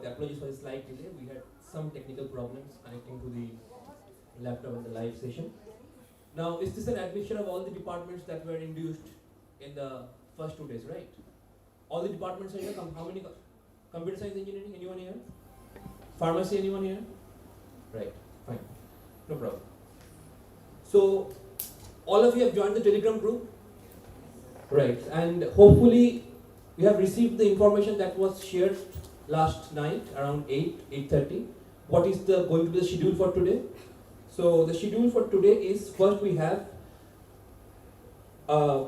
the apologies for the slight delay. We had some technical problems connecting to the laptop in the live session. Now, is this an admission of all the departments that were induced in the first 2 days, right? All the departments are here. How many? Computer science engineering, anyone here? Pharmacy, anyone here? Right, fine. No problem. So, all of you have joined the Telegram group? Right, and hopefully you have received the information that was shared last night around 8:30. What is going to be the schedule for today? So the schedule for today is, first we have a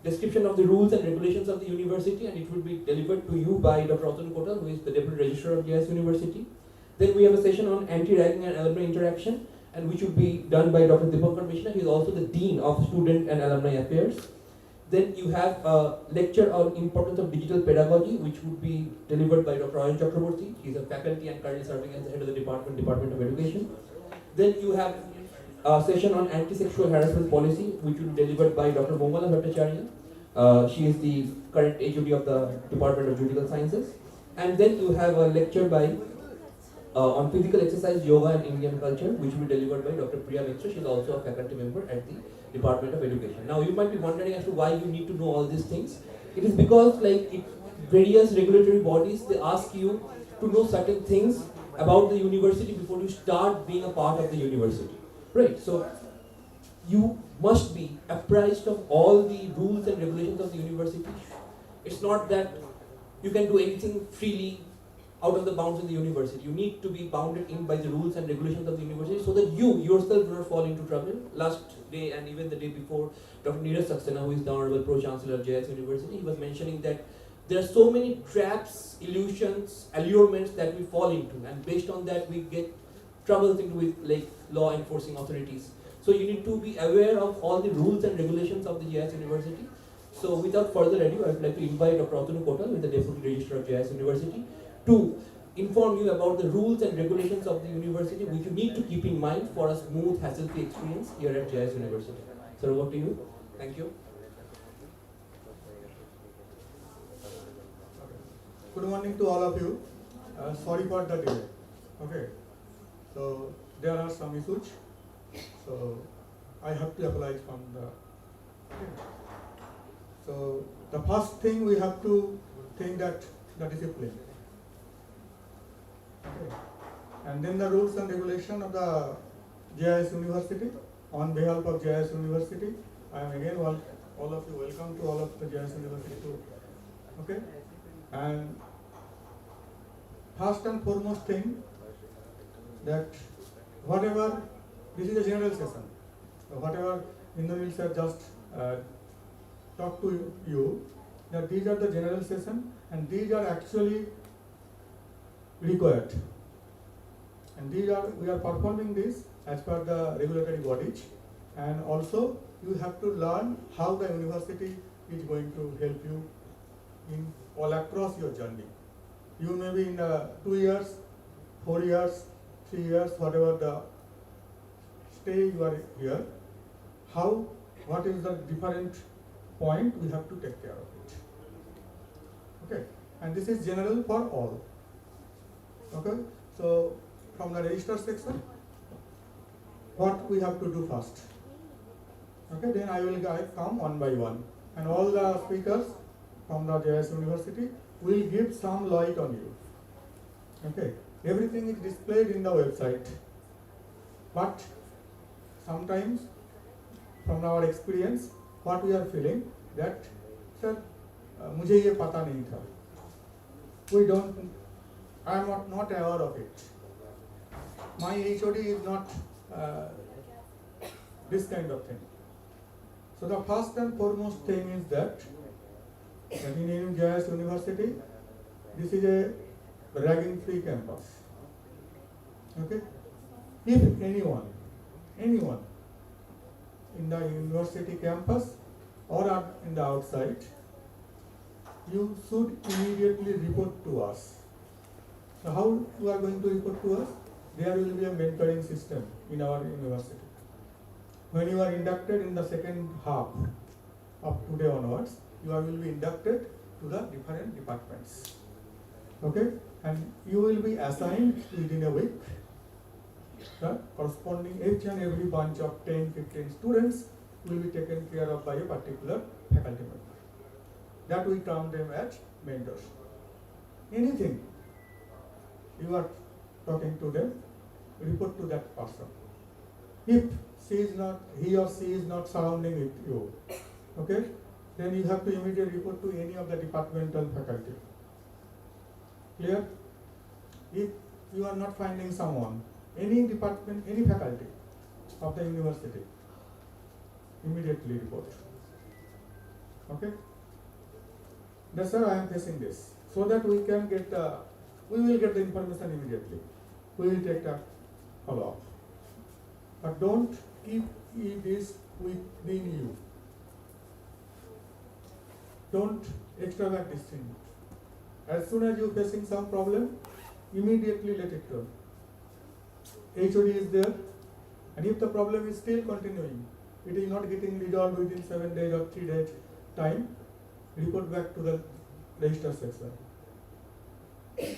description of the rules and regulations of the university, and it will be delivered to you by Dr. Atun Kotal, who is the Deputy Registrar of JIS University. Then we have a session on anti-ragging and alumni interaction, and which will be done by Dr. Deepak Mishra. He is also the Dean of Student and Alumni Affairs. Then you have a lecture on importance of digital pedagogy, which would be delivered by Dr. Ayan Chakraborty. He is a faculty and currently serving as the head of the Department of Education. Then you have a session on anti-sexual harassment policy, which will be delivered by Dr. Mongala Bhattacharya. She is the current HOD of the Department of Judicial Sciences. And then you have a lecture by on physical exercise, yoga and Indian culture, which will be delivered by Dr. Priya Mitra. She is also a faculty member at the Department of Education. Now you might be wondering as to why you need to know all these things. It is because various regulatory bodies, they ask you to know certain things about the university before you start being a part of the university. Right, so you must be apprised of all the rules and regulations of the university. It's not that you can do anything freely out of the bounds of the university. You need to be bounded in by the rules and regulations of the university so that you yourself do not fall into trouble. Last day and even the day before, Dr. Neeraj Saxena, who is the Honorable Pro-Chancellor of JIS University, he was mentioning that there are so many traps, illusions, allurements that we fall into, and based on that we get troubles into with law enforcing authorities. So you need to be aware of all the rules and regulations of the JIS University. So without further ado, I would like to invite Dr. Atun Kotal, with the Deputy Registrar of JIS University, to inform you about the rules and regulations of the university, which you need to keep in mind for a smooth, hassle-free experience here at JIS University. So over to you. Thank you. Good morning to all of you. Sorry for the delay. Okay. So there are some issues. So I have to apologize from the. Okay. So the first thing we have to think that the discipline. Okay. And then the rules and regulation of the JIS University. On behalf of JIS University, I am again all of you welcome to all of the JIS University too. Okay. And first and foremost thing that whatever, this is a general session, so whatever Indranil sir just talked to you, that these are the general session and these are actually required. And we are performing this as per the regulatory bodies, and also you have to learn how the university is going to help you in all across your journey. You may be in 2 years, 4 years, 3 years, whatever the stay you are here, what is the different point we have to take care of it. Okay, and this is general for all. Okay, so from the register section, what we have to do first. Okay, then I will come one by one, and all the speakers from the JIS University will give some light on you. Okay, everything is displayed in the website, but sometimes from our experience, what we are feeling that, sir, मुझे ये पता नहीं था. I am not aware of it. My HOD is not this kind of thing. So the first and foremost thing is that in JIS University, this is a ragging-free campus. Okay? If anyone in the university campus or in the outside, you should immediately report to us. So how you are going to report to us? There will be a mentoring system in our university. When you are inducted in the second half of today onwards, you will be inducted to the different departments. Okay, and you will be assigned within a week the corresponding each and every bunch of 10-15 students will be taken care of by a particular faculty member. That we term them as mentors. Anything you are talking to them, report to that person. If he or she is not surrounding with you, okay, then you have to immediately report to any of the departmental faculty. Clear? If you are not finding someone, any department, any faculty of the university, immediately report. Okay? That's why I am facing this. So that we can get we will get the information immediately. We will take a follow-up. But don't keep this within you. Don't extravert this thing. As soon as you are facing some problem, immediately let it go. HOD is there, and if the problem is still continuing, it is not getting resolved within 7 days or 3 days time, report back to the register section.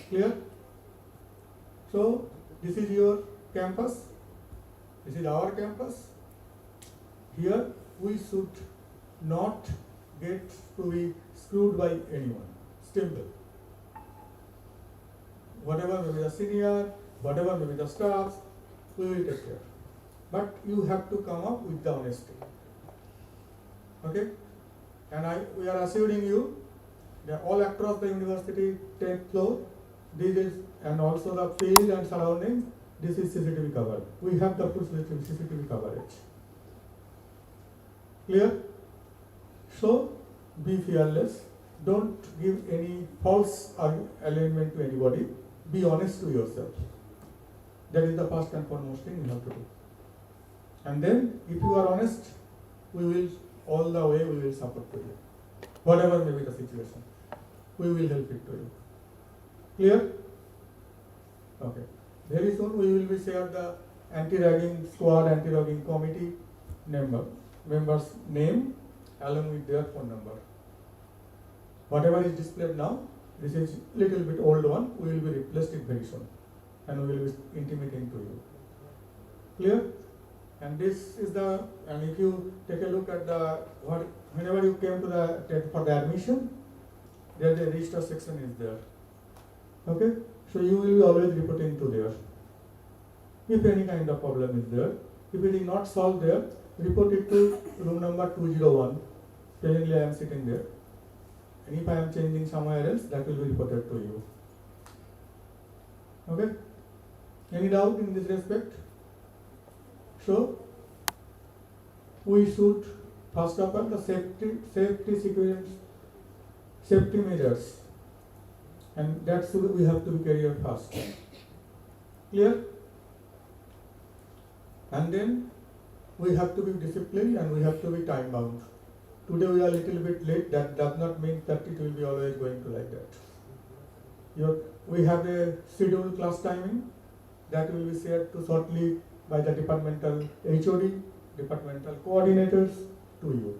Clear? So, this is your campus, this is our campus. Here, we should not get to be screwed by anyone. Simple. Whatever may be the senior, whatever may be the staff, we will take care. But you have to come up with the honesty. Okay? And we are assuring you that all across the university 10th floor, this is, and also the field and surrounding, this is CCTV covered. We have the full CCTV coverage. Clear? So, be fearless. Don't give any false alignment to anybody. Be honest to yourself. That is the first and foremost thing you have to do. And then, if you are honest, we will, all the way, we will support to you. Whatever may be the situation, we will help it to you. Clear? Okay. Very soon we will be share the anti-ragging squad, anti-ragging committee members' name along with their phone number. Whatever is displayed now, this is little bit old one, we will be replaced it very soon, and we will be intimating to you. Clear? And this is the, and if you take a look at the, whenever you came to the, for the admission, there the register section is there. Okay? So you will be always reporting to there. If any kind of problem is there, if it is not solved there, report it to room number 201. Presently I am sitting there. And if I am changing somewhere else, that will be reported to you. Okay? Any doubt in this respect? So, we should first of all the safety measures, and that should we have to be carried out first. Clear? And then we have to be disciplined and we have to be time bound. Today we are a little bit late. That does not mean that it will be always going to like that. We have a scheduled class timing that will be shared to shortly by the departmental HOD, departmental coordinators to you.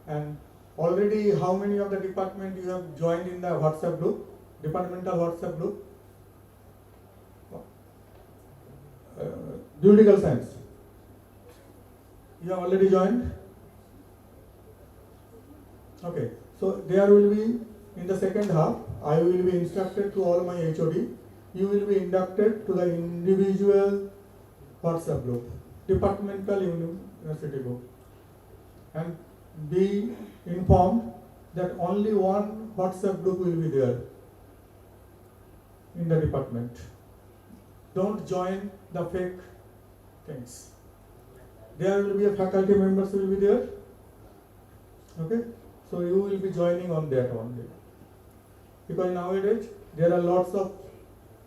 And already how many of the department you have joined in the WhatsApp group, departmental WhatsApp group? Juridical science. You have already joined? Okay. So there will be, in the second half, I will be instructed to all my HOD. You will be inducted to the individual WhatsApp group, departmental university group, and be informed that only one WhatsApp group will be there in the department. Don't join the fake things. There will be a faculty members will be there. Okay, so you will be joining on that only. Because nowadays there are lots of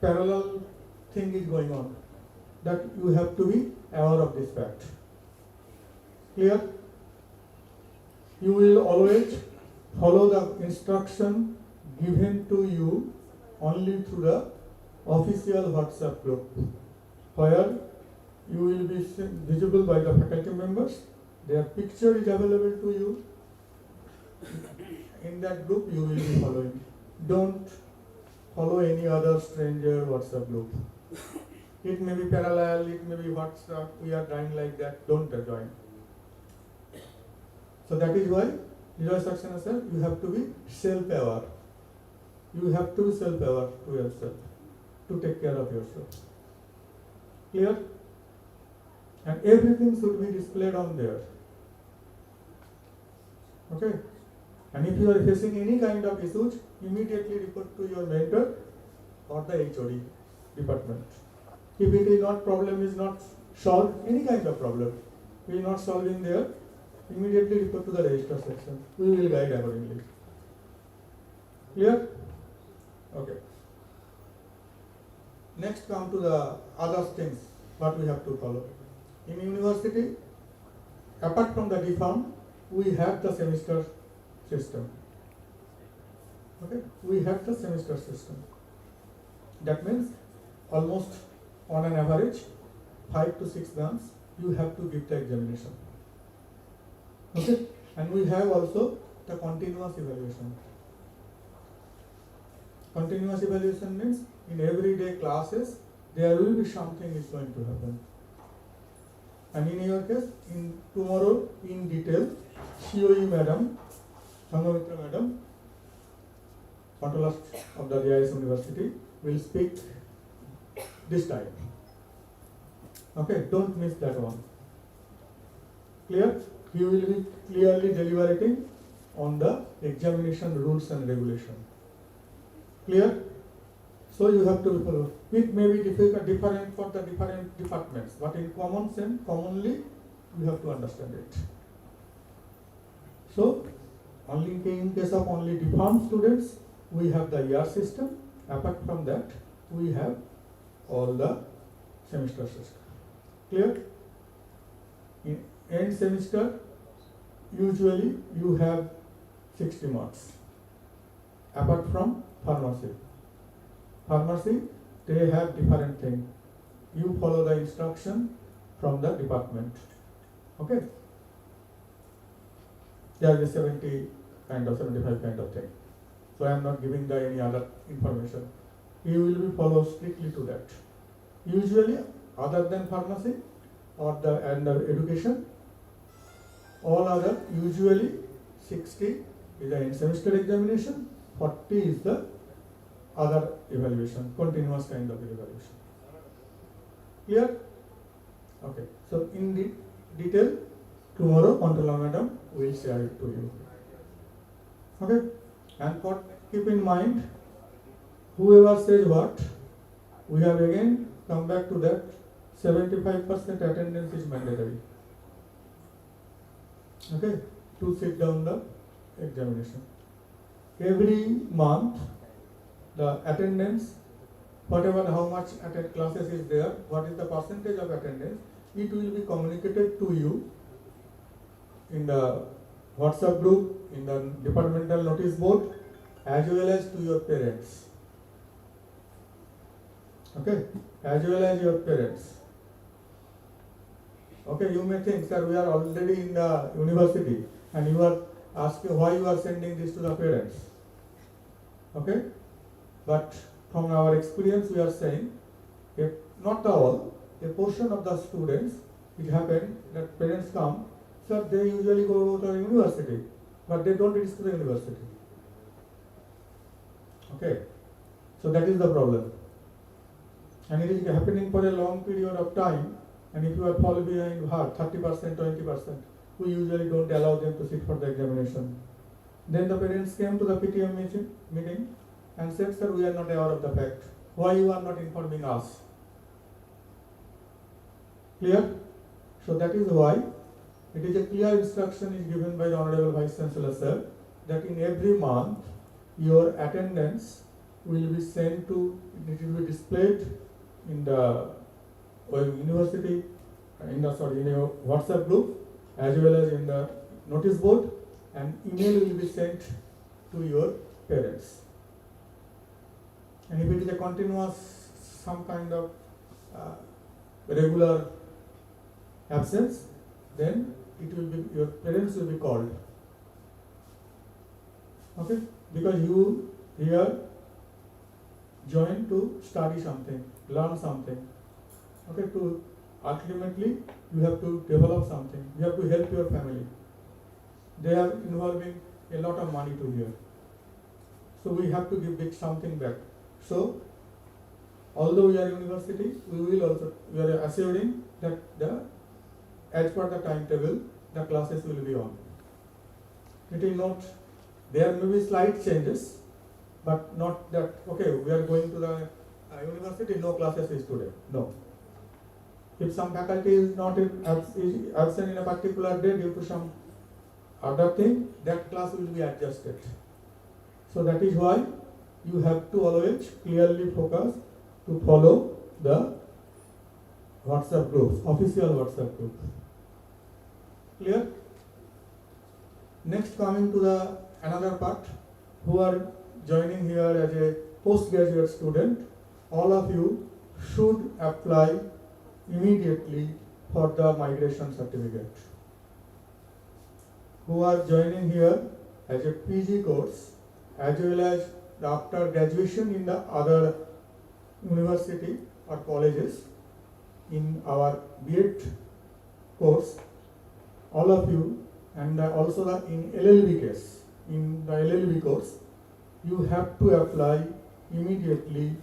parallel thing is going on, that you have to be aware of this fact. Clear? You will always follow the instruction given to you only through the official WhatsApp group, where you will be visible by the faculty members. Their picture is available to you. In that group you will be following. Don't follow any other stranger WhatsApp group. It may be parallel, it may be WhatsApp, we are trying like that, don't join. So that is why JIS successor, you have to be self-aware. You have to be self-aware to yourself, to take care of yourself. Clear? And everything should be displayed on there. Okay? And if you are facing any kind of issues, immediately report to your mentor or the HOD department. If it is not, problem is not solved, any kind of problem, we is not solving there, immediately report to the register section. We will guide accordingly. Clear? Okay. Next come to the other things what we have to follow. In university, apart from the DPharm, we have the semester system. Okay? We have the semester system. That means almost on an average 5 to 6 months you have to give the examination. Okay? And we have also the continuous evaluation. Continuous evaluation means in everyday classes there will be something is going to happen. And in your case, in tomorrow in detail, COE madam, Sanghamitra madam, controller of the JIS University will speak this time. Okay, don't miss that one. Clear? He will be clearly deliberating on the examination rules and regulation. Clear? So you have to follow. It may be different for the different departments, but in common sense, commonly, you have to understand it. So, only in case of only DPharm students, we have the year system. Apart from that, we have all the semester system. Clear? In end semester, usually you have 60 marks. Apart from pharmacy. Pharmacy, they have different thing. You follow the instruction from the department. Okay? There is 70 kind of 75 kind of thing. So I am not giving the any other information. You will be follow strictly to that. Usually, other than pharmacy or the education, all other usually 60 is the end semester examination, 40 is the other evaluation, continuous kind of evaluation. Clear? Okay. So in detail, tomorrow Controller Madam will share it to you. Okay? And keep in mind, whoever says what, we have again come back to that 75% attendance is mandatory. Okay? To sit down the examination. Every month, the attendance, whatever how much classes is there, what is the percentage of attendance, it will be communicated to you in the WhatsApp group, in the departmental notice board, as well as to your parents. Okay? As well as your parents. Okay, you may think, sir, we are already in the university and you are asking why you are sending this to the parents. Okay? But from our experience, we are saying, if not all, a portion of the students, it happened that parents come, sir, they usually go to the university, but they don't reach to the university. Okay, so that is the problem. And it is happening for a long period of time, and if you are falling behind hard, 30%, 20%, we usually don't allow them to sit for the examination. Then the parents came to the PTM meeting and said, sir, we are not aware of the fact. Why you are not informing us? Clear? So that is why it is a clear instruction is given by the Honorable Vice Chancellor, sir, that in every month your attendance will be sent to, it will be displayed in the university, in your WhatsApp group, as well as in the notice board, and email will be sent to your parents. And if it is a continuous, some kind of regular absence, then it will be, your parents will be called. Okay? Because you here join to study something, learn something. Okay, to ultimately you have to develop something. You have to help your family. They are involving a lot of money to here. So we have to give it something back. So although we are university, we are assuring that as per the timetable, the classes will be on. It is not, there may be slight changes, but not that, okay, we are going to the university, no classes is today. No. If some faculty is not is absent in a particular day due to some other thing, that class will be adjusted. So that is why you have to always clearly focus to follow the WhatsApp groups, official WhatsApp group. Clear? Next, coming to the another part, who are joining here as a postgraduate student, all of you should apply immediately for the migration certificate. Who are joining here as a PG course, as well as after graduation in the other university or colleges, in our B.Ed course, all of you, and also in LLB case, in the LLB course, you have to apply immediately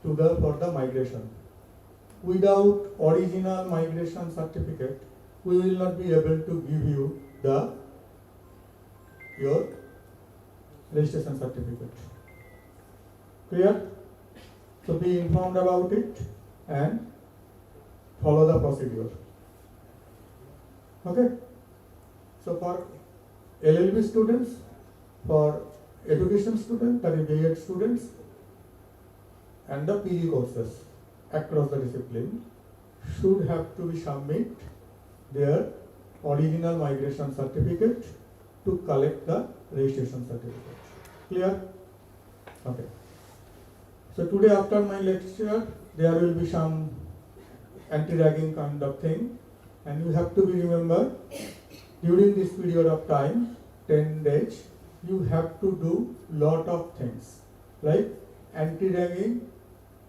for the migration. Without original migration certificate, we will not be able to give you your registration certificate. Clear? So be informed about it and follow the procedure. Okay? So for LLB students, for education students, that is B.Ed students, and the PG courses across the discipline should have to submit their original migration certificate to collect the registration certificate. Clear? Okay. So today after my lecture, there will be some anti-ragging kind of thing, and you have to be remember, during this period of time, 10 days, you have to do lot of things, like anti-ragging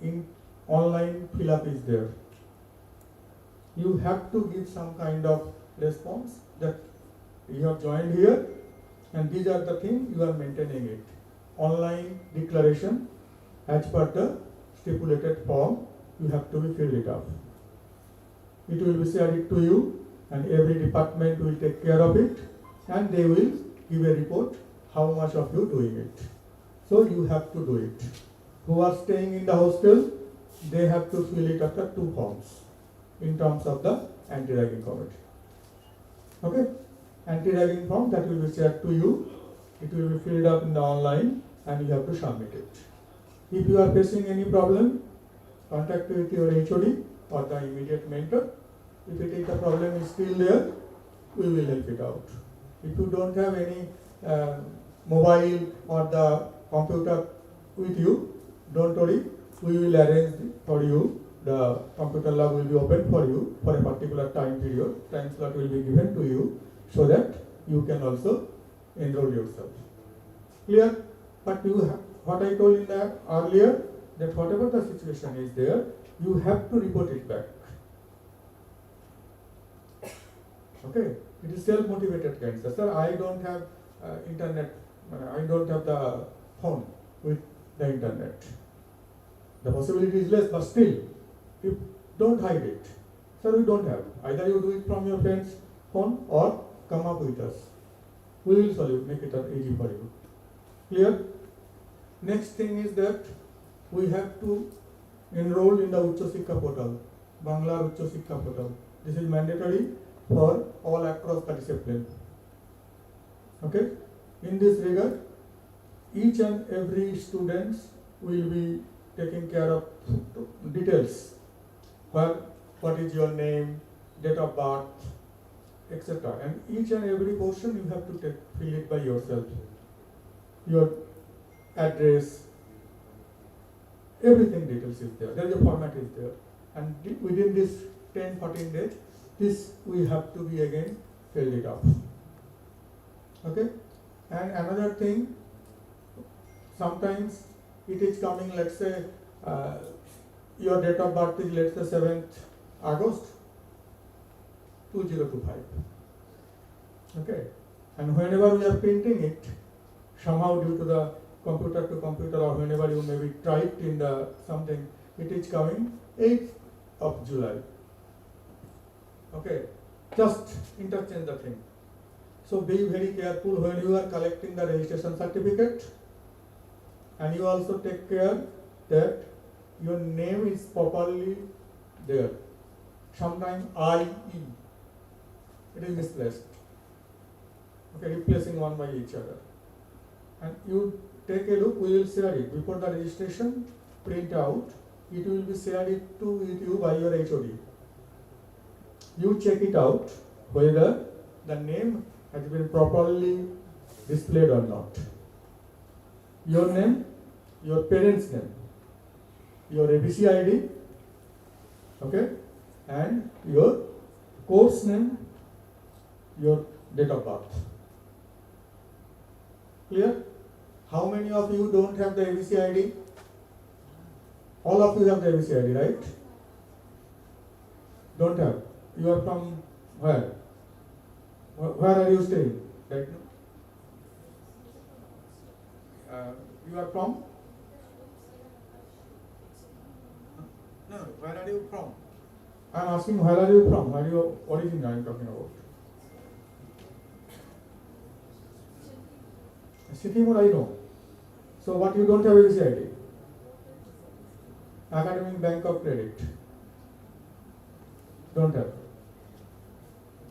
in online fill-up is there. You have to give some kind of response that you have joined here, and these are the things you are maintaining it. Online declaration as per the stipulated form, you have to be filled it up. It will be shared to you, and every department will take care of it, and they will give a report how much of you doing it. So you have to do it. Who are staying in the hostel, they have to fill it up the 2 forms in terms of the anti-ragging committee. Okay? Anti-ragging form that will be shared to you. It will be filled up in the online, and you have to submit it. If you are facing any problem, contact with your HOD or the immediate mentor. If it is the problem is still there, we will help it out. If you don't have any mobile or the computer with you, don't worry, we will arrange for you. The computer lab will be open for you for a particular time period. Time slot will be given to you so that you can also enroll yourself. Clear? But you have, what I told in the earlier, that whatever the situation is there, you have to report it back. Okay? It is self-motivated cancer. Sir, I don't have internet, I don't have the phone with the internet. The possibility is less, but still, you don't hide it. Sir, we don't have. Either you do it from your friend's phone or come up with us. We will solve it, make it easy for you. Clear? Next thing is that we have to enroll in the Uccha Shiksha portal, Bangla Uccha Shiksha portal. This is mandatory for all across the discipline. Okay? In this regard, each and every student will be taking care of details. What is your name, date of birth, etc. And each and every portion you have to fill it by yourself. Your address, everything details is there. There is a format is there. And within this 10-14 days, this we have to be again filled it up. Okay? And another thing, sometimes it is coming, let's say, your date of birth is, let's say, 7th August 2025. Okay, and whenever we are printing it, somehow due to the computer to computer, or whenever you maybe typed in the something, it is coming 8th of July. Okay, just interchange the thing. So be very careful when you are collecting the registration certificate, and you also take care that your name is properly there. Sometimes IE, it is misplaced. Okay, replacing one by each other. And you take a look, we will share it before the registration, print out, it will be shared it to with you by your HOD. You check it out whether the name has been properly displayed or not. Your name, your parents' name, your ABC ID, okay, and your course name, your date of birth. Clear? How many of you don't have the ABC ID? All of you have the ABC ID, right? Don't have. You are from where? Where are you staying right now? You are from? No, where are you from? I am asking where are you from? Where are your origin I am talking about? Sikkim, I know. So what you don't have ABC ID? Academic Bank of Credit. Don't have.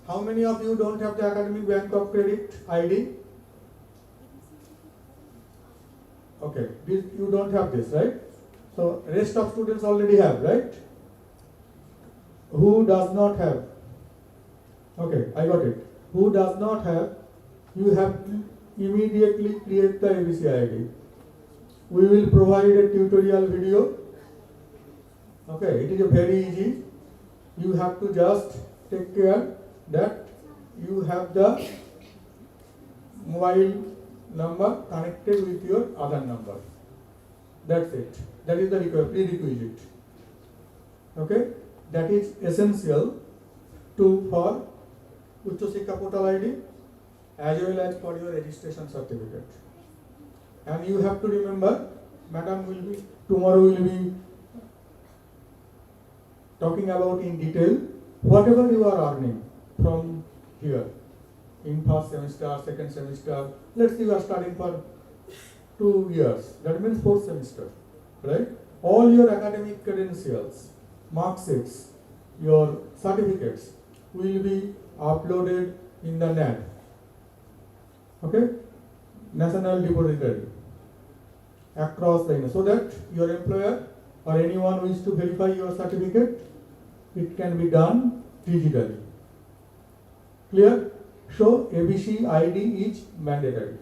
How many of you don't have the Academic Bank of Credit ID? Okay, you don't have this, right? So rest of students already have, right? Who does not have? Okay, I got it. Who does not have? You have to immediately create the ABC ID. We will provide a tutorial video. Okay, it is very easy. You have to just take care that you have the mobile number connected with your Aadhaar number. That's it. That is the prerequisite. Okay, that is essential for Uच्च Shiksha Portal ID as well as for your registration certificate. And you have to remember, madam tomorrow will be talking about in detail whatever you are earning from here in first semester, second semester. Let's say you are studying for 2 years. That means 4th semester, right? All your academic credentials, mark sheets, your certificates will be uploaded in the NAD. Okay, National Depository across the so that your employer or anyone who is to verify your certificate, it can be done digitally. Clear? So ABC ID is mandatory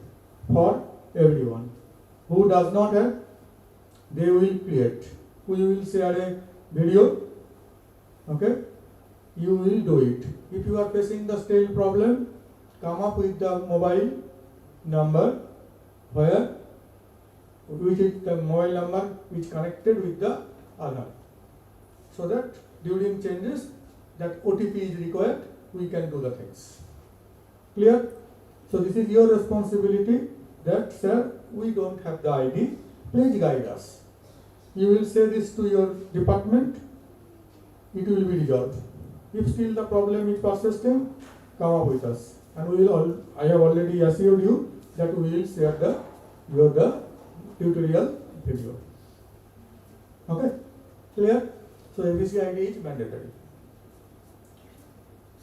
for everyone. Who does not have, they will create. We will share a video. Okay, you will do it. If you are facing the still problem, come up with the mobile number which is the mobile number which connected with the Aadhaar, so that during changes that OTP is required, we can do the things. Clear? So this is your responsibility that, sir, we don't have the ID, please guide us. You will say this to your department, it will be resolved. If still the problem is persistent, come up with us. And we will I have already assured you that we will share the tutorial video. Okay? Clear? So ABC ID is mandatory.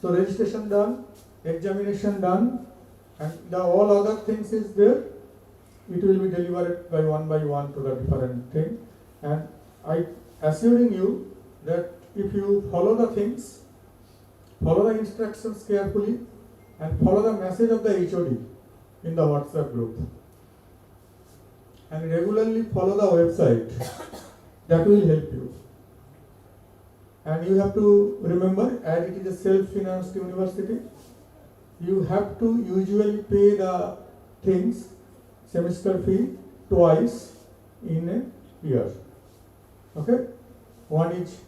So registration done, examination done, and the all other things is there. It will be delivered by one to the different thing. And I assuring you that if you follow the things, follow the instructions carefully, and follow the message of the HOD in the WhatsApp group, and regularly follow the website, that will help you. And you have to remember, as it is a self-financed university, you have to usually pay the things, semester fee twice in a year. Okay? One is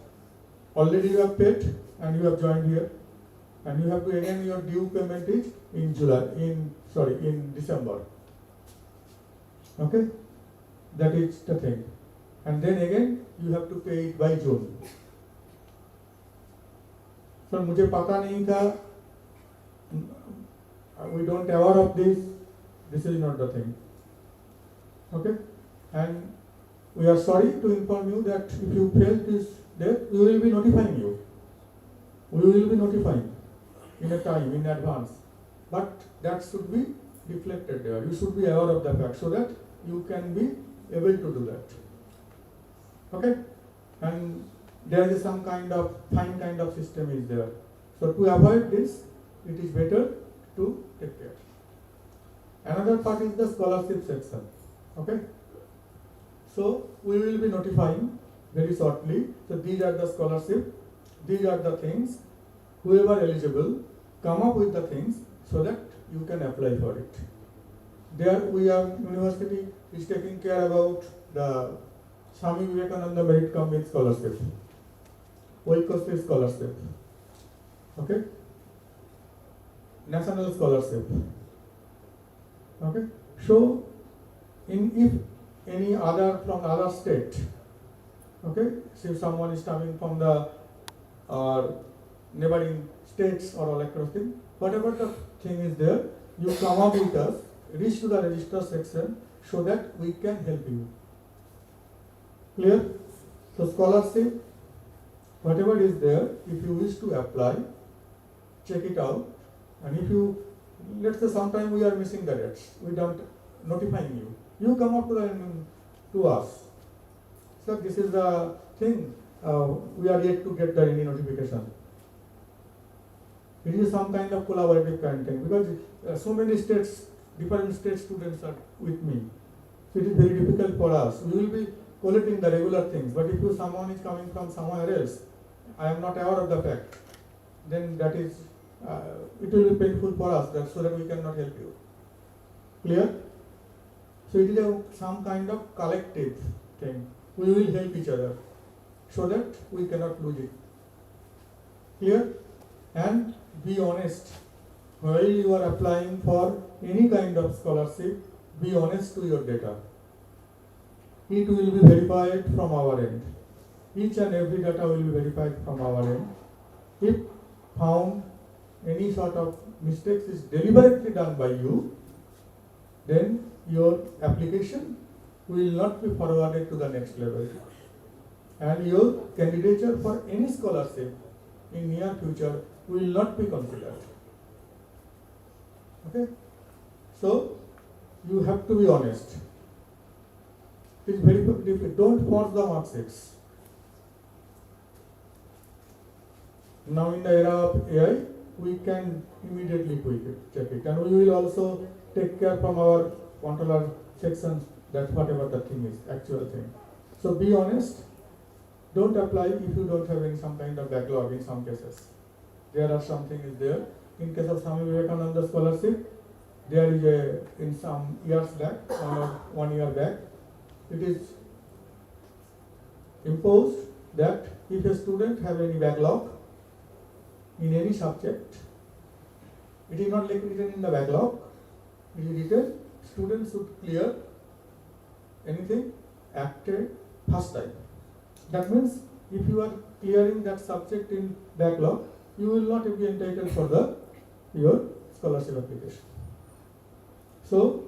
already you have paid and you have joined here, and you have to again your due payment is in in December. Okay? That is the thing. And then again you have to pay it by June. So मुझे पता नहीं था, we don't aware of this. This is not the thing. Okay? And we are sorry to inform you that if you fail this date, we will be notifying you. We will be notifying in a time, in advance. But that should be reflected there. You should be aware of the fact so that you can be able to do that. Okay? And there is some kind of fine kind of system is there. So to avoid this, it is better to take care. Another part is the scholarship section. Okay? So we will be notifying very shortly. So these are the scholarship, these are the things. Whoever eligible, come up with the things so that you can apply for it. There we are, university is taking care about the Swami Vivekananda Merit Cum with Scholarship, Oikosy Scholarship, okay, National Scholarship, okay. So, if any other from other state, okay, so if someone is coming from the neighboring states or all that kind of thing, whatever the thing is there, you come up with us, reach to the register section so that we can help you. Clear? So scholarship, whatever is there, if you wish to apply, check it out. And if you, let's say sometime we are missing the dates, we don't notifying you. You come up to us. So this is the thing, we are yet to get any notification. It is some kind of collaborative kind of thing because so many states, different state students are with me. So it is very difficult for us. We will be collecting the regular things, but if someone is coming from somewhere else, I am not aware of the fact, then that is, it will be painful for us so that we cannot help you. Clear? So it is some kind of collective thing. We will help each other so that we cannot lose it. Clear? And be honest. While you are applying for any kind of scholarship, be honest to your data. It will be verified from our end. Each and every data will be verified from our end. If found any sort of mistakes is deliberately done by you, then your application will not be forwarded to the next level. And your candidature for any scholarship in near future will not be considered. Okay? So, you have to be honest. It is very difficult. Don't force the mark sheets. Now in the era of AI, we can immediately check it. And we will also take care from our controller sections that whatever the thing is, actual thing. So be honest. Don't apply if you don't have any some kind of backlog in some cases. There are something is there. In case of Swami Vivekananda scholarship, there is a, in some years back, 1 year back, it is imposed that if a student have any backlog in any subject, it is not like written in the backlog, it is written students should clear anything after first time. That means if you are clearing that subject in backlog, you will not be entitled for your scholarship application. So,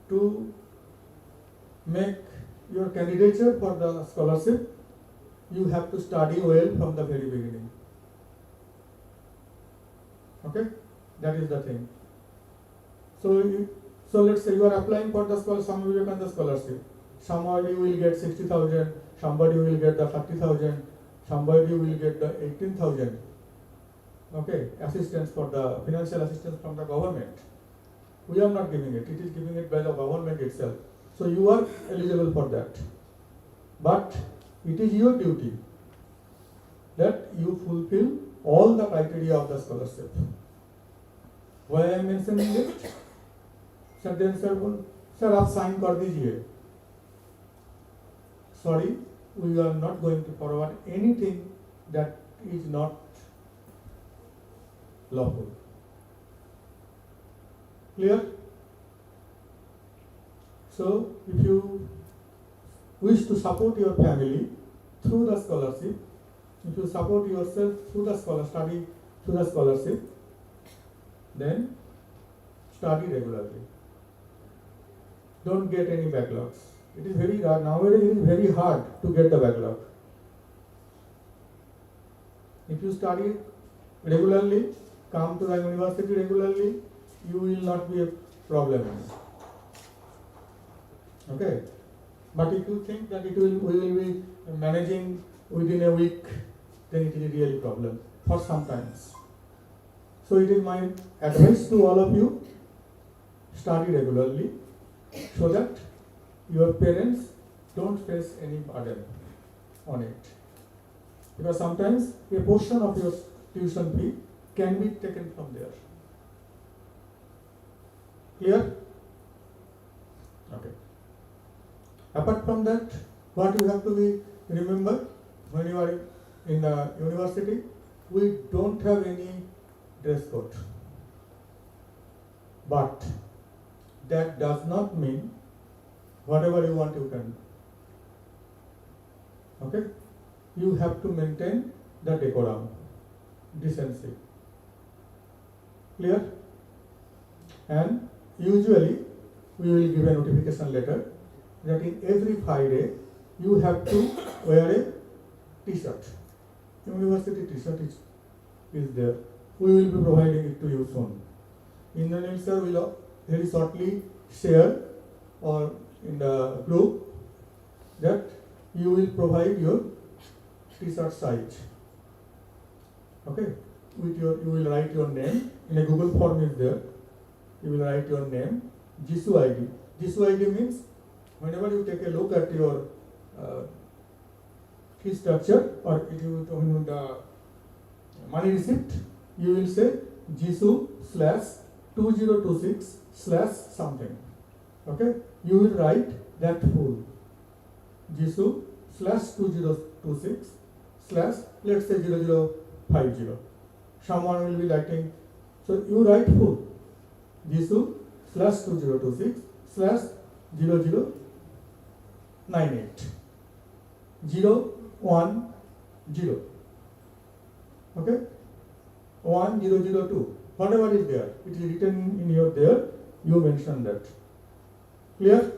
to make your candidature for the scholarship, you have to study well from the very beginning. Okay? That is the thing. So let's say you are applying for the Swami Vivekananda scholarship. Somebody will get 60,000, somebody will get the 30,000, somebody will get the 18,000. Okay, assistance for the financial assistance from the government. We are not giving it. It is giving it by the government itself. So you are eligible for that. But it is your duty that you fulfill all the criteria of the scholarship. Why I am mentioning it? Sir, then sir, आप sign कर दीजिए. sorry, we are not going to forward anything that is not lawful. Clear? So, if you wish to support your family through the scholarship, if you support yourself through the study through the scholarship, then study regularly. Don't get any backlogs. It is very hard. Nowadays it is very hard to get the backlog. If you study regularly, come to the university regularly, you will not be a problem. Okay? But if you think that we will be managing within a week, then it is really a problem for sometimes. So it is my advice to all of you, study regularly so that your parents don't face any burden on it. Because sometimes a portion of your tuition fee can be taken from there. Clear? Okay. Apart from that, what you have to be remember when you are in the university, we don't have any dress code. But that does not mean whatever you want you can do. Okay? You have to maintain the decorum, decency. Clear? And usually we will give a notification letter that in every Friday you have to wear a t-shirt. University t-shirt is there. We will be providing it to you soon. Indranil sir will very shortly share or in the group that you will provide your t-shirt size. Okay? You will write your name. In a Google form is there. You will write your name, JIS ID. JIS ID means whenever you take a look at your fee structure or if you the money receipt, you will say JISU/2026/something. Okay? You will write that full. JISU/2026/ let's say 0050. Someone will be writing, so you write full. JISU/2026/0098 010. Okay? 1002. Whatever is there, it is written in your there, you mention that. Clear?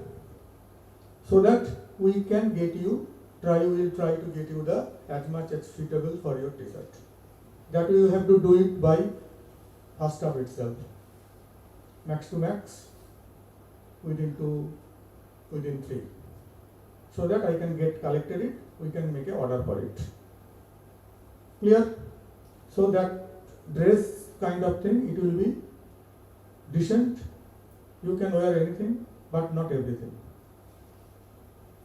So that we can get you, we will try to get you the as much as suitable for your t-shirt. That you have to do it by first half itself. Max to max, within 3. So that I can get collected it, we can make an order for it. Clear? So that dress kind of thing, it will be decent. You can wear anything, but not everything.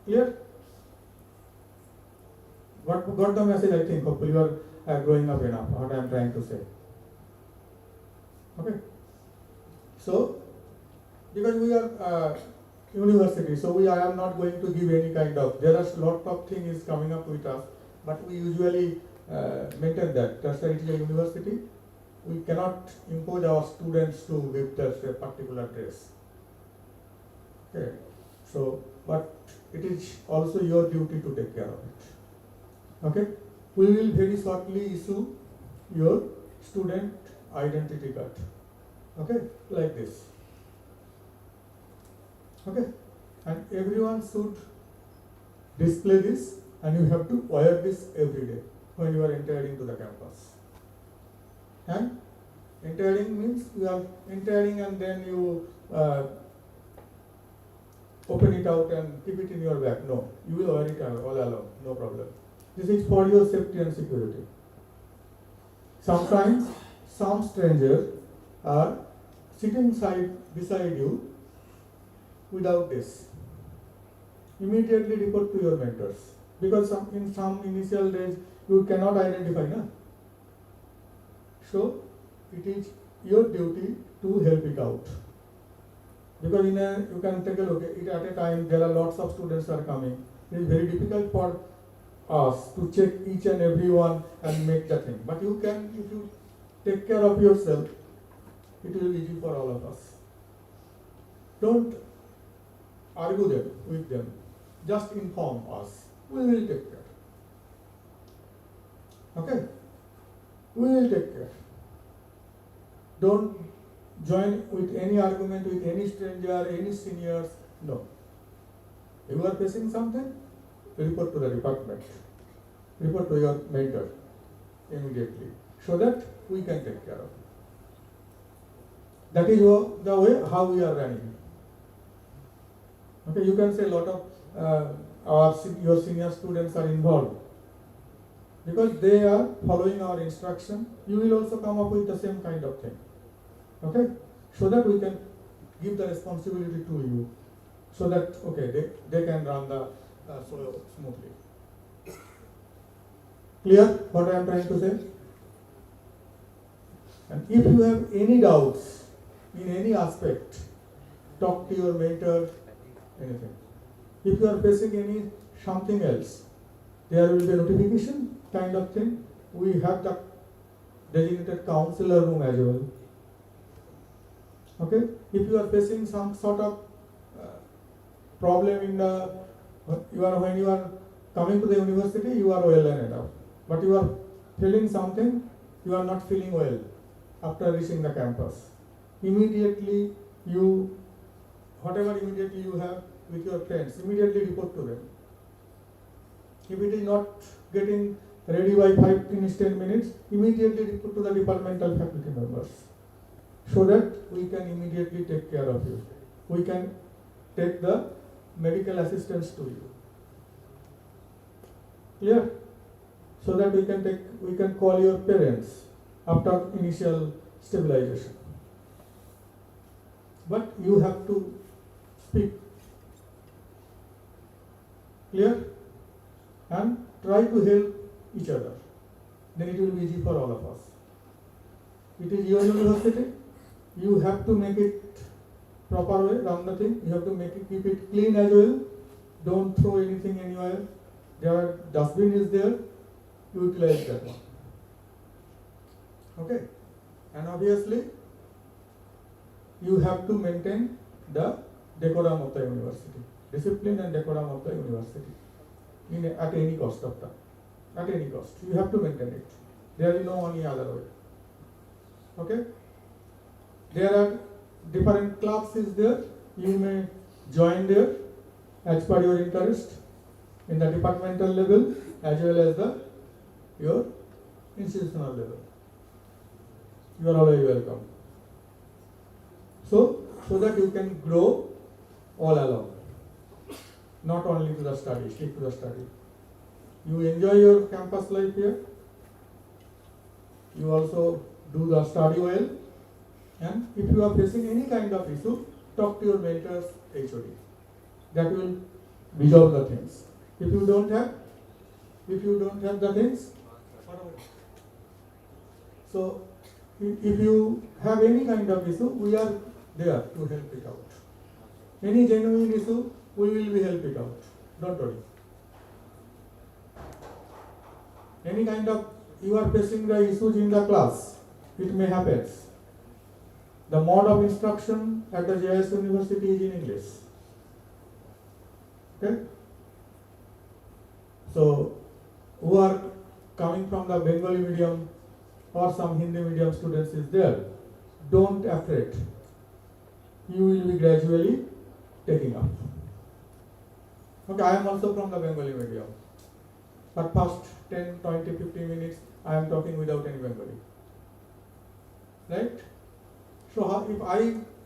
Clear? What got the message? I think hopefully you are growing up enough. What I am trying to say. Okay. So because we are university, so I am not going to give any kind of. There are lot of things coming up with us, but we usually maintain that. That's why it is a university. We cannot impose our students to give us a particular dress. Okay. So, but it is also your duty to take care of it. Okay. We will very shortly issue your student identity card. Okay, like this. Okay, and everyone should display this, and you have to wear this every day when you are entering into the campus. And entering means you are entering and then you open it out and keep it in your bag. No, you will wear it all along, no problem. This is for your safety and security. Sometimes some strangers are sitting beside you without this. Immediately report to your mentors, because in some initial days you cannot identify, na? So it is your duty to help it out. Because you can take a look at a time there are lots of students are coming. It is very difficult for us to check each and every one and make the thing. But you can, if you take care of yourself, it will be easy for all of us. Don't argue them with them. Just inform us. We will take care. Okay? We will take care. Don't join with any argument with any stranger, any seniors. No. You are facing something, report to the department. Report to your mentor immediately, so that we can take care of it. That is the way how we are running. Okay, you can say a lot of your senior students are involved because they are following our instruction. You will also come up with the same kind of thing. Okay, so that we can give the responsibility to you, so that okay they can run the flow smoothly. Clear what I am trying to say? And if you have any doubts in any aspect, talk to your mentor, anything. If you are facing any something else, there will be a notification kind of thing. We have the designated counselor room as well. Okay? If you are facing some sort of problem in the, when you are coming to the university, you are well and enough. But you are feeling something, you are not feeling well after reaching the campus. Immediately whatever immediately you have with your friends, immediately report to them. If it is not getting ready by 5 minutes, 10 minutes, immediately report to the departmental faculty members, so that we can immediately take care of you. We can take the medical assistance to you. Clear? So that we can call your parents after initial stabilization. But you have to speak. Clear? And try to help each other. Then it will be easy for all of us. It is your university. You have to make it proper way, run the thing. You have to keep it clean as well. Don't throw anything anywhere. There dustbin is there. Utilize that one. Okay? And obviously, you have to maintain the decorum of the university. Discipline and decorum of the university. At any cost of time. At any cost. You have to maintain it. There is no any other way. Okay? There are different clubs is there. You may join there as per your interest in the departmental level as well as your institutional level. You are always welcome. So that you can grow all along. Not only to the study, stick to the study. You enjoy your campus life here. You also do the study well. And if you are facing any kind of issue, talk to your mentors, HOD. That will resolve the things. If you don't have the things, so if you have any kind of issue, we are there to help it out. Any genuine issue, we will be help it out. Don't worry. Any kind of, you are facing the issues in the class, it may happen. The mode of instruction at the JIS University is in English. Okay? So, who are coming from the Bengali medium or some Hindi medium students is there, don't afraid. You will be gradually taking up. Okay, I am also from the Bengali medium. But first 10, 20, 15 minutes, I am talking without any Bengali. Right? So if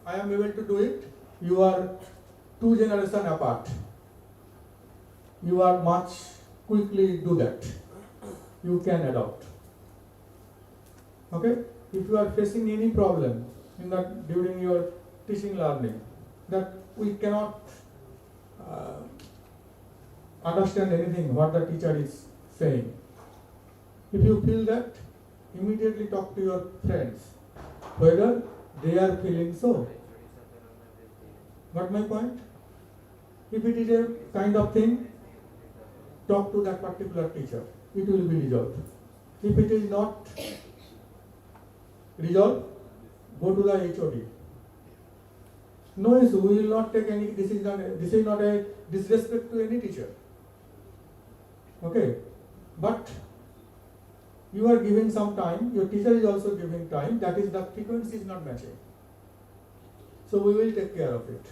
I am able to do it, you are 2 generations apart. You are much quickly do that. You can adopt. Okay? If you are facing any problem during your teaching learning, that we cannot understand anything what the teacher is saying. If you feel that, immediately talk to your friends, whether they are feeling so. Got my point? If it is a kind of thing talk to that particular teacher. It will be resolved. If it is not resolved, go to the HOD. No issue, we will not take any, this is not a disrespect to any teacher. Okay, but you are giving some time, your teacher is also giving time, that is the frequency is not matching. So we will take care of it.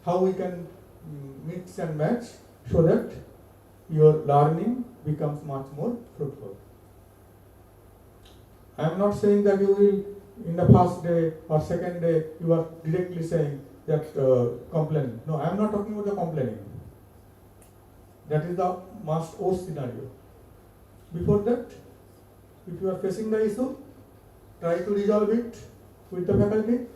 How we can mix and match so that your learning becomes much more fruitful. I am not saying that you will, in the first day or second day, you are directly saying that complain. No, I am not talking about the complaining. That is the worst scenario. Before that, if you are facing the issue, try to resolve it with the faculty.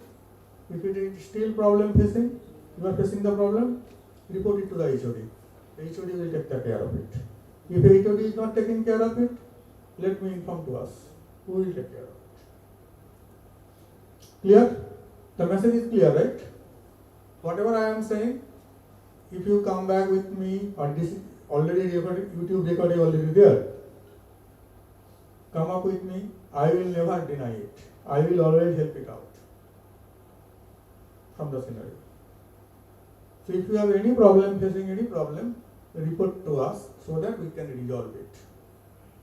If it is still problem facing, you are facing the problem, report it to the HOD. The HOD will take care of it. If the HOD is not taking care of it, let me inform to us. Who will take care of it? Clear? The message is clear, right? Whatever I am saying, if you come back with me, or this is already recorded, YouTube recording already there, come up with me, I will never deny it. I will always help it out from the scenario. So if you have any problem, facing any problem, report to us so that we can resolve it.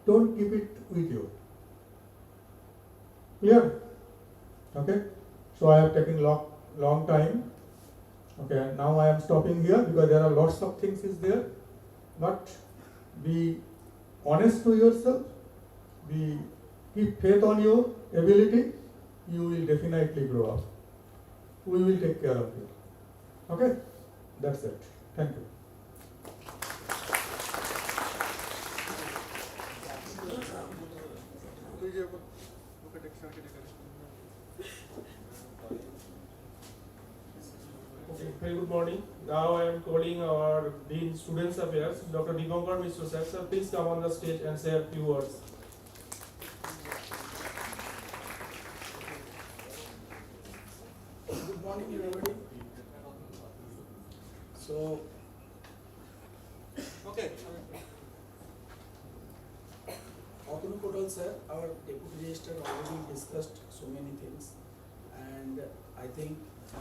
Don't keep it with you. Clear? Okay? So I have taken long time. Okay, now I am stopping here because there are lots of things is there. But be honest to yourself. Keep faith on your ability. You will definitely grow up. We will take care of you. Okay? That's it. Thank you. Okay, very good morning. Now I am calling our Dean Students Affairs, Dr. Dipankar Mishra sir. Sir, please come on the stage and say a few words. Good morning, everybody. So, okay. Authono Kotal sir, our deputy registrar already discussed so many things, and I think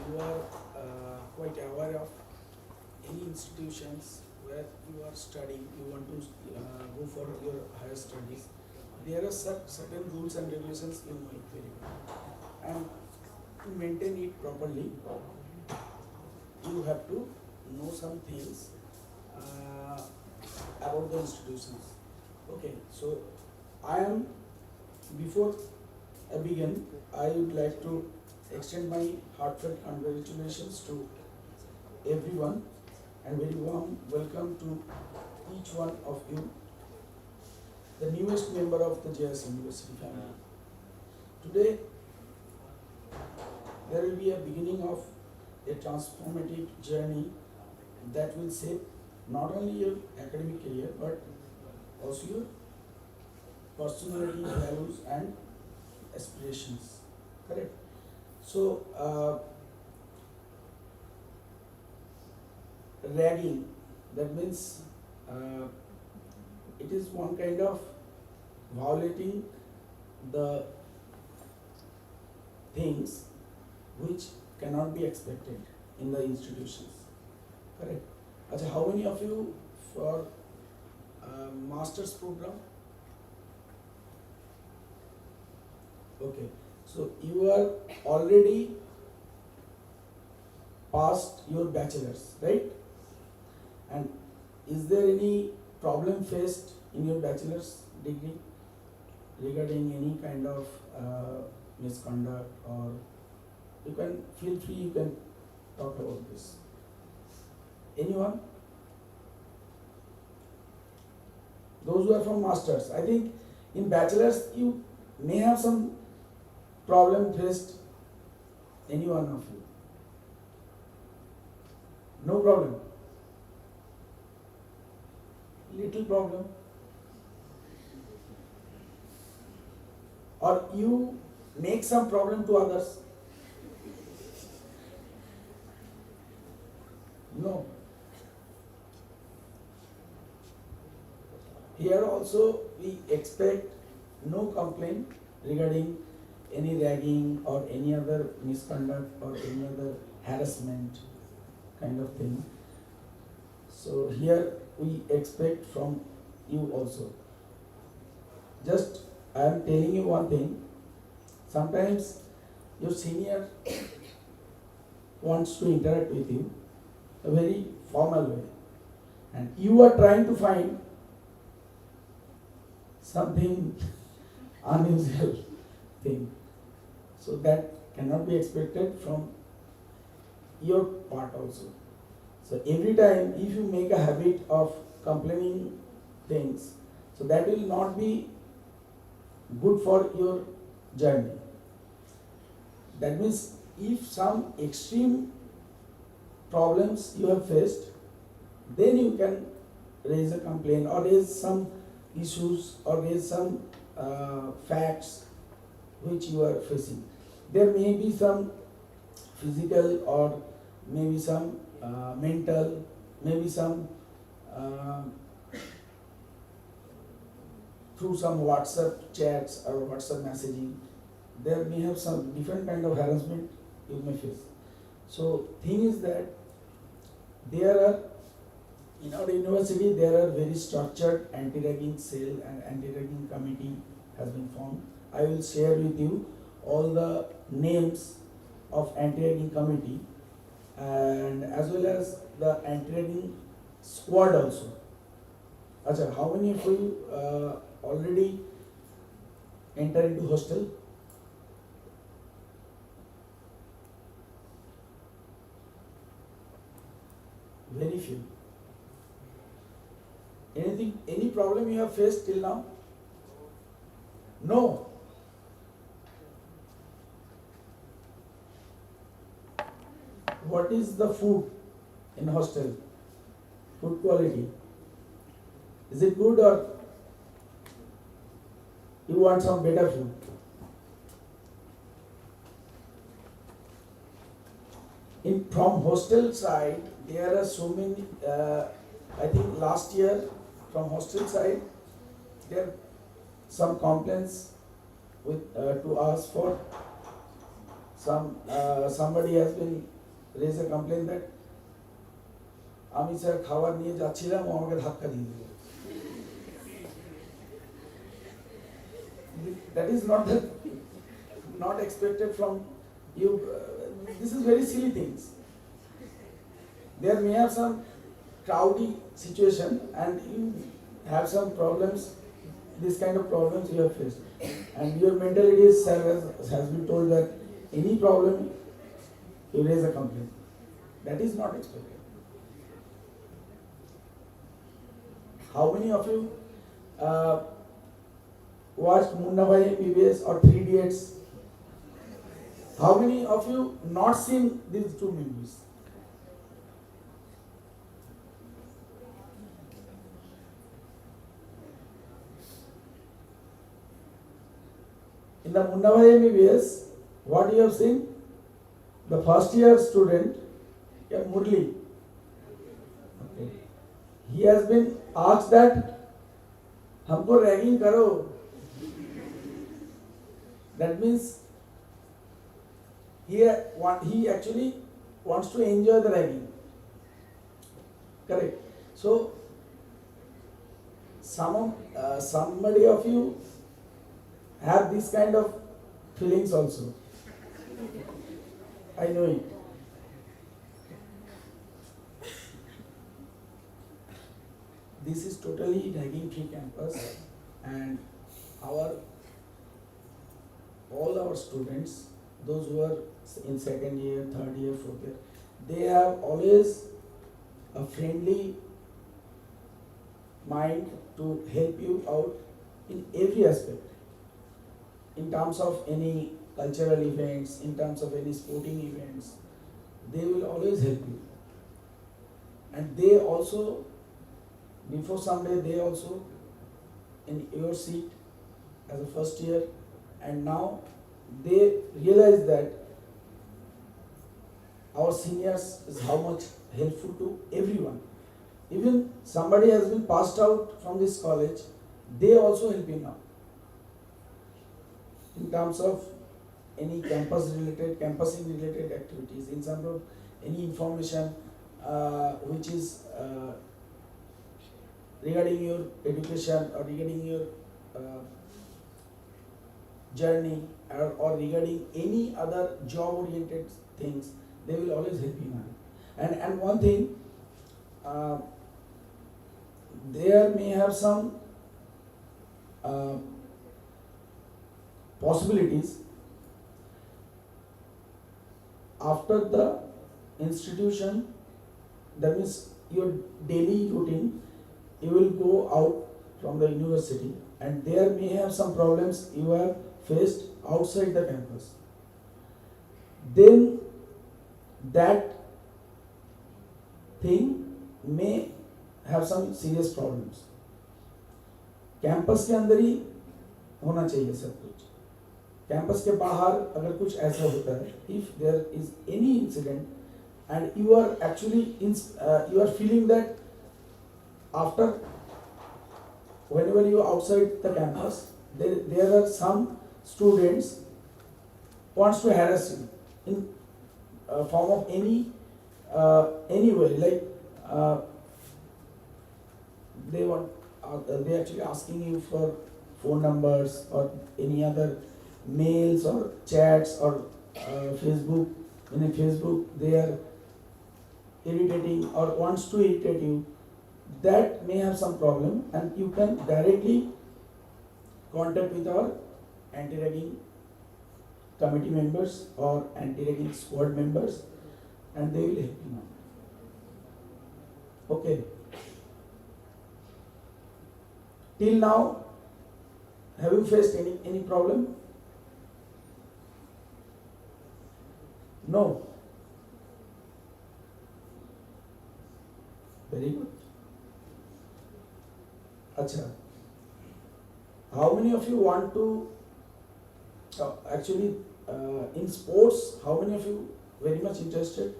you are quite aware of any institutions where you are studying, you want to go for your higher studies. There are certain rules and regulations you know it very well, and to maintain it properly, you have to know some things about the institutions. Okay, so before I begin, I would like to extend my heartfelt congratulations to everyone and very warm welcome to each one of you, the newest member of the JIS University family. Today, there will be a beginning of a transformative journey that will shape not only your academic career but also your personality, values and aspirations. Correct? So, ragging, that means it is one kind of violating the things which cannot be expected in the institutions. Correct? Achha, how many of you for master's program? Okay, so you are already past your bachelor's, right? And is there any problem faced in your bachelor's degree regarding any kind of misconduct, or you can feel free, you can talk about this. Anyone? Those who are from masters, I think in bachelor's you may have some problem faced. Any one of you? No problem. Little problem. Or you make some problem to others. No. Here also we expect no complaint regarding any ragging or any other misconduct or any other harassment kind of thing. So here we expect from you also. Just I am telling you one thing, sometimes your senior wants to interact with you a very formal way and you are trying to find something unusual thing. So that cannot be expected from your part also. So every time if you make a habit of complaining things, so that will not be good for your journey. That means if some extreme problems you have faced, then you can raise a complaint or raise some issues or raise some facts which you are facing. There may be some physical or maybe some mental, maybe some through some WhatsApp chats or WhatsApp messaging, there may have some different kind of harassment you may face. So thing is that there are, in our university there are very structured anti-ragging cell and anti-ragging committee has been formed. I will share with you all the names of anti-ragging committee and as well as the anti-ragging squad also. Achha, how many of you already enter into hostel? Very few. Anything, any problem you have faced till now? No. What is the food in hostel? Food quality. Is it good or you want some better food? From hostel side, there are so many, I think last year from hostel side, there are some complaints with to us for somebody has been raised a complaint that আমি sir খাবার নিয়ে যাচ্ছিলাম ও আমাকে ধাক্কা দিয়ে দিল. That is not expected from you. This is very silly things. There may have some crowdy situation and you have some problems, this kind of problems you have faced. And your mentality is, has been told that any problem you raise a complaint. That is not expected. How many of you watched Munna Bhai MBBS or 3 Idiots? How many of you not seen these two movies? In the Munna Bhai MBBS, what you have seen? The first year student, Murli, okay, he has been asked that, हमको ragging करो. That means he actually wants to enjoy the ragging. Correct. So somebody of you have this kind of feelings also. I know it. This is totally ragging free campus and all our students, those who are in second year, third year, fourth year, they have always a friendly mind to help you out in every aspect. In terms of any cultural events, in terms of any sporting events, they will always help you. And they also, before someday, they also in your seat as a first year, and now they realize that our seniors is how much helpful to everyone. Even somebody has been passed out from this college, they also helping out in terms of any campusing related activities, in terms of any information which is regarding your education or regarding your journey or regarding any other job oriented things, they will always help you out. And one thing, there may have some possibilities after the institution, that means your daily routine, you will go out from the university and there may have some problems you have faced outside the campus. Then that thing may have some serious problems. Campus के अंदर ही होना चाहिए सब कुछ. Campus के बाहर अगर कुछ ऐसा होता है, if there is any incident and you are actually you are feeling that after whenever you are outside the campus, there are some students wants to harass you in form of any way, like they actually asking you for phone numbers or any other mails or chats or Facebook. In Facebook they are irritating or wants to irritate you. That may have some problem, and you can directly contact with our anti-ragging committee members or anti-ragging squad members, and they will help you out. Okay. Till now, have you faced any problem? No. Very good. Acha. How many of you want to actually in sports? How many of you very much interested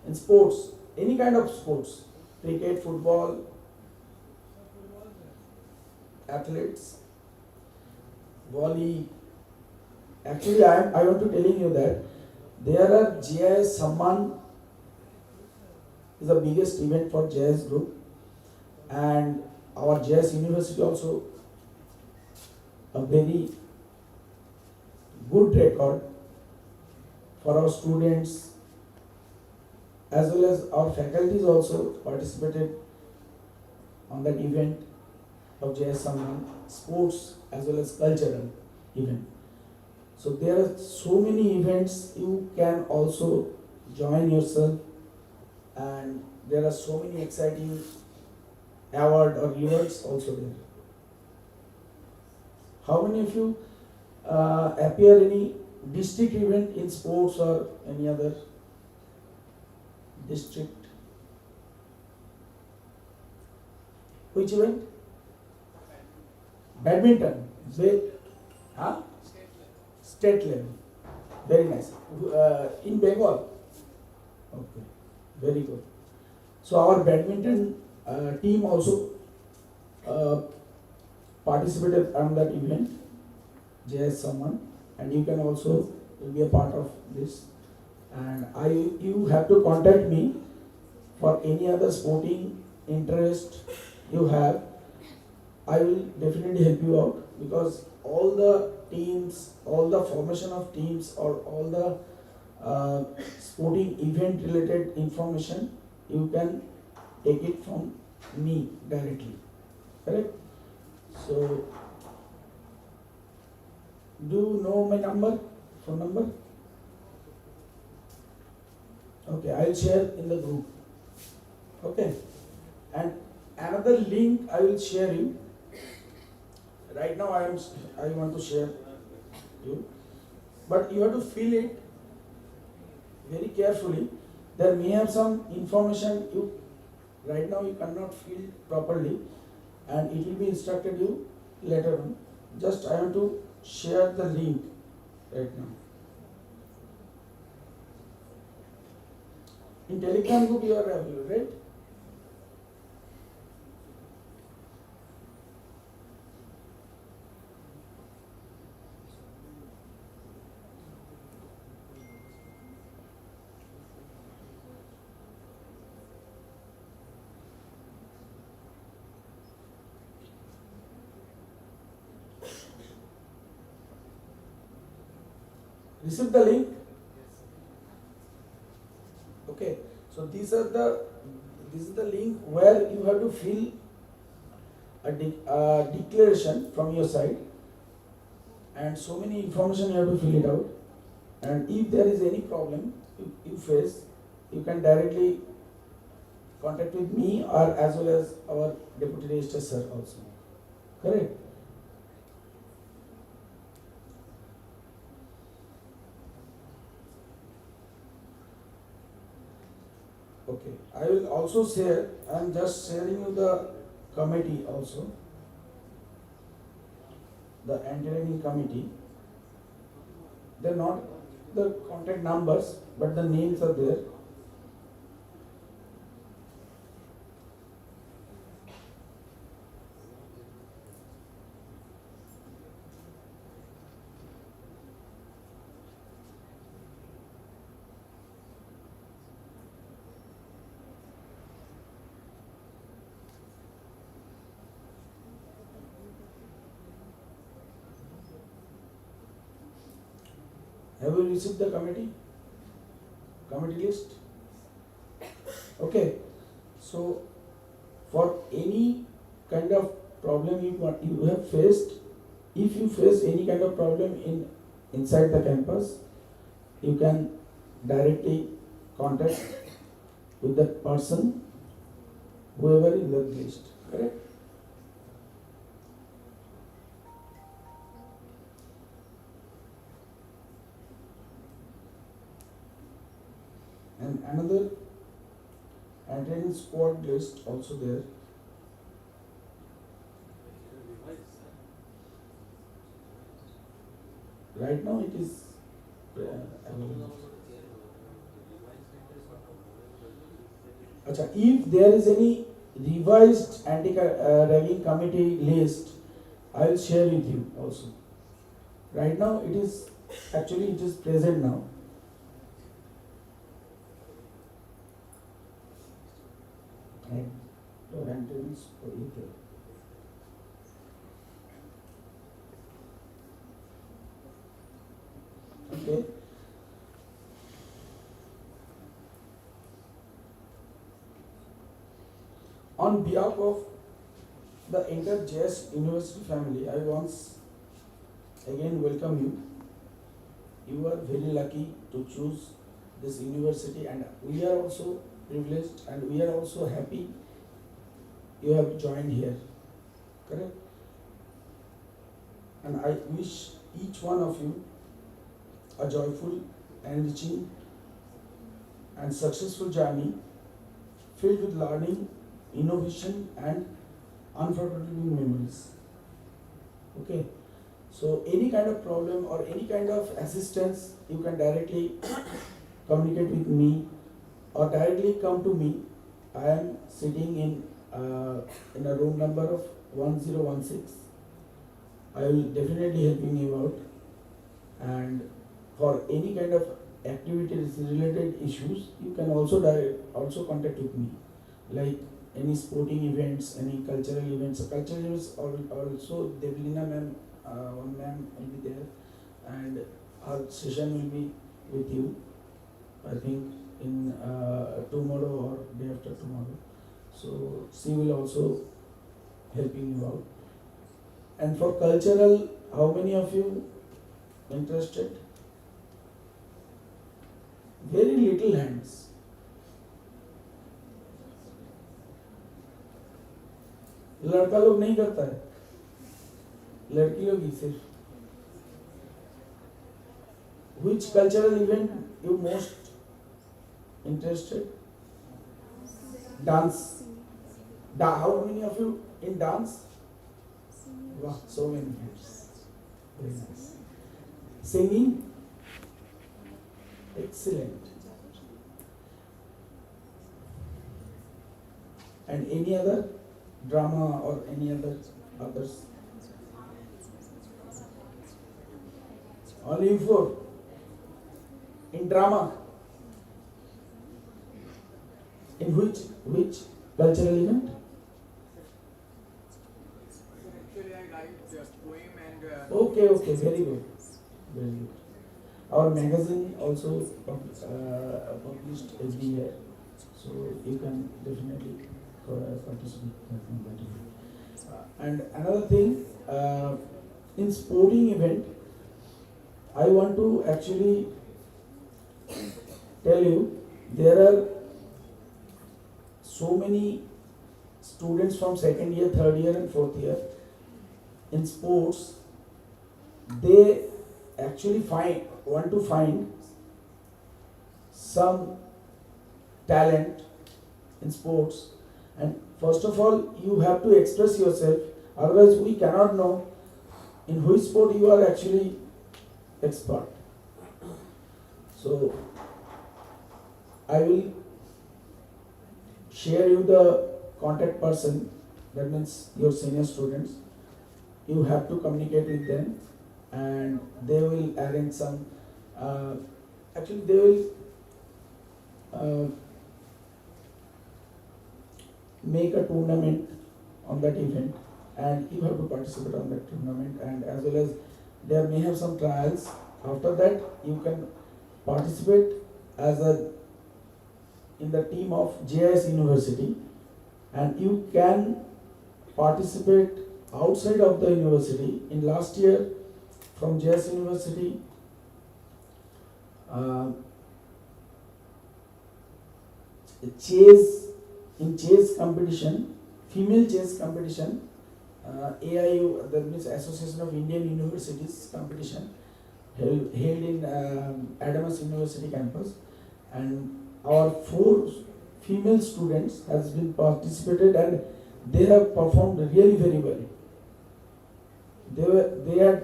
in sports? Any kind of sports, cricket, football, athletes, volley. Actually, I want to telling you that there are JIS Samman is the biggest event for JIS group, and our JIS University also a very good record for our students, as well as our faculties also participated on that event of JIS Samman, sports as well as cultural event. So there are so many events you can also join yourself, and there are so many exciting award or rewards also there. How many of you appear any district event in sports or any other district? Which event? Badminton. Huh? State level. Very nice. In Bengal. Okay. Very good. So our badminton team also participated on that event, JS Samman, and you can also be a part of this. And you have to contact me for any other sporting interest you have. I will definitely help you out, because all the teams, all the formation of teams, or all the sporting event related information, you can take it from me directly. Correct? So, do you know my number, phone number? Okay, I will share in the group. Okay, and another link I will share you. Right now I want to share you, but you have to fill it very carefully. There may have some information you right now you cannot fill properly, and it will be instructed you later on. Just I want to share the link right now. In Telegram group you are available, right? Receive the link? Okay, so this is the link where you have to fill a declaration from your side, and so many information you have to fill it out. And if there is any problem you face, you can directly contact with me or as well as our deputy registrar sir also. Correct? Okay, I will also share, I am just sharing you the committee also, the anti-ragging committee. They are not the contact numbers, but the names are there. Have you received the committee list? Okay, so for any kind of problem you have faced, if you face any kind of problem inside the campus, you can directly contact with that person, whoever in the list. Correct? And another anti-ragging squad list also there. Right now it is available. Acha, if there is any revised anti-ragging committee list, I will share with you also. Right now it is present now. And the entrance for either. Okay. On behalf of the entire JIS University family, I once again welcome you. You are very lucky to choose this university, and we are also privileged and we are also happy you have joined here. Correct? And I wish each one of you a joyful, enriching and successful journey filled with learning, innovation and unforgettable memories. Okay? So any kind of problem or any kind of assistance, you can directly communicate with me or directly come to me. I am sitting in a room number of 1016. I will definitely helping you out. And for any kind of activities related issues, you can also contact with me. Like any sporting events, any cultural events. Cultural events also Devlina ma'am, one ma'am will be there, and our session will be with you. I think in tomorrow or day after tomorrow. So she will also helping you out. And for cultural, how many of you interested? Very little hands. लड़का लोग नहीं करता है, लड़की लोग ही सिर्फ. Which cultural event you most interested? Dance. How many of you in dance? Wow, so many hands. Very nice. Singing? Excellent. And any other drama or any others? Only you four. In drama? In which cultural event? Actually, I like just poem and. Okay, very good. Our magazine also published every year, so you can definitely participate in that event. And another thing, in sporting event, I want to actually tell you there are so many students from second year, third year, and fourth year in sports. They actually want to find some talent in sports, and first of all you have to express yourself, otherwise we cannot know in which sport you are actually expert. So I will share you the contact person, that means your senior students. You have to communicate with them and they will arrange some, actually they will make a tournament on that event, and you have to participate on that tournament, and as well as there may have some trials. After that you can participate as a in the team of JIS University, and you can participate outside of the university. In last year from JIS University, chess competition, female chess competition, AIU, that means Association of Indian Universities competition, held in Adamas University campus, and our 4 female students has been participated and they have performed really very well. They had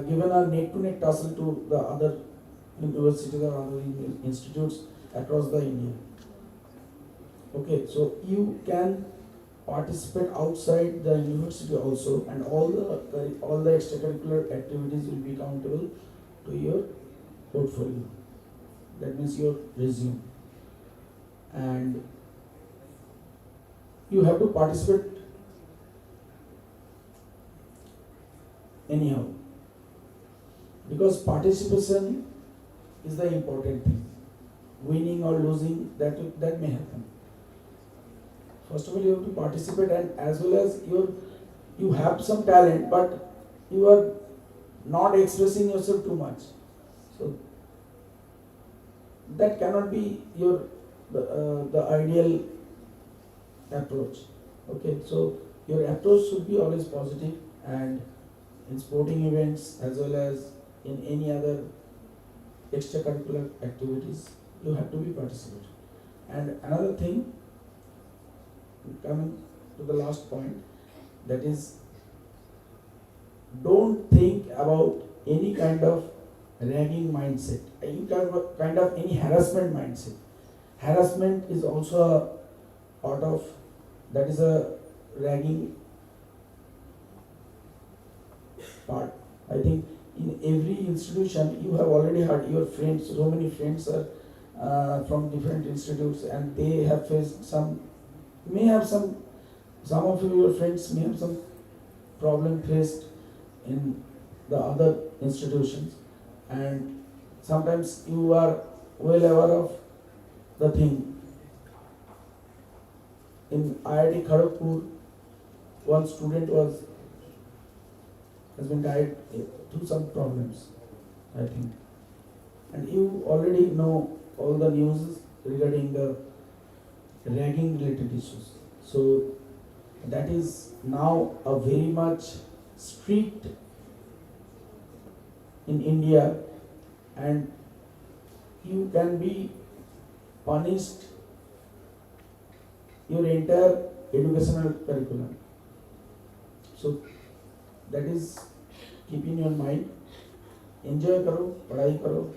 given a neck-to-neck tussle to the other universities or other institutes across the India. Okay, so you can participate outside the university also, and all the extracurricular activities will be countable to your portfolio. That means your resume, and you have to participate anyhow, because participation is the important thing. Winning or losing, that may happen. First of all, you have to participate, and as well as you have some talent, but you are not expressing yourself too much. So that cannot be the ideal approach. Okay, so your approach should be always positive, and in sporting events as well as in any other extracurricular activities, you have to be participating. And another thing, coming to the last point, that is, don't think about any kind of ragging mindset, any kind of any harassment mindset. Harassment is also a part of, that is a ragging part. I think in every institution you have already heard your friends, so many friends are from different institutes, and they have faced some of your friends may have some problem faced in the other institutions, and sometimes you are well aware of the thing. In IIT Kharagpur, one student has been died through some problems, I think, and you already know all the news regarding the ragging related issues. So that is now a very much strict in India, and you can be punished your entire educational curriculum. So that is, keep in your mind, enjoy करो, पढ़ाई करो,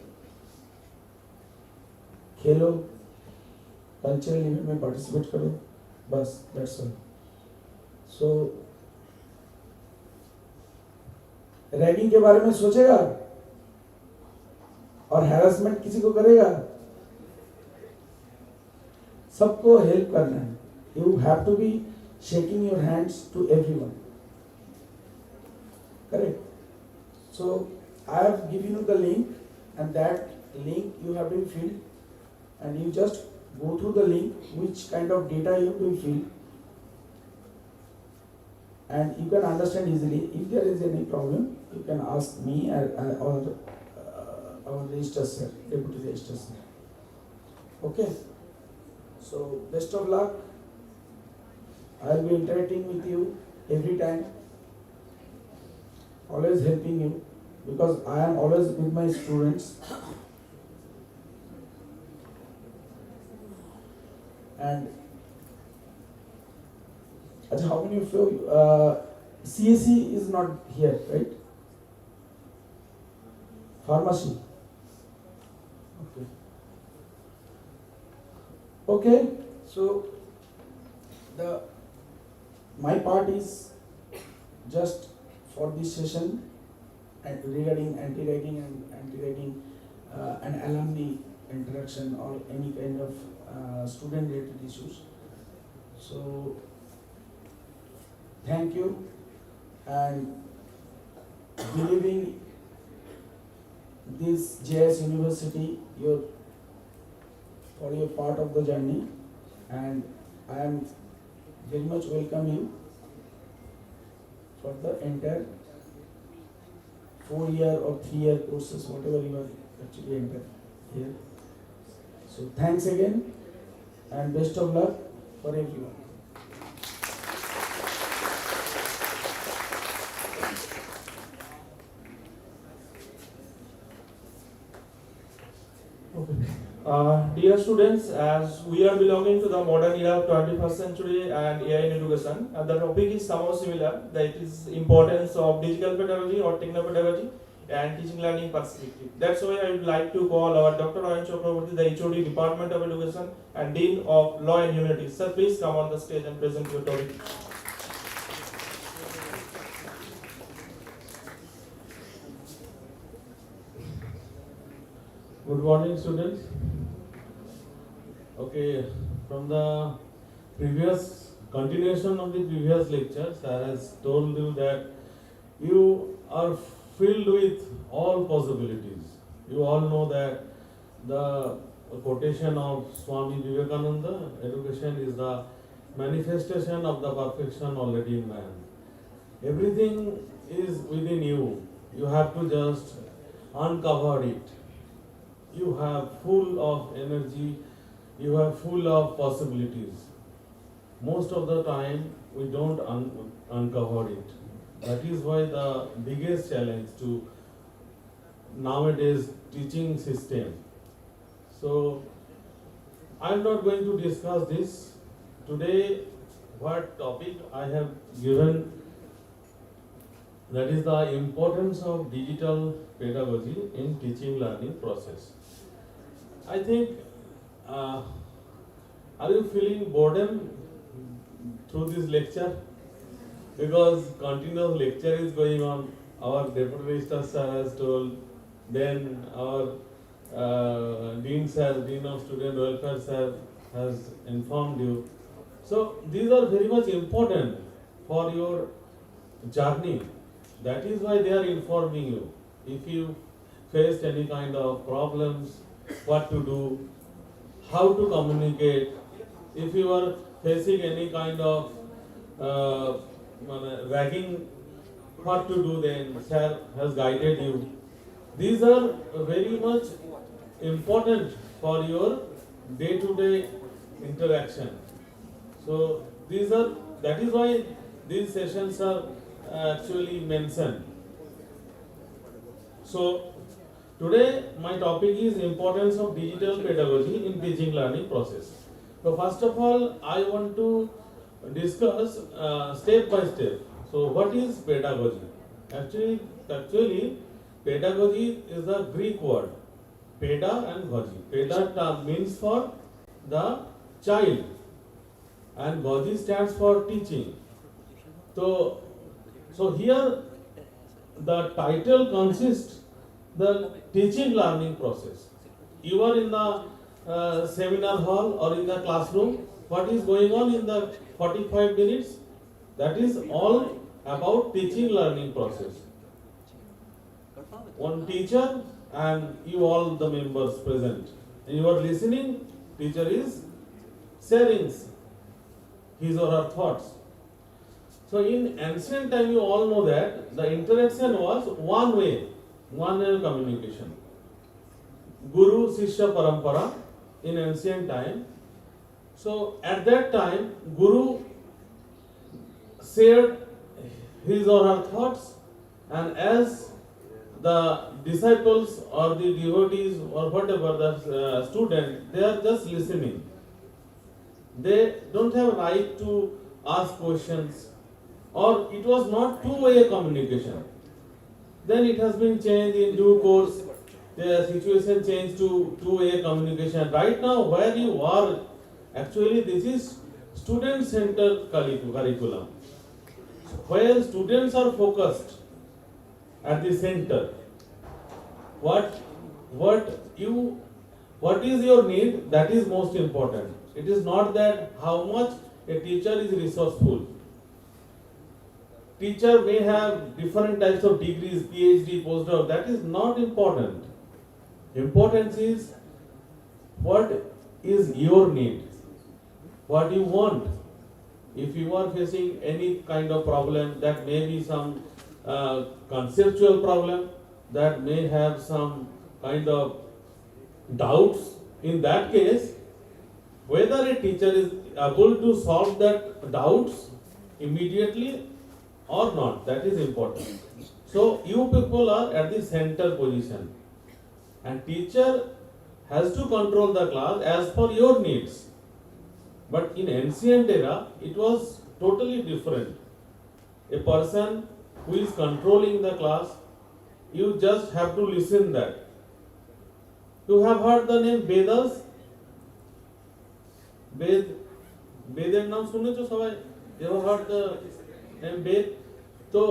खेलो, cultural event में participate करो, बस, that's all. So ragging के बारे में सोचेगा और हैरेसमेंट किसी को करेगा, सबको हेल्प करना है. You have to be shaking your hands to everyone. Correct? So I have given you the link. and that link you have to fill, and you just go through the link, which kind of data you have to fill, and you can understand easily. If there is any problem, you can ask me or our registrar sir, deputy registrar sir. Okay. So best of luck. I will be interacting with you every time, always helping you, because I am always with my students. And how many of you, CSE is not here, right? Pharmacy. Okay. Okay, so my part is just for this session and regarding anti-ragging and alumni interaction or any kind of student related issues. So thank you, and believing this JIS University for your part of the journey, and I am very much welcome you for the entire 4-year or 3-year courses, whatever you are actually enter here. So thanks again, and best of luck for everyone. Dear students, as we are belonging to the modern era of 21st century and AI in education, and the topic is somehow similar, that is importance of digital pedagogy or techno-pedagogy and teaching learning perspective. That's why I would like to call our Dr. Ayan Chakraborty, the HOD Department of Education and Dean of Law and Humanities. Sir, please come on the stage and present your topic. Good morning, students. Okay, from the previous continuation of the previous lecture, sir has told you that you are filled with all possibilities. You all know that the quotation of Swami Vivekananda, education is the manifestation of the perfection already in man. Everything is within you. You have to just uncover it. You have full of energy, you have full of possibilities. Most of the time we don't uncover it. That is why the biggest challenge to nowadays teaching system. So I am not going to discuss this today. What topic I have given, that is the importance of digital pedagogy in teaching learning process. I think, are you feeling boredom through this lecture? Because continuous lecture is going on. Our deputy registrar sir has told, then our dean sir, dean of student welfare sir has informed you. So these are very much important for your journey. That is why they are informing you. If you faced any kind of problems, what to do, how to communicate, if you are facing any kind of ragging, what to do, then sir has guided you. These are very much important for your day-to-day interaction. So that is why these sessions are actually mentioned. So today my topic is importance of digital pedagogy in teaching learning process. So first of all, I want to discuss step by step. So what is pedagogy? Actually pedagogy is a Greek word, peda and goji. Peda term means for the child and goji stands for teaching. So here the title consists the teaching learning process. You are in the seminar hall or in the classroom. What is going on in the 45 minutes? That is all about teaching learning process. One teacher and you all the members present, and you are listening, teacher is sharing his or her thoughts. So in ancient time, you all know that the interaction was one way communication. Guru Shishya Parampara in ancient time. So at that time, Guru shared his or her thoughts, and as the disciples or the devotees or whatever the student, they are just listening. They don't have right to ask questions, or it was not two-way communication. Then it has been changed in due course. The situation changed to two-way communication. Right now, where you are, actually this is student-centered curriculum, where students are focused at the center. What is your need? That is most important. It is not that how much a teacher is resourceful. Teacher may have different types of degrees, PhD, postdoc. That is not important. Importance is what is your need, what you want. If you are facing any kind of problem, that may be some conceptual problem, that may have some kind of doubts. In that case, whether a teacher is able to solve that doubts immediately or not, that is important. So you people are at the center position, and teacher has to control the class as per your needs. But in ancient era, it was totally different. A person who is controlling the class, you just have to listen that. You have heard the name Vedas? বেদের নাম শুনেছো সবাই? You have heard the name বেদ? তো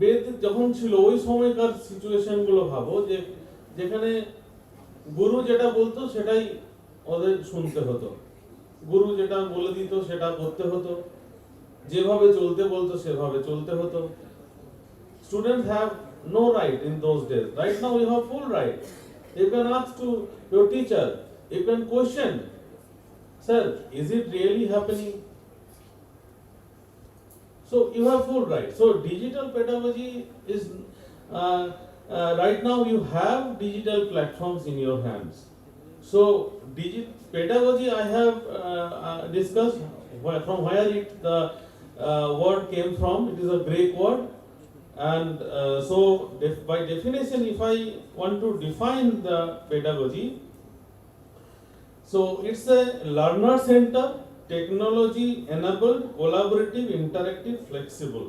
বেদ যখন ছিল ওই সময়কার situation গুলো ভাবো, যে যেখানে গুরু যেটা বলতো সেটাই ওদের শুনতে হতো, গুরু যেটা বলে দিত সেটা করতে হতো, যেভাবে চলতে বলতো সেভাবে চলতে হতো। Students have no right in those days. Right now you have full right. You can ask to your teacher, you can question, sir, is it really happening? So you have full right. So digital pedagogy is right now you have digital platforms in your hands. So pedagogy I have discussed from where the word came from. It is a Greek word, and so by definition, if I want to define the pedagogy, so it's a learner center, technology enabled, collaborative, interactive, flexible,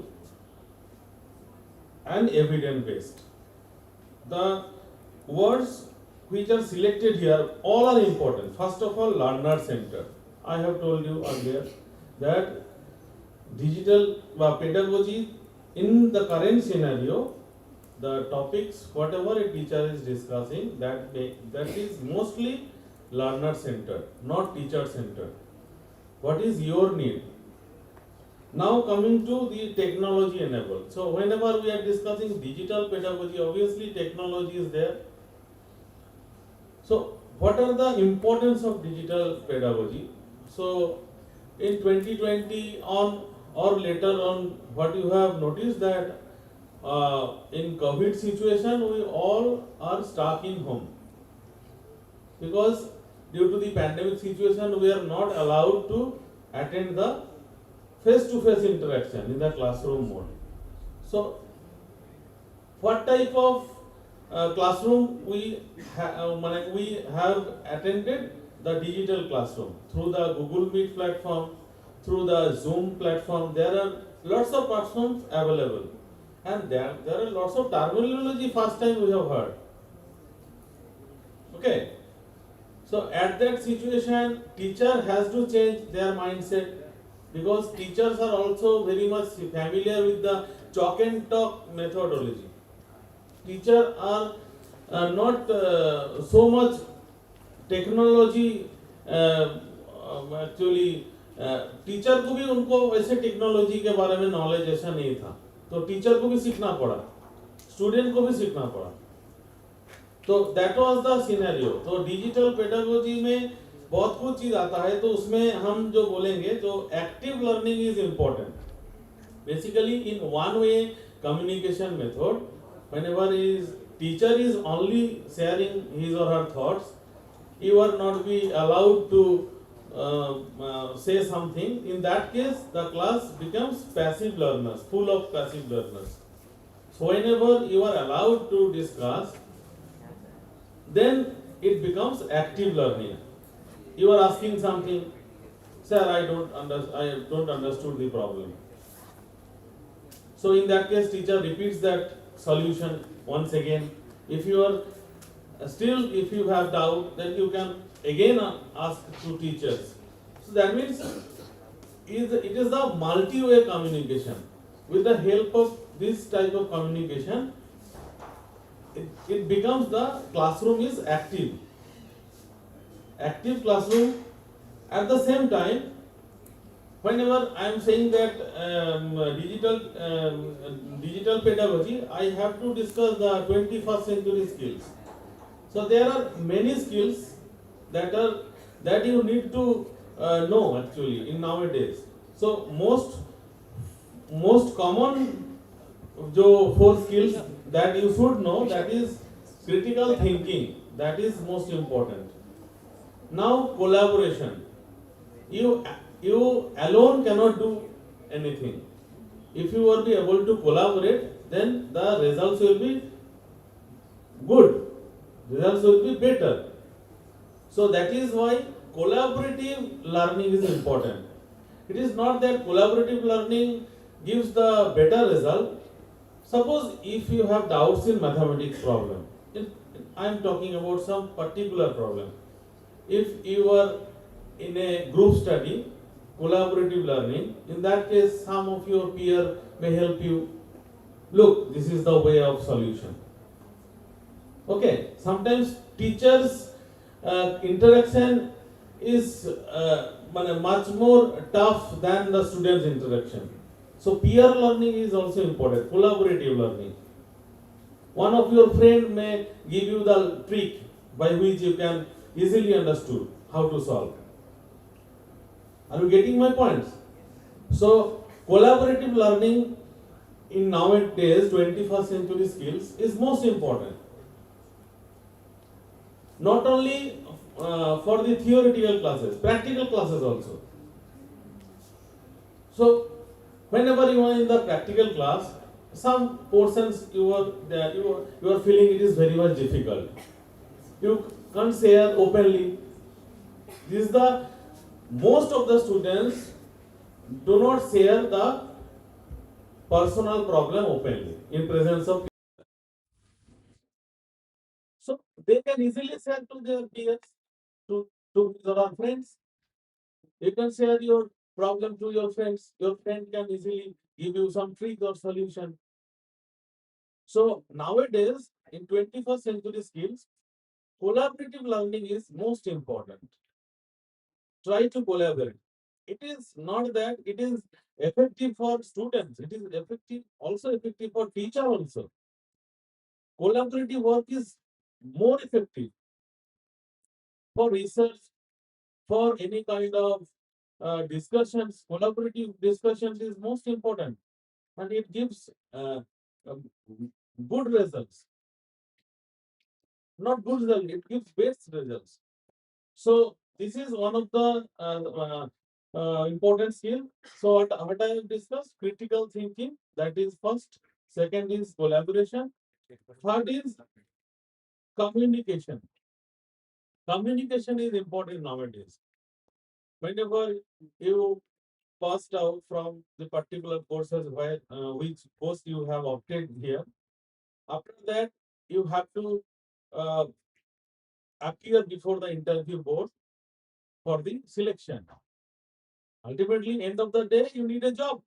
and evidence based. The words which are selected here all are important. First of all, learner center. I have told you earlier that digital pedagogy in the current scenario, the topics whatever a teacher is discussing, that is mostly learner centered, not teacher centered. What is your need? Now coming to the technology enabled. So whenever we are discussing digital pedagogy, obviously technology is there. So what are the importance of digital pedagogy? So in 2020 on or later on, what you have noticed that in COVID situation, we all are stuck in home, because due to the pandemic situation, we are not allowed to attend the face-to-face interaction in the classroom mode. So what type of classroom we have attended? The digital classroom through the Google Meet platform, through the Zoom platform. There are lots of platforms available, and there are lots of terminology first time we have heard. Okay, so at that situation, teacher has to change their mindset, because teachers are also very much familiar with the chalk and talk methodology. Teachers are not so much technology actually teacher को भी उनको वैसे technology के बारे में knowledge ऐसा नहीं था, तो टीचर को भी सीखना पड़ा। स्टूडेंट को भी सीखना पड़ा। तो दैट वाज द सिनेरियो। तो डिजिटल पेडागोजी में बहुत कुछ चीज आता है, तो उसमें हम जो बोलेंगे, जो active learning is important. Basically in one way communication method, whenever is teacher is only sharing his or her thoughts, you are not be allowed to say something. In that case, the class becomes passive learners, full of passive learners. So whenever you are allowed to discuss, then it becomes active learning. You are asking something, sir, I don't understood the problem. So in that case, teacher repeats that solution once again. If you are if you have doubt, then you can again ask to teachers. So that means it is the multi-way communication. With the help of this type of communication, it becomes the classroom is active. Active classroom. At the same time, whenever I am saying that digital pedagogy, I have to discuss the 21st century skills. So there are many skills that you need to know actually in nowadays. So most common जो 4 skills that you should know, that is critical thinking, that is most important. Now collaboration. You alone cannot do anything. If you will be able to collaborate, then the results will be good. Results will be better. So that is why collaborative learning is important. It is not that collaborative learning gives the better result. Suppose if you have doubts in mathematics problem, I am talking about some particular problem. If you are in a group study, collaborative learning, in that case some of your peer may help you. Look, this is the way of solution. Okay, sometimes teachers interaction is much more tough than the students interaction. So peer learning is also important, collaborative learning. One of your friend may give you the trick by which you can easily understood how to solve. Are you getting my points? So collaborative learning in nowadays 21st century skills is most important. Not only for the theoretical classes, practical classes also. So whenever you are in the practical class, some portions you are feeling it is very much difficult. You can't share openly. This is the most of the students do not share the personal problem openly in presence of people. So they can easily share to their peers, to their friends. You can share your problem to your friends. Your friend can easily give you some trick or solution. So nowadays, in 21st century skills, collaborative learning is most important. Try to collaborate. It is not that it is effective for students, it is also effective for teacher also. Collaborative work is more effective for research, for any kind of discussions. Collaborative discussions is most important, and it gives um, good results. Not good results, it gives best results. So this is one of the important skill. So what I have discussed, critical thinking, that is first. Second is collaboration. Third is communication. Communication is important nowadays. Whenever you passed out from the particular courses where which course you have opted here, after that you have to uh, appear before the interview board for the selection. Ultimately, end of the day, you need a job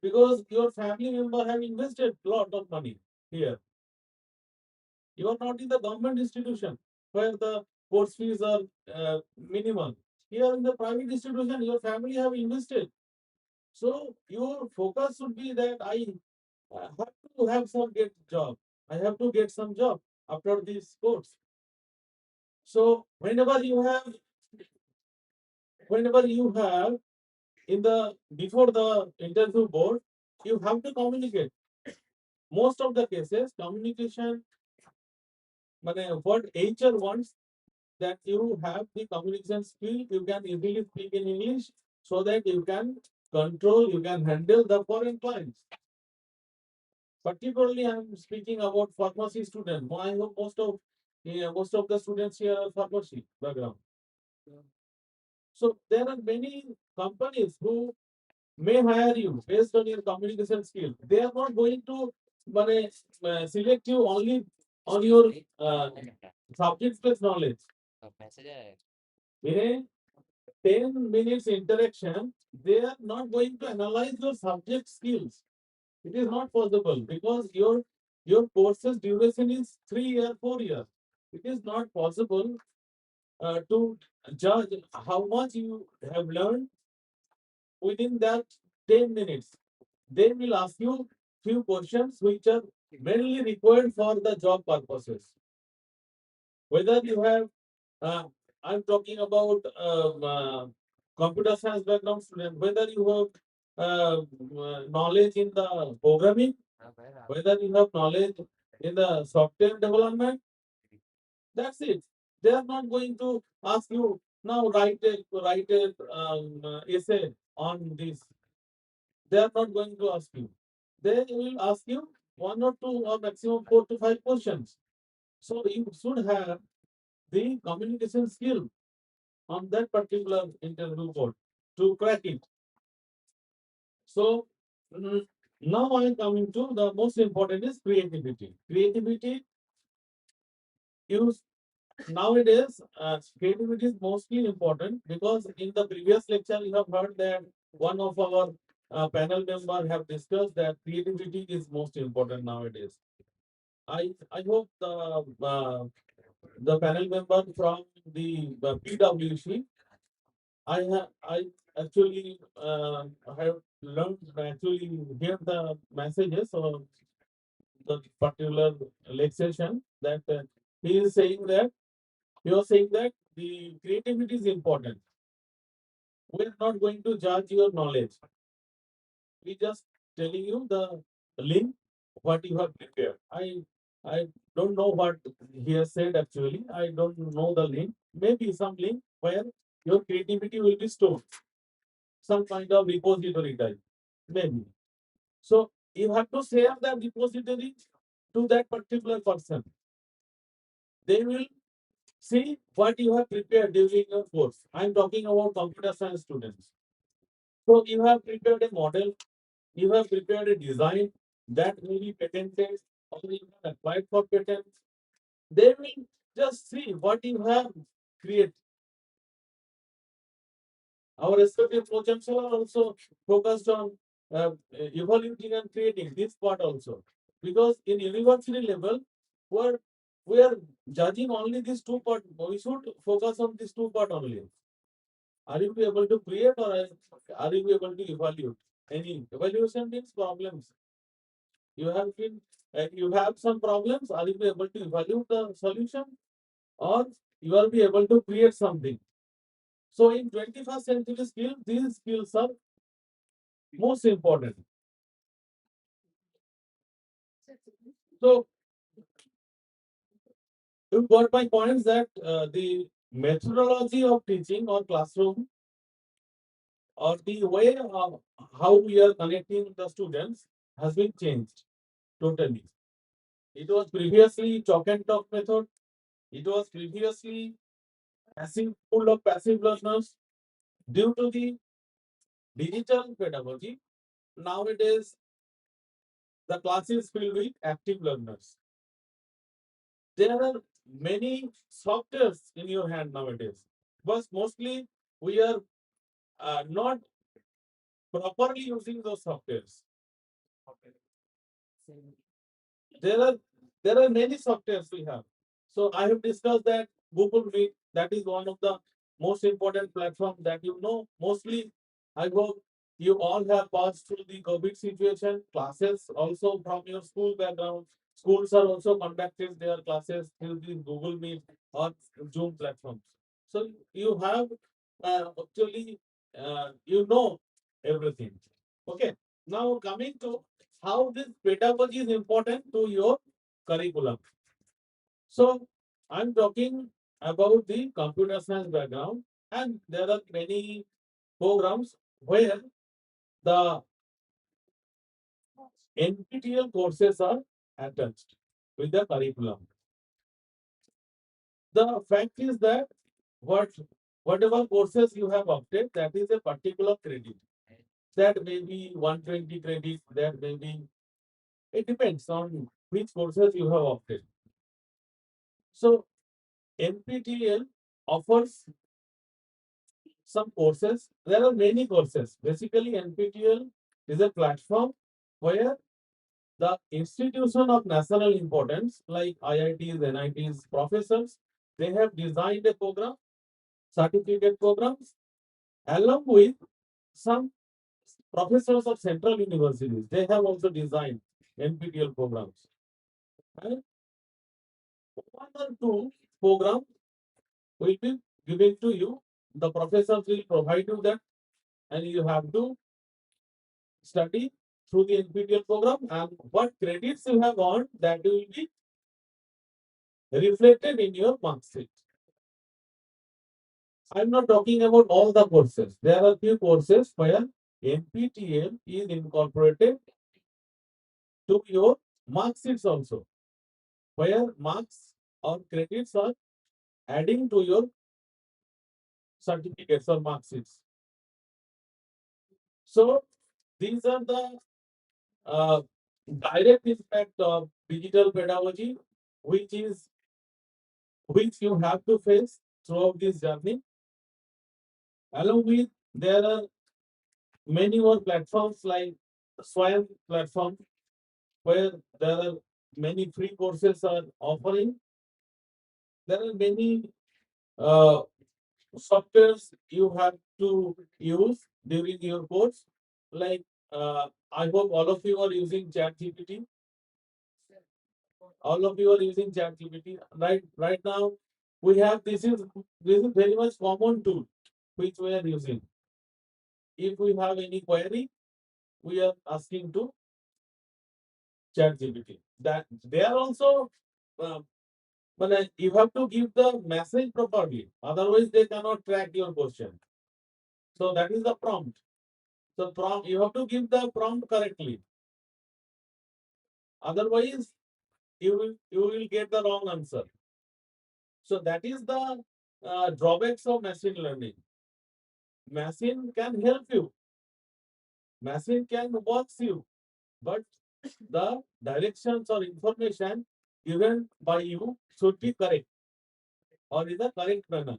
because your family member have invested lot of money here. You are not in the government institution where the course fees are minimal. Here in the private institution, your family have invested. So your focus should be that I have to have some get job. I have to get some job after this course. So whenever you have in the before the interview board, you have to communicate. Most of the cases, communication, what HR wants that you have the communication skill, you can easily speak in English so that you can control, you can handle the foreign clients. Particularly, I'm speaking about pharmacy students. I know most of the students here are pharmacy background. So there are many companies who may hire you based on your communication skill. They are not going to select you only on your subject based knowledge. In a 10 minutes interaction, they are not going to analyze your subject skills. It is not possible because your course's duration is 3 year, 4 years. It is not possible to judge how much you have learned within that 10 minutes. They will ask you few questions which are mainly required for the job purposes. Whether you have, uh, I'm talking about computer science background student, whether you have knowledge in the programming, whether you have knowledge in the software development, that's it. They are not going to ask you now write a essay on this. They are not going to ask you. They will ask you one or two or maximum 4 to 5 questions. So you should have the communication skill on that particular interview board to crack it. So now I am coming to the most important is creativity. Creativity use nowadays creativity is mostly important because in the previous lecture you have heard that one of our panel member have discussed that creativity is most important nowadays. I hope the panel member from the PwC I actually have learned actually hear the messages of the particular lecture that he is saying that he was saying that the creativity is important. We are not going to judge your knowledge. We just telling you the link what you have prepared. I don't know what he has said actually. I don't know the link. Maybe some link where your creativity will be stored. Some kind of repository type. Maybe. So you have to share that repository to that particular person. They will see what you have prepared during your course. I'm talking about computer science students. So you have prepared a model, you have prepared a design that may be patented or you have applied for patent. They will just see what you have created. Our respective projects are also focused on evaluating and creating this part also. Because in university level, where we are judging only these two part, we should focus on these two part only. Are you able to create or are you able to evaluate? Any evaluation means problems. You have been, you have some problems. Are you able to evaluate the solution or you will be able to create something? So in 21st century skills, these skills are most important. So you got my points that the methodology of teaching or classroom or the way of how we are connecting the students has been changed totally. It was previously chalk and talk method. It was previously passive, full of passive learners. Due to the digital pedagogy, nowadays the class is filled with active learners. There are many softwares in your hand nowadays, but mostly we are not properly using those softwares. There are there are many softwares we have. So I have discussed that Google Meet, that is one of the most important platform that you know. Mostly, I hope You all have passed through the COVID situation. Classes also from your school background. Schools are also conducting their classes through the Google Meet or Zoom platforms. So you have actually you know everything. Okay. Now coming to how this pedagogy is important to your curriculum. So I'm talking about the computer science background, and there are many programs where the NPTEL courses are attached with the curriculum. The fact is that what whatever courses you have opted, that is a particular credit. That may be 120 credits, that may be, it depends on which courses you have opted. So NPTEL offers some courses. There are many courses. Basically, NPTEL is a platform where the institution of national importance, like IITs, NITs, professors, they have designed a program, certificate programs, along with some professors of central universities. They have also designed NPTEL programs. And one or two programs will be given to you. The professors will provide you that, and you have to study through the NPTEL program, and what credits you have earned, that will be reflected in your mark sheet. I'm not talking about all the courses. There are few courses where NPTEL is incorporated to your mark sheets also, where marks or credits are adding to your certificates or mark sheets. So these are the uh, direct impact of digital pedagogy, which is which you have to face throughout this journey. Along with, there are many more platforms like Swayam platform, where there are many free courses are offering. There are many uh, softwares you have to use during your course. Like I hope all of you are using ChatGPT. All of you are using ChatGPT. Right now, we have this is very much common tool which we are using. If we have any query, we are asking to ChatGPT. That they are also, uh, but you have to give the message properly. Otherwise, they cannot track your question. So that is the prompt. So prompt, you have to give the prompt correctly. Otherwise, you will get the wrong answer. So that is the drawbacks of machine learning. Machine can help you. Machine can box you, but the directions or information given by you should be correct or in the correct manner.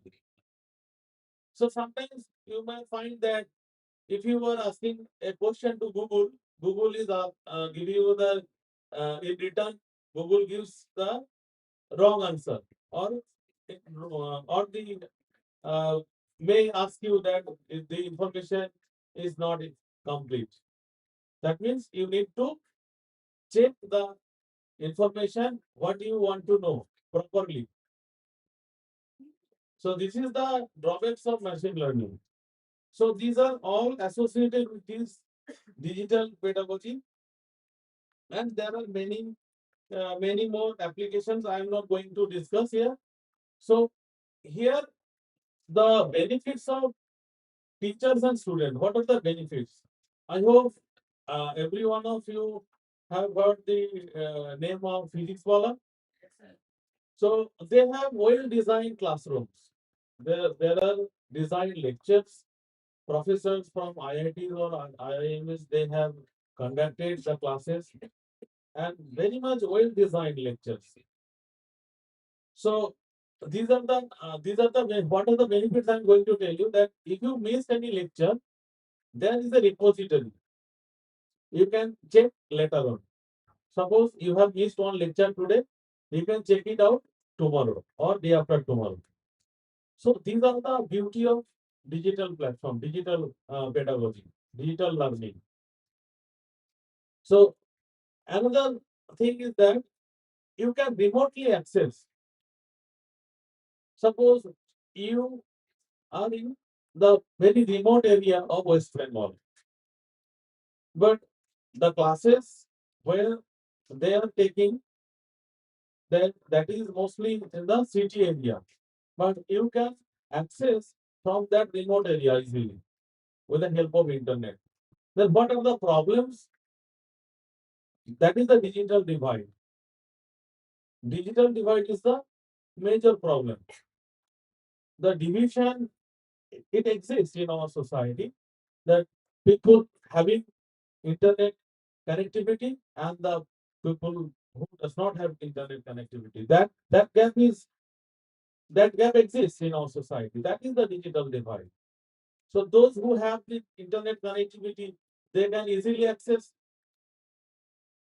So sometimes you may find that if you were asking a question to Google, Google is giving you the in return, Google gives the wrong answer, or or the uh, may ask you that if the information is not complete. That means you need to check the information what you want to know properly. So this is the drawbacks of machine learning. So these are all associated with this digital pedagogy, and there are many more applications I am not going to discuss here. So here the benefits of teachers and students. What are the benefits? I hope every one of you have heard the name of physics wala. So they have well-designed classrooms. There are designed lectures. Professors from IITs or IIMs, they have conducted the classes and very much well-designed lectures. So what are the benefits I'm going to tell you, that if you missed any lecture, there is a repository. You can check later on. Suppose you have missed one lecture today, you can check it out tomorrow or day after tomorrow. So these are the beauty of digital platform, digital pedagogy. digital learning. So another thing is that you can remotely access. Suppose you are in the very remote area of West Bengal, but the classes where they are taking, that is mostly in the city area, but you can access from that remote area easily with the help of internet. Then what are the problems? That is the digital divide. Digital divide is the major problem. The division, it exists in our society, that people having internet connectivity and the people who does not have internet connectivity. That gap exists in our society. That is the digital divide. So those who have the internet connectivity, they can easily access.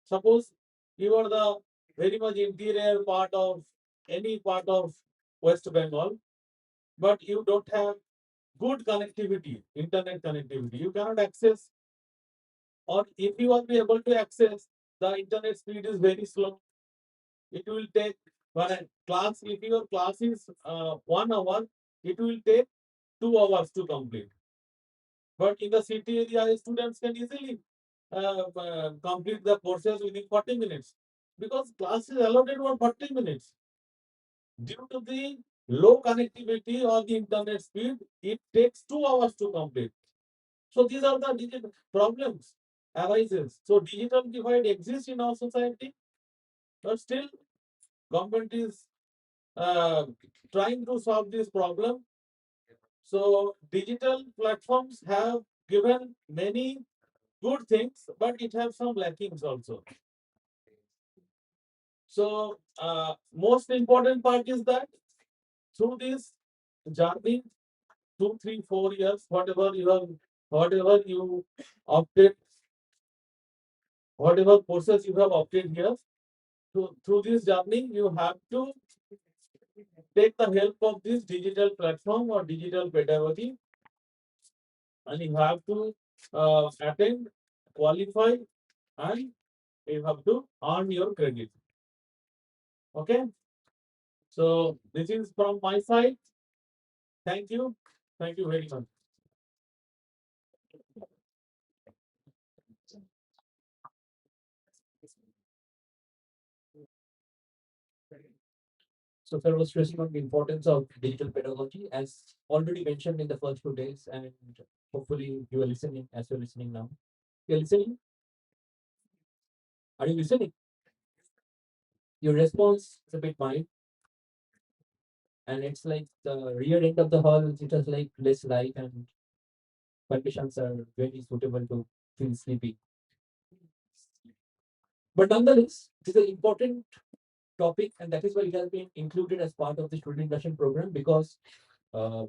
Suppose you are the very much interior part of any part of West Bengal, but you don't have good connectivity, internet connectivity. You cannot access, or if you are be able to access, the internet speed is very slow. It will take for a class, if your class is 1 hour, it will take 2 hours to complete. But in the city area, students can easily complete the courses within 40 minutes because class is allotted for 40 minutes. Due to the low connectivity or the internet speed, it takes 2 hours to complete. So these are the digital problems arises. So digital divide exists in our society, but still government is uh, trying to solve this problem. So digital platforms have given many good things, but it has some lackings also. So most important part is that through this journey, 2, 3, 4 years, whatever you opted, whatever courses you have opted here, through this journey, you have to take the help of this digital platform or digital pedagogy, and you have to attend, qualify, and you have to earn your credit. Okay. So this is from my side. Thank you. Thank you very much. So sir was stressing on the importance of digital pedagogy as already mentioned in the first 2 days, and hopefully you are listening as you're listening now. You're listening? Are you listening? Your response is a bit mild, and it's like the rear end of the hall, it is like less light and conditions are very suitable to feel sleepy. But nonetheless, this is an important topic, and that is why it has been included as part of the student induction program because uh,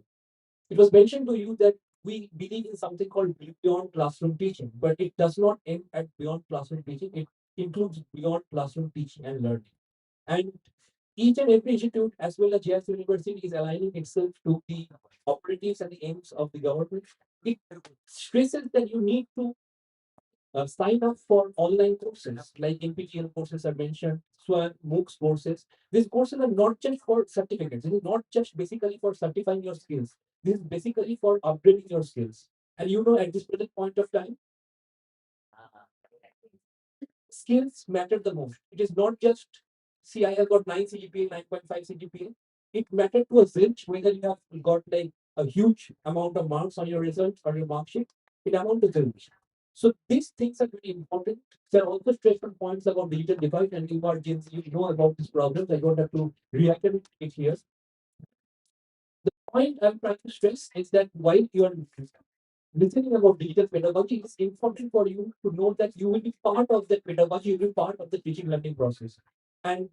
it was mentioned to you that we believe in something called beyond classroom teaching, but it does not end at beyond classroom teaching. It includes beyond classroom teaching and learning. And each and every institute, as well as JIS University, is aligning itself to the operatives and the aims of the government. It stresses that you need to sign up for online courses like NPTEL courses are mentioned, SWAN, MOOCs courses. These courses are not just for certificates. This is not just basically for certifying your skills. This is basically for upgrading your skills. And you know, at this present point of time, skills matter the most. It is not just, see, I have got 9 CGPA, 9.5 CGPA. It mattered to a zilch whether you have got like a huge amount of marks on your results or your mark sheet. It amount to zilch. So these things are very important. There are also stress on points about digital divide, and you are James, you know about these problems. I don't have to reiterate it here. The point I'm trying to stress is that while you are listening about digital pedagogy, it's important for you to know that you will be part of that pedagogy, you will be part of the teaching learning process. And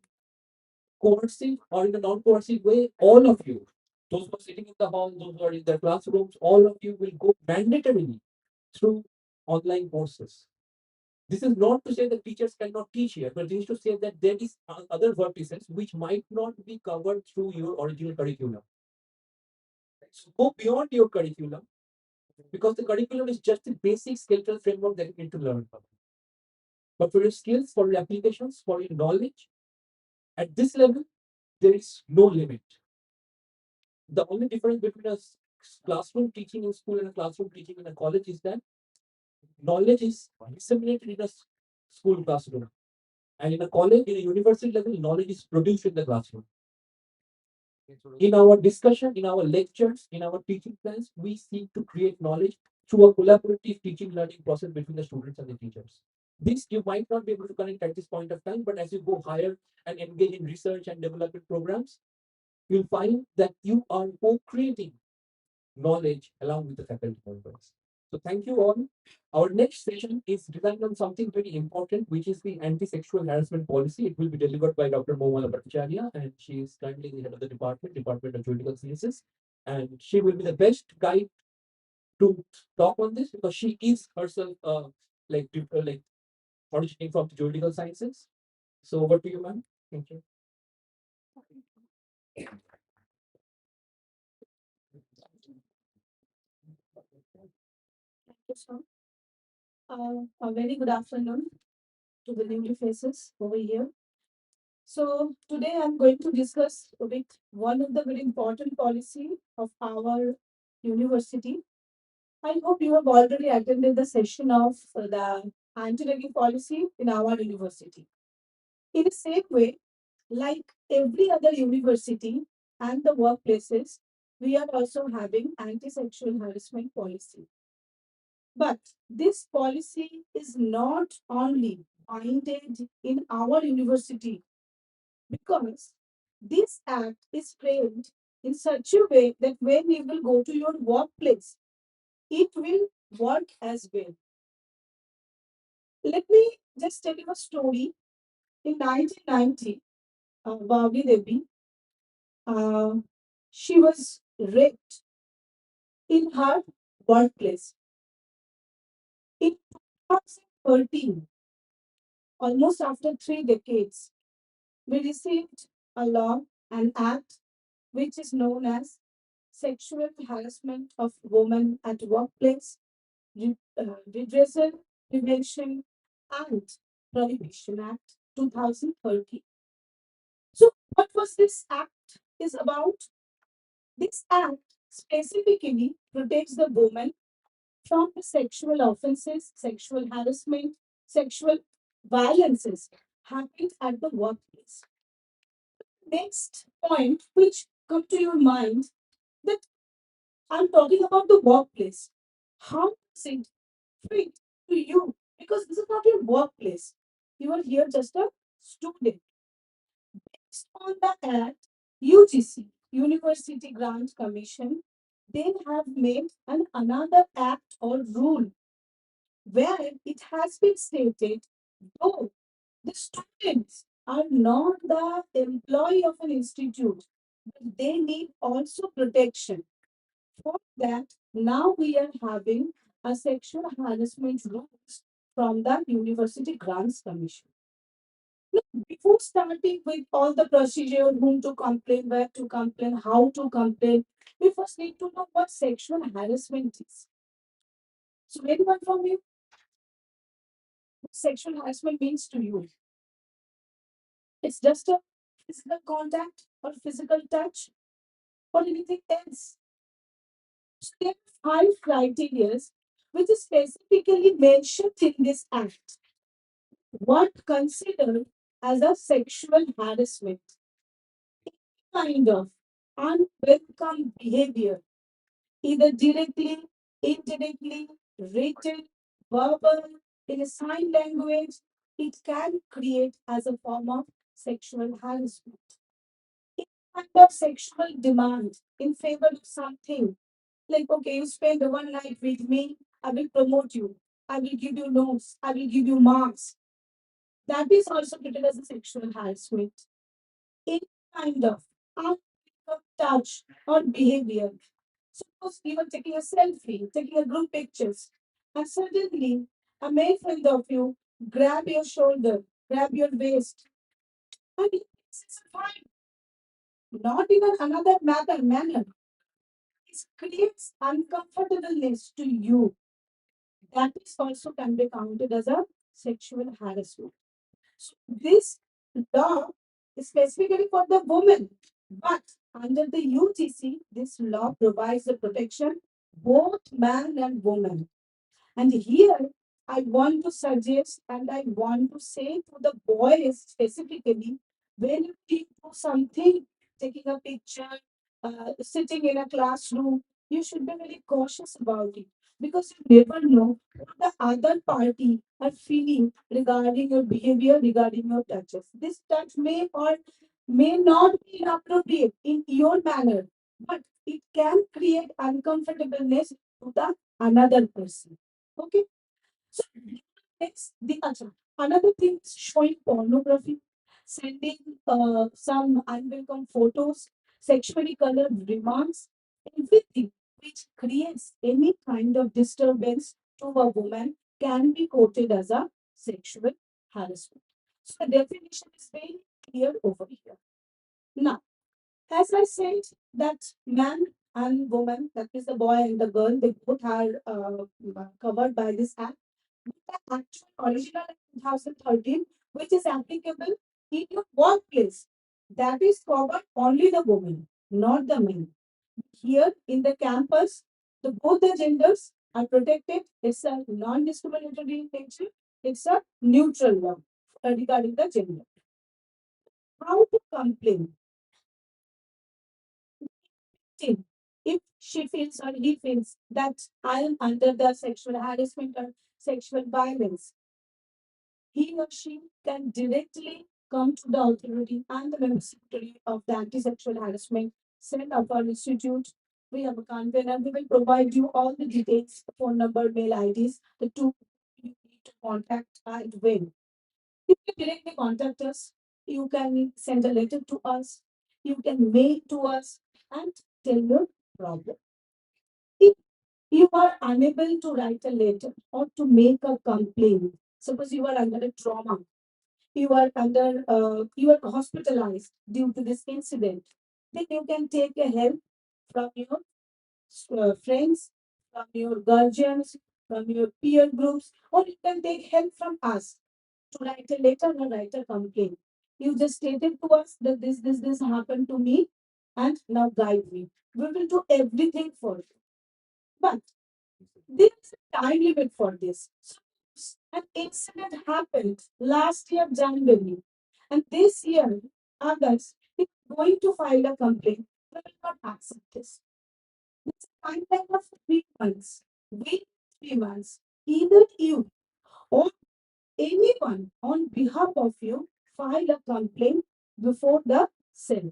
coercive or in a non-coercive way, all of you, those who are sitting in the hall, those who are in their classrooms, all of you will go mandatorily through online courses. This is not to say that teachers cannot teach here, but this is to say that there is other vertices which might not be covered through your original curriculum. So go beyond your curriculum because the curriculum is just the basic skeletal framework that you need to learn from. But for your skills, for your applications, for your knowledge, at this level, there is no limit. The only difference between classroom teaching in school and a classroom teaching in a college is that knowledge is disseminated in a school classroom. And in a college, in a university level, knowledge is produced in the classroom. In our discussion, in our lectures, in our teaching plans, we seek to create knowledge through a collaborative teaching learning process between the students and the teachers. This you might not be able to connect at this point of time, but as you go higher and engage in research and development programs, you'll find that you are co-creating knowledge along with the faculty members. So thank you all. Our next session is designed on something very important, which is the anti-sexual harassment policy. It will be delivered by Dr. Momala Bhattacharya, and she is currently the head of the Department of Juridical Sciences. And she will be the best guide to talk on this because she is herself like originating from the juridical sciences. So over to you, ma'am. Thank you. Thank you, sir. A very good afternoon to the new faces over here. So today I'm going to discuss with one of the very important policy of our university. I hope you have already attended the session of the anti-ragging policy in our university. In the same way, like every other university and the workplaces, we are also having anti-sexual harassment policy. But this policy is not only binded in our university because this act is framed in such a way that when you will go to your workplace, it will work as well. Let me just tell you a story. In 1990, Bhavni Devi, uh, she was raped in her workplace. In 2013, almost after 3 decades, we received a law, an act, which is known as Sexual Harassment of Women at Workplace, Redressal, Prevention, and Prohibition Act 2030. So, what was this act is about? This act specifically protects the woman from the sexual offenses, sexual harassment, sexual violences happened at the workplace. Next point which come to your mind that I'm talking about the workplace. How does it fit to you? Because this is not your workplace. You are here just a student. Based on the act, UGC, University Grant Commission, they have made another act or rule where it has been stated, though the students are not the employee of an institute, but they need also protection. For that, now we are having a sexual harassment rules from the University Grants Commission. Now, before starting with all the procedure, whom to complain, where to complain, how to complain, we first need to know what sexual harassment is. So, anyone from you, what sexual harassment means to you? It's just a physical contact or physical touch or anything else. So there are 5 criteria which is specifically mentioned in this act. What considered as a sexual harassment? Kind of unwelcome behavior, either directly, indirectly, written, verbal, in a sign language, it can create as a form of sexual harassment. Any kind of sexual demand in favor of something, like, okay, you spend one night with me, I will promote you, I will give you notes, I will give you marks. That is also treated as a sexual harassment. Any kind of unwelcome touch or behavior. Suppose you are taking a selfie, taking a group pictures, and suddenly a male friend of you grab your shoulder, grab your waist, and it's fine. Not in another manner. this creates uncomfortableness to you, that is also can be counted as a sexual harassment. So this law is specifically for the woman, but under the UGC, this law provides the protection both man and woman. And here I want to suggest and I want to say to the boys specifically, when you do something, taking a picture, sitting in a classroom, you should be very cautious about it because you never know what the other party are feeling regarding your behavior, regarding your touches. This touch may or may not be inappropriate in your manner, but it can create uncomfortableness to the another person. Okay. So next, the another thing is showing pornography, sending some unwelcome photos, sexually colored remarks, everything which creates any kind of disturbance to a woman can be quoted as a sexual harassment. So the definition is very clear over here. Now, as I said, that man and woman, that is the boy and the girl, they both are covered by this act. But the actual original in 2013, which is applicable in your workplace, that is covered only the woman, not the men. Here in the campus, both the genders are protected. It's a non-discriminatory in nature. It's a neutral law regarding the gender. How to complain? If she feels or he feels that I am under the sexual harassment or sexual violence, he or she can directly come to the authority and the member secretary of the anti-sexual harassment cell of our institute. We have a convener. We will provide you all the details, phone number, mail IDs, the two you need to contact and when. You can directly contact us. You can send a letter to us. You can mail to us and tell your problem. If you are unable to write a letter or to make a complaint, suppose you are under a trauma, you are hospitalized due to this incident, then you can take a help from your friends, from your guardians, from your peer groups, or you can take help from us to write a letter or write a complaint. You just stated to us that this happened to me, and now guide me. We will do everything for you. But there's a time limit for this. So an incident happened last year, January, and this year, August, if you're going to file a complaint, we will not accept this. It's a timeline of 3 months. Wait 3 months. Either you or anyone on behalf of you file a complaint before the cell.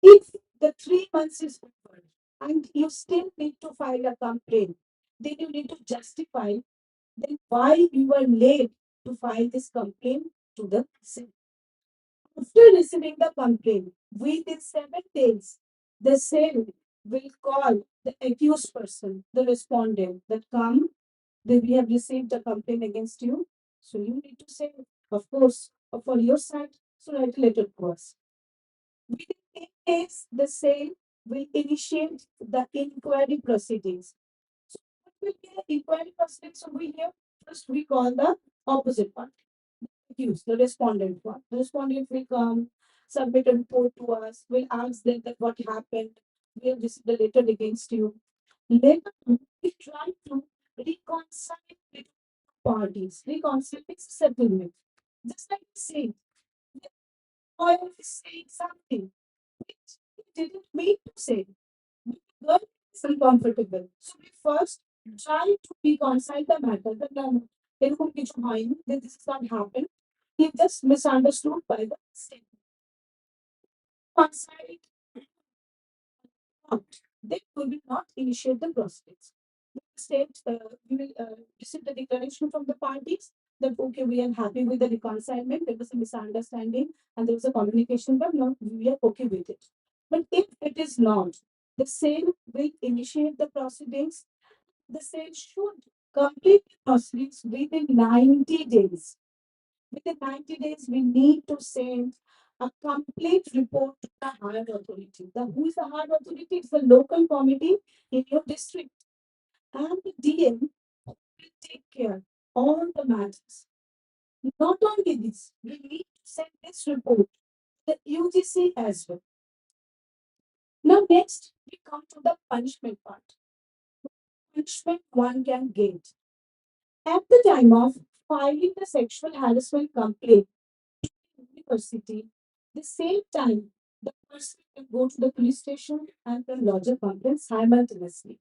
If the 3 months is over and you still need to file a complaint, then you need to justify then why you were late to file this complaint to the cell. After receiving the complaint, within 7 days, the cell will call the accused person, the respondent, that come, that we have received a complaint against you. So you need to say, of course, for your side, so write a letter to us. Within 8 days, the cell will initiate the inquiry proceedings. So what will be the inquiry proceedings over here? First, we call the opposite party, accused, the respondent one. The respondent will come, submit a report to us, we'll ask them that what happened, we have received a letter against you. Later, we try to reconcile with parties. Reconcile means settlement. Just like saying, the lawyer is saying something which he didn't mean to say. The girl is uncomfortable. So we first try to reconcile the matter. That এরকম কিছু হয়নি, that this has not happened. He just misunderstood by the statement. Reconcile not. Then we will not initiate the proceedings. We will receive the declaration from the parties that okay, we are happy with the reconcilement. There was a misunderstanding and there was a communication, but no, we are okay with it. But if it is not, the same will initiate the proceedings. The same should complete the proceedings within 90 days. Within 90 days, we need to send a complete report to the higher authority. Who is the higher authority? It's the local committee in your district. And the DM will take care all the matters. Not only this, we need to send this report to the UGC as well. Now, next, we come to the punishment part. Punishment one can get. At the time of filing the sexual harassment complaint in the university, the same time, the person can go to the police station and can lodge a complaint simultaneously.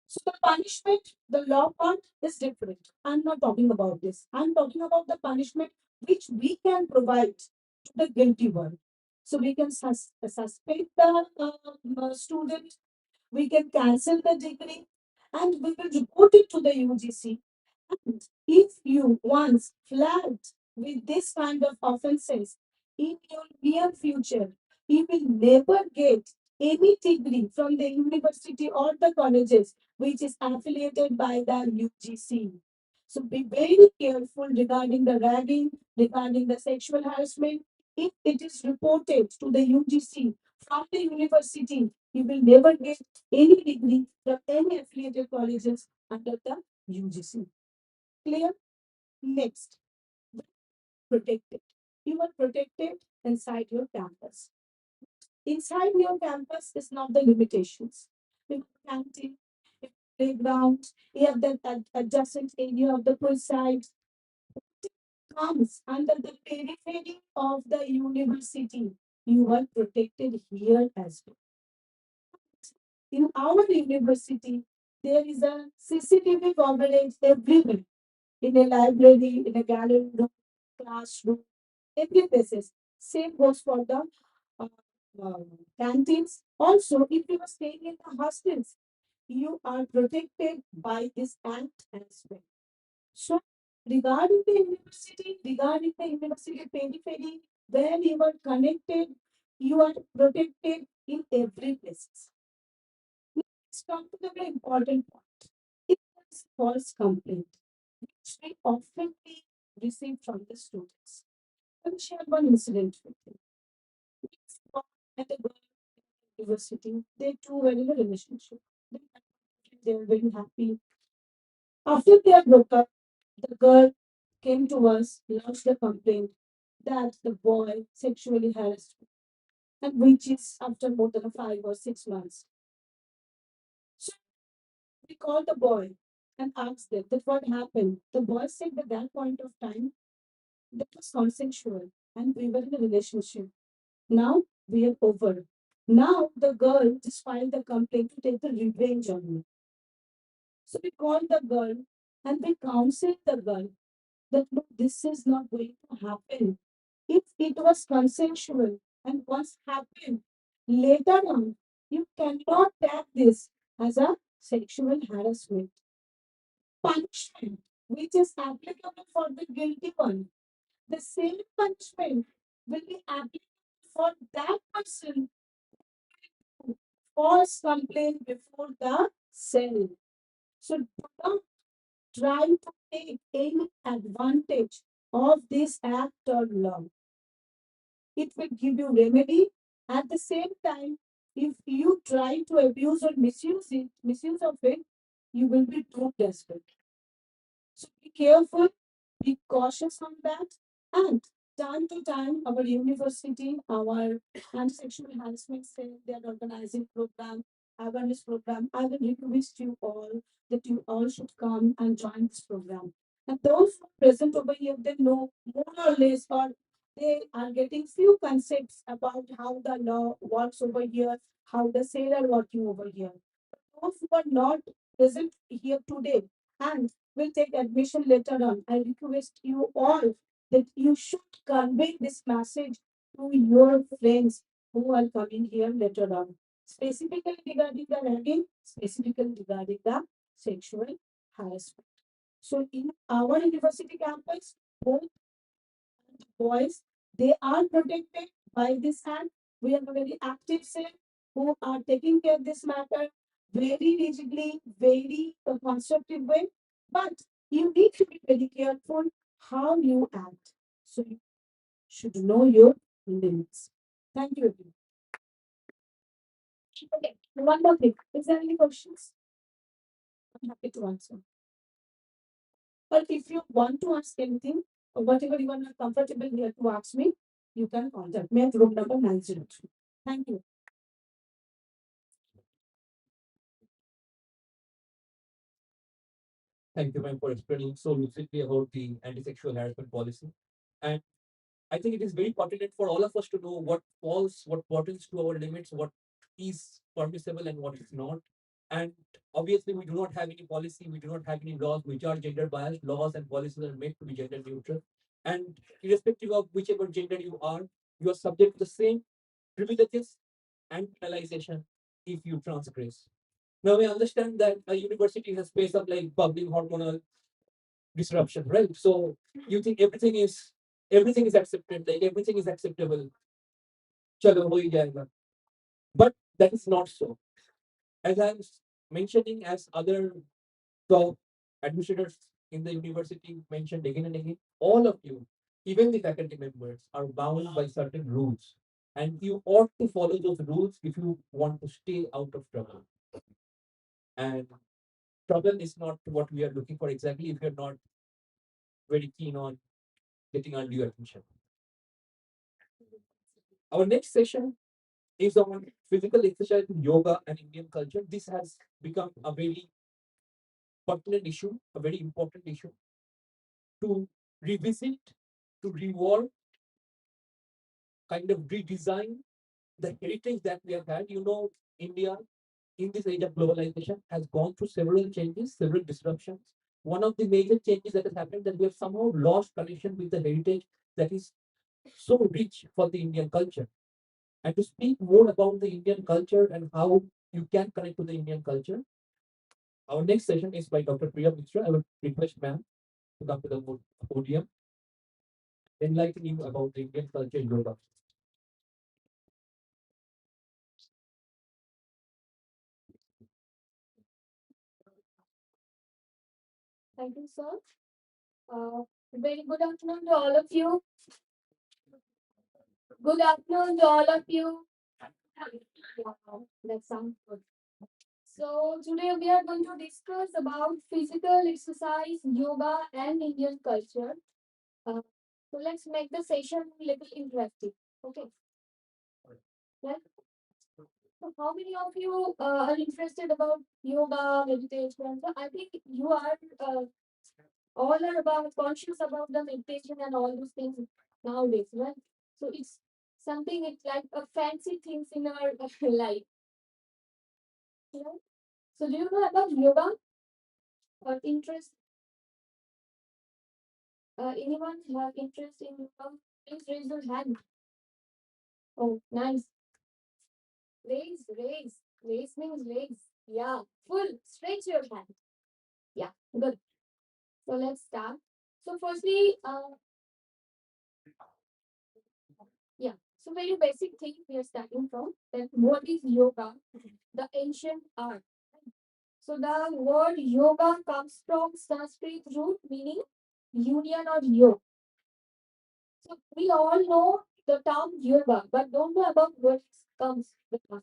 So the punishment, the law part is different. I'm not talking about this. I'm talking about the punishment which we can provide to the guilty one. So we can suspend the student, we can cancel the degree, and we will report it to the UGC. And if you once flagged with this kind of offenses in your near future, you will never get any degree from the university or the colleges which is affiliated by the UGC. So be very careful regarding the ragging, regarding the sexual harassment. If it is reported to the UGC from the university, you will never get any degree from any affiliated colleges under the UGC. Clear? Next, protected. You are protected inside your campus. Inside your campus is not the limitations. You have canteen, you have playground, you have the adjacent area of the pool side. Comes under the periphery of the university. You are protected here as well. In our university, there is a CCTV coverage everywhere. In a library, in a gallery room, classroom, every places. Same goes for the uh, canteens. Also, if you are staying in the hostels, you are protected by this act as well. So, regarding the university periphery, where you are connected, you are protected in every place. Let's come to the very important point. It is false complaint, which we often receive from the students. I will share one incident with you. It's boy and a girl in university. They two were in a relationship. They were very happy. After they broke up, the girl came to us, lodged a complaint that the boy sexually harassed her, and which is after more than 5 or 6 months. So we called the boy and asked them that what happened. The boy said at that point of time that was consensual and we were in a relationship. Now we are over. Now the girl just filed the complaint to take the revenge on me. So we called the girl and we counseled the girl that look, this is not going to happen. If it was consensual and once happened, later on, you cannot tag this as a sexual harassment. Punishment, which is applicable for the guilty one, the same punishment will be applicable for that person who false complaint before the cell. So do not try to take any advantage of this act or law. It will give you remedy. At the same time, if you try to abuse or misuse of it, you will be doomed as well. So be careful, be cautious on that. And time to time, our university, our anti-sexual harassment cell, they are organizing program, awareness program. I will request you all that you all should come and join this program. And those who are present over here, they know more or less, or they are getting few concepts about how the law works over here, how the cell are working over here. Those who are not present here today and will take admission later on, I request you all that you should convey this message to your friends who are coming here later on, specifically regarding the ragging, specifically regarding the sexual harassment. So in our university campus, both boys, they are protected by this act. We have a very active cell who are taking care of this matter very rigidly, very constructive way. But you need to be very careful how you act. So you should know your limits. Thank you, everyone. Okay, one more thing. Is there any questions? I'm happy to answer. But if you want to ask anything, or whatever you are not comfortable here to ask me, you can contact me at room number 903. Thank you. Thank you, ma'am, for explaining so lucidly about the anti-sexual harassment policy. And I think it is very pertinent for all of us to know what falls, what pertains to our limits, what is permissible and what is not. And obviously, we do not have any policy, we do not have any laws which are gender biased. Laws and policies are made to be gender neutral. And irrespective of whichever gender you are subject to the same privileges and penalization if you transgress. Now, we understand that a university has faced up like public hormonal disruption, right? So you think everything is accepted, like everything is acceptable. Chalo, ho hi jayega. But that is not so. As I'm mentioning, as other top administrators in the university mentioned again and again, all of you, even the faculty members, are bound by certain rules. And you ought to follow those rules if you want to stay out of trouble. And trouble is not what we are looking for exactly if you're not very keen on getting undue attention. Our next session is on physical exercise, yoga, and Indian culture. This has become a very pertinent issue, a very important issue to revisit, to rework, kind of redesign the heritage that we have had. You know, India in this age of globalization has gone through several changes, several disruptions. One of the major changes that has happened that we have somehow lost connection with the heritage that is so rich for the Indian culture. And to speak more about the Indian culture and how you can connect to the Indian culture, our next session is by Dr. Priya Mishra. I will request ma'am to come to the podium, enlighten you about the Indian culture in yoga. Thank you, sir. Very good afternoon to all of you. Good afternoon to all of you. Wow, that sounds good. So today we are going to discuss about physical exercise, yoga, and Indian culture. So let's make the session a little interactive. Okay. Well, so how many of you are interested about yoga, meditation? So I think you are all are about conscious about the meditation and all those things nowadays, right? So it's something, it's like a fancy things in our life, right? So do you know about yoga or interest? Anyone have interest in yoga? Please raise your hand. Oh, nice. Raise means raise. Yeah, full. Stretch your hand. Yeah, good. So let's start. So firstly, yeah. So very basic thing we are starting from. Then what is yoga? The ancient art. So the word yoga comes from Sanskrit root meaning union or yoke. So we all know the term yoga, but don't know about what comes with us.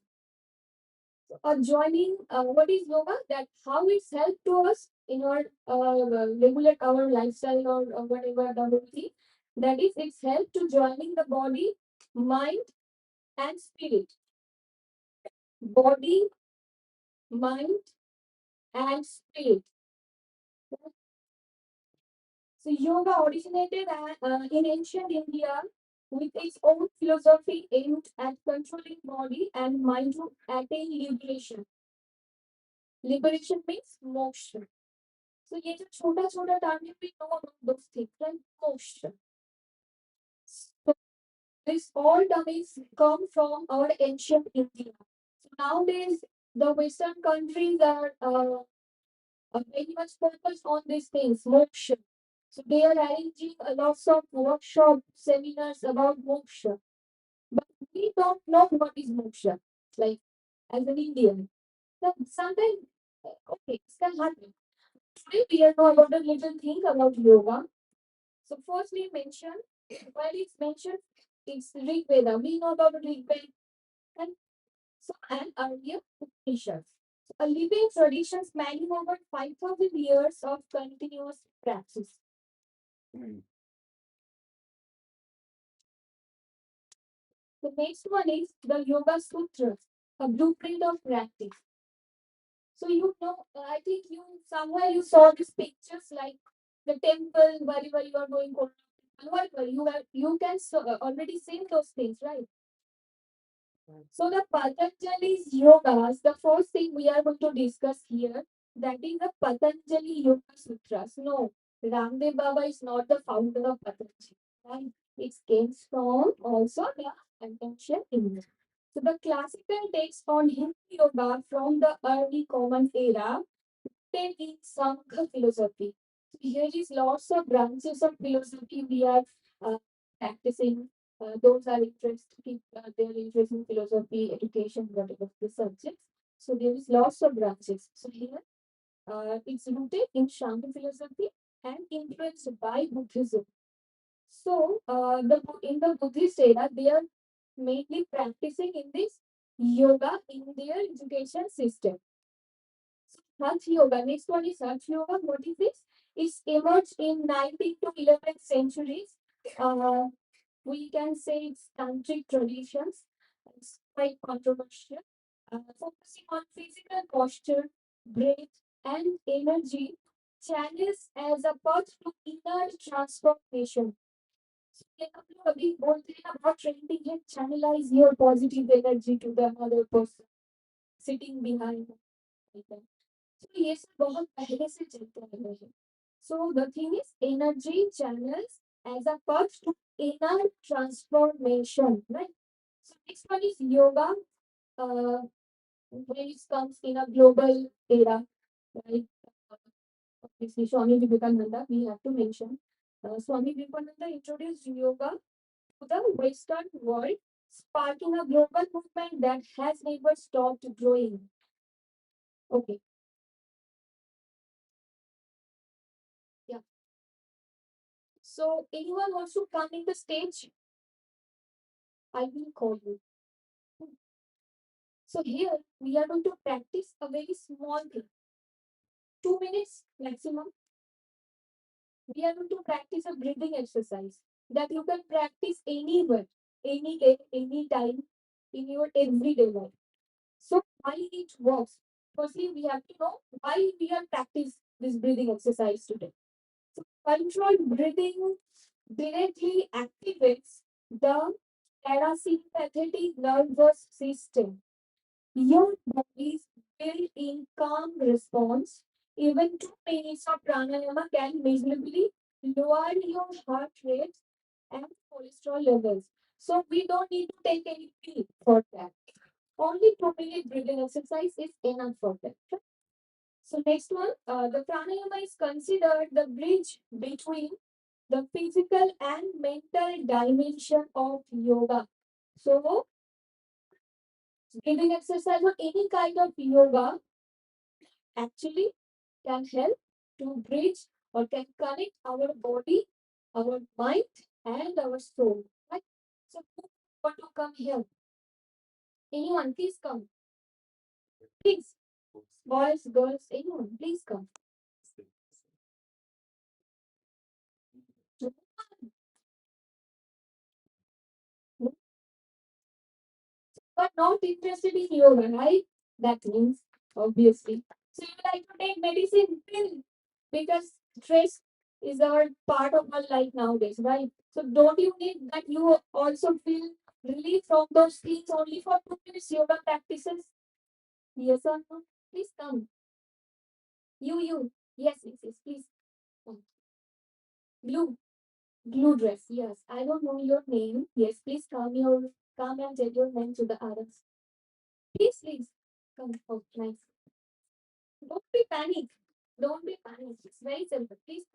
So, joining what is yoga? That how it's helped to us in our regulate our lifestyle or whatever the routine. That is, it's helped to joining the body, mind, and spirit. Body, mind, and spirit. So yoga originated in ancient India with its own philosophy aimed at controlling body and mind to attain liberation. Liberation means moksha. So ये जो छोटा छोटा time we know about those things, right? Moksha. So this all dummies come from our ancient India. So nowadays the Western countries are very much focused on these things, moksha. So they are arranging a lots of workshop seminars about moksha. But we don't know what is moksha, like as an Indian. So sometimes, okay, it can happen. Today we are know about a little thing about yoga. So first we mention While it's mentioned, it's Rig Veda. We know about Rig Veda and so and earlier Upanishads. So a living tradition spanning over 5,000 years of continuous practice. The next one is the Yoga Sutras, a blueprint of practice. So you know, I think you somewhere you saw these pictures like the temple, wherever you are going, whatever you can already see those things, right? So the Patanjali's yogas, the first thing we are going to discuss here, that is the Patanjali Yoga Sutras. No, Ramdev Baba is not the founder of Patanjali, right? It came from also the ancient India. So the classical text on Hindu yoga from the early common era then in Sankhya philosophy. So here is lots of branches of philosophy we are practicing. Those are interested, their interest in philosophy, education, whatever the subjects. So there is lots of branches. So here it's rooted in Shankar philosophy and influenced by Buddhism. So in the Buddhist era, they are mainly practicing in this yoga in their education system. Hatha Yoga. Next one is Hatha Yoga. What is this? It's emerged in 19th to 11th centuries. Uh, we can say it's tantric traditions. It's quite controversial. Focusing on physical posture, breath, and energy channels as a path to inner transformation. So, like हम लोग अभी बोलते हैं ना बहुत trending है channelize your positive energy to the another person sitting behind. Like that. So ये सब बहुत पहले से चलते आ रहे हैं. So the thing is energy channels as a path to inner transformation, right? So next one is yoga. Uh, when it comes in a global era, right? Obviously, Swami Vivekananda, we have to mention. Swami Vivekananda introduced yoga to the Western world, sparking a global movement that has never stopped growing. Okay, yeah. So anyone wants to come in the stage? I will call you. So here we are going to practice a very small thing. 2 minutes maximum. We are going to practice a breathing exercise that you can practice anywhere, any day, any time in your everyday life. So why it works? Firstly, we have to know why we are practice this breathing exercise today. So controlled breathing directly activates the parasympathetic nervous system. Your body's built-in calm response, even 2 minutes of pranayama can measurably lower your heart rate and cholesterol levels. So we don't need to take any pill for that. Only 2 minute breathing exercise is enough for that. So next one, the pranayama is considered the bridge between the physical and mental dimension of yoga. So breathing exercise or any kind of yoga actually can help to bridge or can connect our body, our mind, and our soul. Right? So who want to come here? Anyone, please come. Please. Boys, girls, anyone, please come. But not interested in yoga, right? That means obviously. So you like to take medicine pill because stress is our part of our life nowadays, right? So don't you need that you also feel relief from those things only for 2 minutes yoga practices? Yes or no? Please come. You. Yes, please come. Blue, blue dress. Yes, I don't know your name. Yes, please come and tell your name to the others. Please. Come. Oh, nice. Don't be panic. Don't be panic. It's very simple. Please.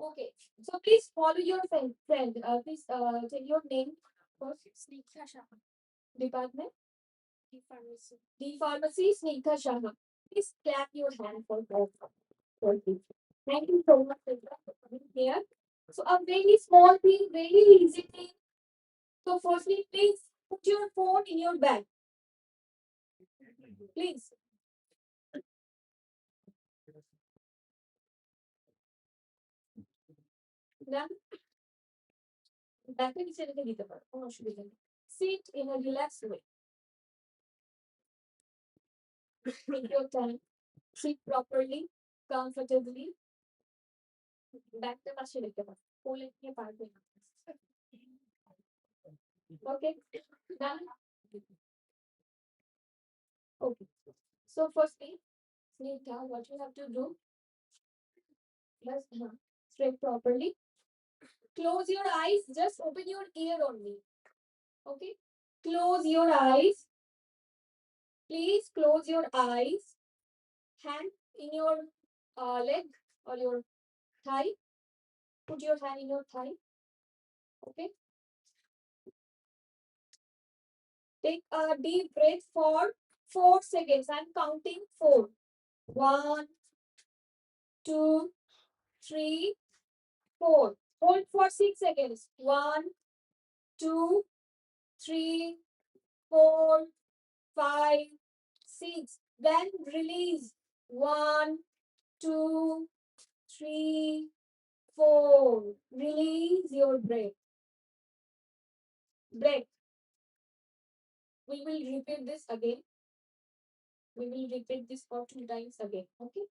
Okay. So please follow your friend. Please tell your name first. Sneha Shah. Department. D pharmacy. D pharmacy. Sneha Shah. Please clap your hand for both. For this. Thank you so much Sneha, for coming here. So a very small thing, very easy thing. So firstly, please put your phone in your bag. Please. Now, ব্যাগটা নিচে রেখে দিতে পারো কোনো অসুবিধা নেই sit in a relaxed way take your time sit properly comfortably ব্যাগটা পাশে রেখে পারো কোলে নিয়ে পারবে না okay done okay so firstly Snigdha, what you have to do just straight properly close your eyes just open your ear only okay close your eyes please close your eyes hand in your leg or your thigh put your hand in your thigh okay take a deep breath for 4 seconds I'm counting 4 1 2 3 4 hold for 6 seconds 1 2 3 4 5 6 then release 1 2 3 4 release your breath we will repeat this again we will repeat this for 2 times again okay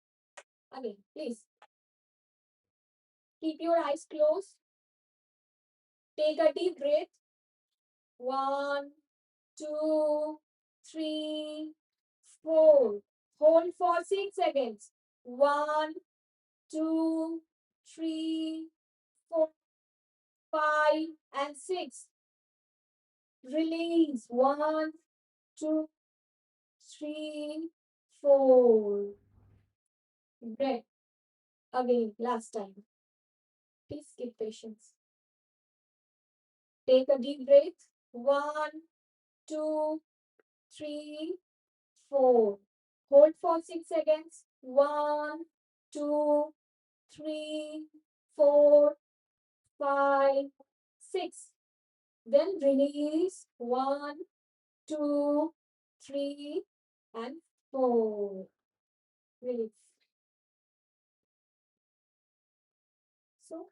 again please keep your eyes closed take a deep breath 1 2 3 4 hold for 6 seconds 1 2 3 4 5 and 6 release 1 2 3 4 breath again last time please keep patience take a deep breath 1 2 3 4 hold for 6 seconds 1 2 3 4 5 6 then release 1 2 3 and 4 release so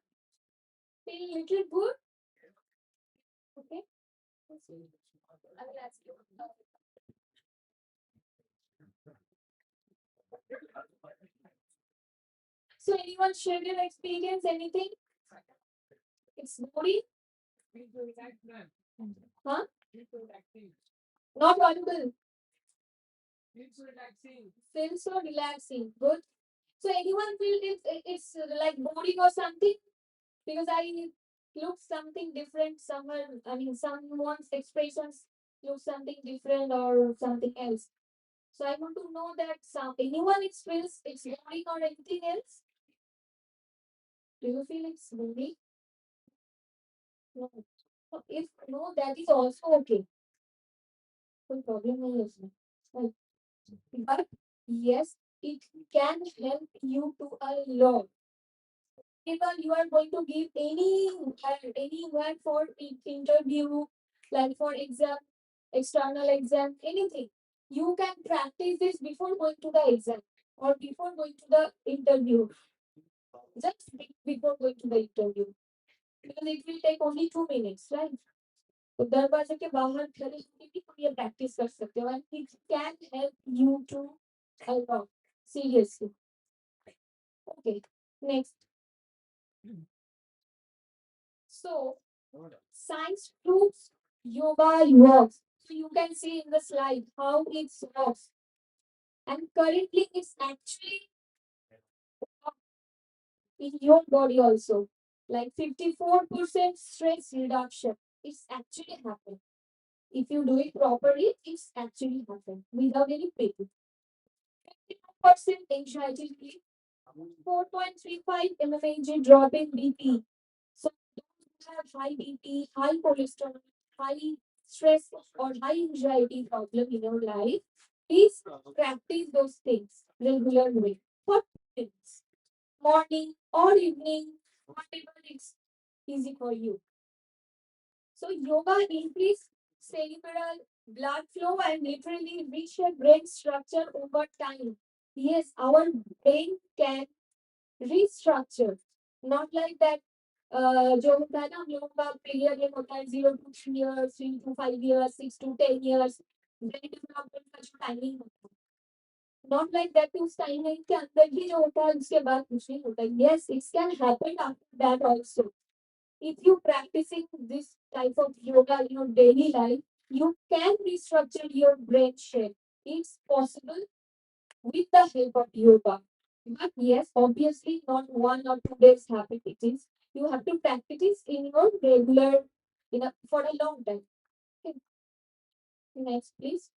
feel little good okay I will ask you so anyone share your experience anything it's boring huh not audible feel so relaxing good so anyone feel it's like boring or something because I look something different somewhere I mean someone's expressions look something different or something else so I want to know that some anyone it feels it's boring or anything else do you feel it's boring no so if no that is also okay कोई problem नहीं है उसमें right? But yes it can help you to a lot whenever you are going to give anywhere for interview like for exam external exam anything you can practice this before going to the exam or before going to the interview just before going to the interview because it will take only 2 minutes right तो दरवाजे के बाहर खड़े होकर भी तुम ये practice कर सकते हो and it can help you to a lot seriously okay next so science proves yoga works. So you can see in the slide how it works. And currently it's actually in your body also. Like 54% stress reduction. It's actually happened. If you do it properly, it's actually happened without any pain. 52% anxiety relief, 4.35 mmHg drop in BP. So those who have high BP, high cholesterol, high stress or high anxiety problem in your life, please practice those things regularly for 2 minutes, morning or evening, whatever is easy for you. So yoga increase cerebral blood flow and literally reshape brain structure over time. Yes, our brain can restructure, not like that. जो होता है ना हम लोगों का period में होता है 0 to 3 years, 3 to 5 years, 6 to 10 years, brain development का जो टाइमिंग होता है, नॉट लाइक दैट कि उस टाइमिंग के अंदर ही जो होता है उसके बाद कुछ नहीं होता. Yes, it can happen after that also. If you practicing this type of yoga in your daily life, you can restructure your brain shape. It's possible with the help of yoga. But yes, obviously not 1 or 2 days habit it is. You have to practice it in your regular, for a long time. Okay. Next, please.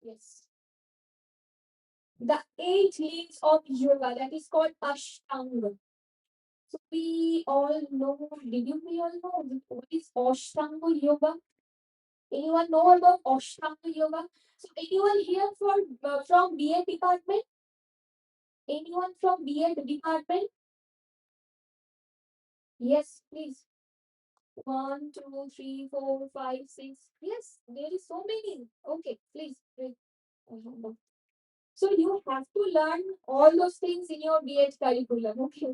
Yes. The 8 limbs of yoga, that is called Ashtanga. So we all know, we all know what is Ashtanga yoga? Anyone know about Ashtanga yoga? So anyone here from BA department? Anyone from BA department? Yes, please. 1, 2, 3, 4, 5, 6. Yes, there is so many. Okay, please. Wait. So you have to learn all those things in your BA curriculum. Okay.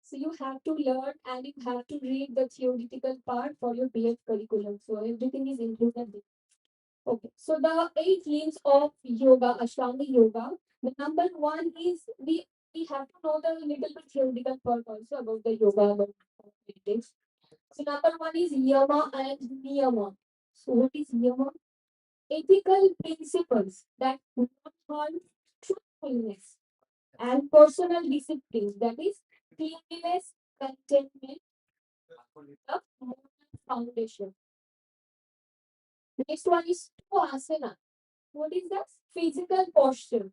So you have to learn and you have to read the theoretical part for your BA curriculum. So everything is included there. Okay. So the 8 limbs of yoga, Ashtanga yoga. The number one is we have to know the little bit theoretical part also about the yoga, about meditation. So number one is yama and niyama. So what is yama? Ethical principles that do not harm truthfulness and personal discipline. That is cleanliness, contentment, the moral foundation. Next one is asana. What is that? Physical posture.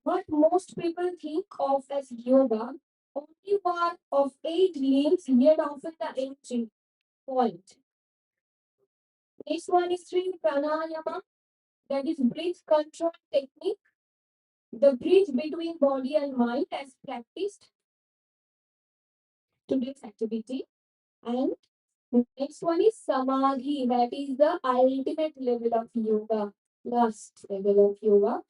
What most people think of as yoga, only one of 8 limbs, yet often the entry point. Next one is three pranayama, that is breath control technique. The bridge between body and mind as practiced today's activity. And next one is samadhi, that is the ultimate level of yoga, last level of yoga,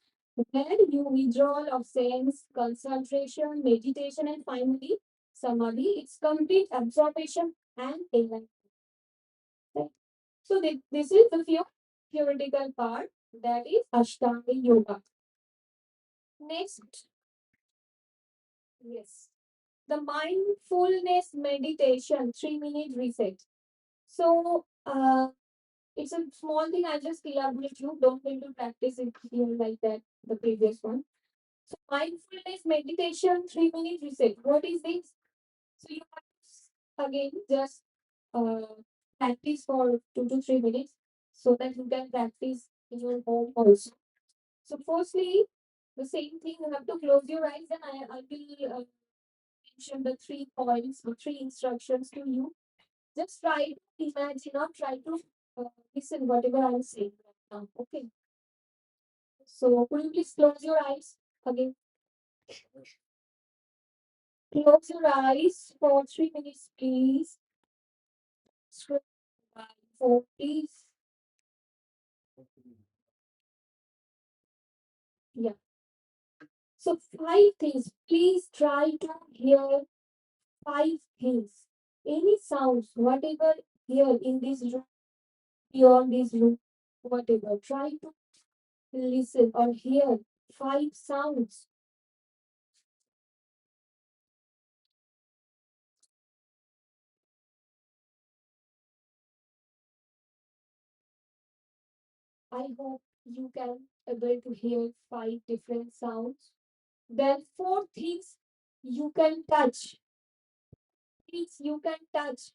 where you withdrawal of sense, concentration, meditation, and finally samadhi, it's complete absorption and enlightenment. Right? So this is the few theoretical part, that is Ashtanga yoga. Next, yes, the mindfulness meditation, 3 minute reset. So it's a small thing. I just elaborate you. Don't need to practice it here like that. The previous one. So mindfulness meditation, 3 minute reset. What is this? So you have to again just practice for 2 to 3 minutes so that you can practice in your home also. So firstly, the same thing. You have to close your eyes, and I will mention the 3 points or 3 instructions to you. Just try to imagine or try to listen whatever I'm saying right now. Okay. So could you please close your eyes again? Close your eyes for 3 minutes, please. Scroll by 4, please. Yeah. So 5 things. Please try to hear 5 things. Any sounds, whatever here in this room, beyond this room, whatever. Try to listen or hear 5 sounds. I hope you can able to hear 5 different sounds. Then 4 things you can touch. Things you can touch.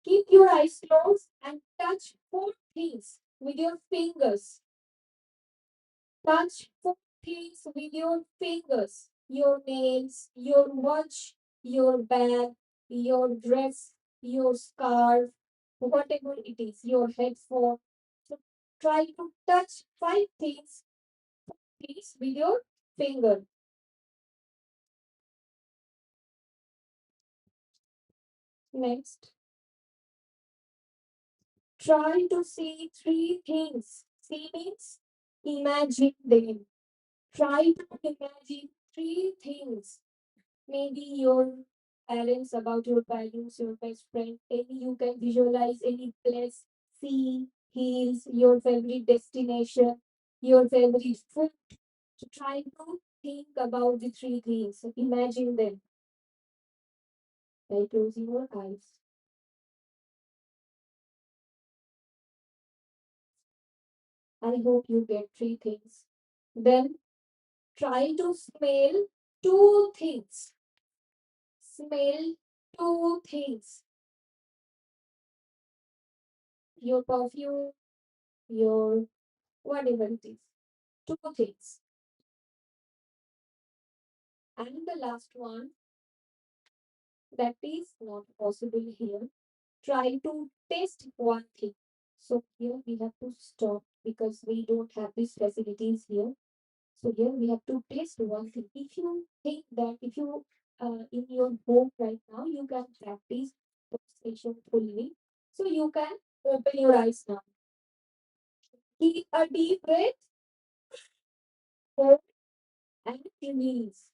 Keep your eyes closed and touch 4 things with your fingers. Touch 4 things with your fingers. Your nails, your watch, your bag, your dress, your scarf, whatever it is, your headphone. So try to touch 5 things, please, with your finger. Next, try to see 3 things. See means imagine them. Try to imagine 3 things. Maybe your parents, about your parents, your best friend, any you can visualize any place, sea, hills, your favorite destination, your favorite food. So try to think about the 3 things. Imagine them by closing your eyes. I hope you get 3 things. Then try to smell 2 things. Smell 2 things. Your perfume, your whatever it is. 2 things. And the last one, that is not possible here. Try to test 1 thing. So here we have to stop because we don't have these facilities here. So here we have to test 1 thing. If you think that if you in your home right now, you can practice the station fully. So you can open your eyes now. Keep a deep breath, hold and release.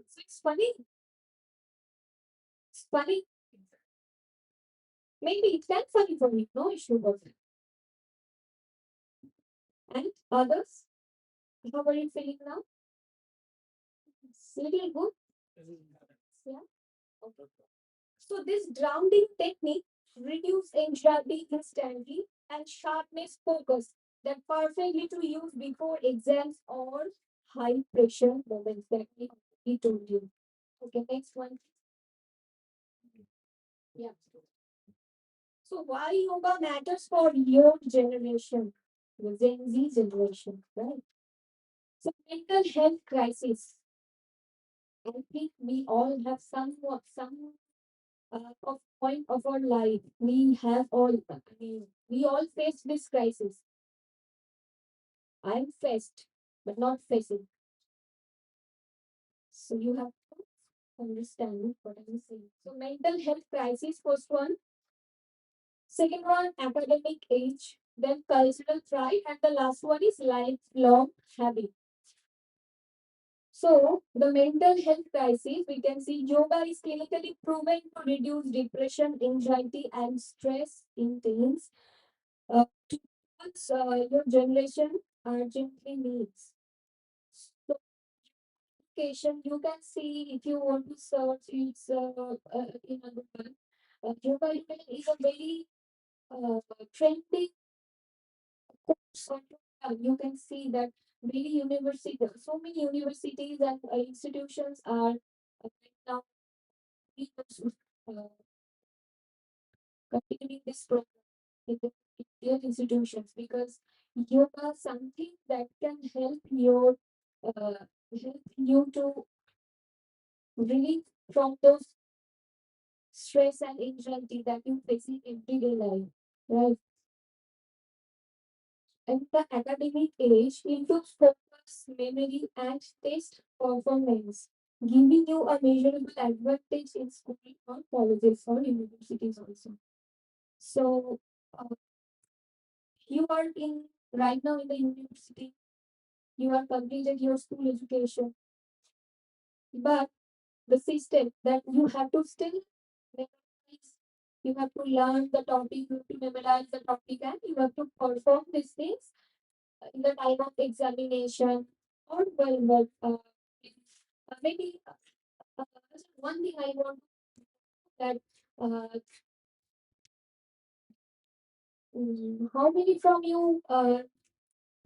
So it's funny. It's funny. Maybe it can funny for me. No issue about it. And others, how are you feeling now? It's little good. Yeah. Okay. So this grounding technique reduce anxiety instantly and sharpness focus that perfectly to use before exams or high pressure moments that we told you. Okay, next one. Yeah. So why yoga matters for your generation, the Gen Z generation, right? So mental health crisis. I think we all have some of point of our life. We have all. I mean, we all face this crisis. I'm faced, but not facing. So you have to understand what I'm saying. So mental health crisis, first one. Second one, academic age. Then cultural pride, and the last one is lifelong habit. So, the mental health crisis, we can see yoga is clinically proven to reduce depression, anxiety, and stress in teens. Towards your generation urgently needs. So, education, you can see if you want to search, it's in a Google. Yoga is a very trending course on yoga. You can see that many universities, so many universities and institutions are right now uh, continuing this program in their institutions because yoga is something that can help you to relieve from those stress and anxiety that you face in everyday life, right? And the academic age improves focus, memory, and test performance, giving you a measurable advantage in school or colleges or universities also. So, uh, you are in right now in the university, you are completed your school education, but the system that you have to still memorize, you have to learn the topic, you have to memorize the topic, and you have to perform these things in the time of examination or maybe one thing I want that uh, how many from you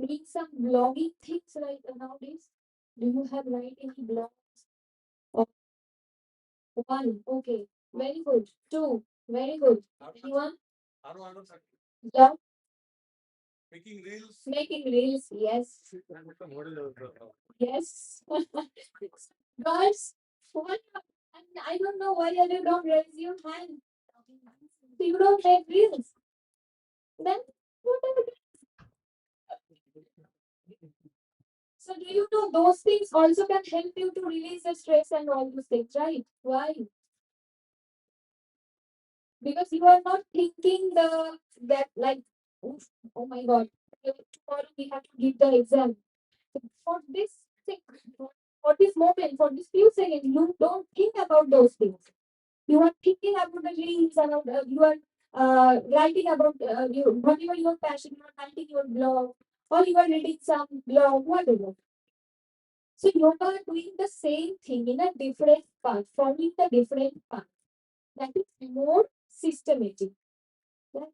doing some blogging things right nowadays? Do you have write any blogs? Or one, okay, very good. Two, Very good. Anyone? Yeah. Making reels, yes. Yes. Guys, what? I don't know why you don't raise your hand. You don't make reels. Then what are you doing? So do you know those things also can help you to release the stress and all those things, right? Why? Because you are not thinking the that like, "Oof, oh my god, tomorrow we have to give the exam." For this thing, for this moment, for this few seconds, you don't think about those things. You are thinking about the reels and you are writing about whatever your passion. You are writing your blog or you are reading some blog, whatever. So you are doing the same thing in a different path, following the different path. That is more systematic. Right?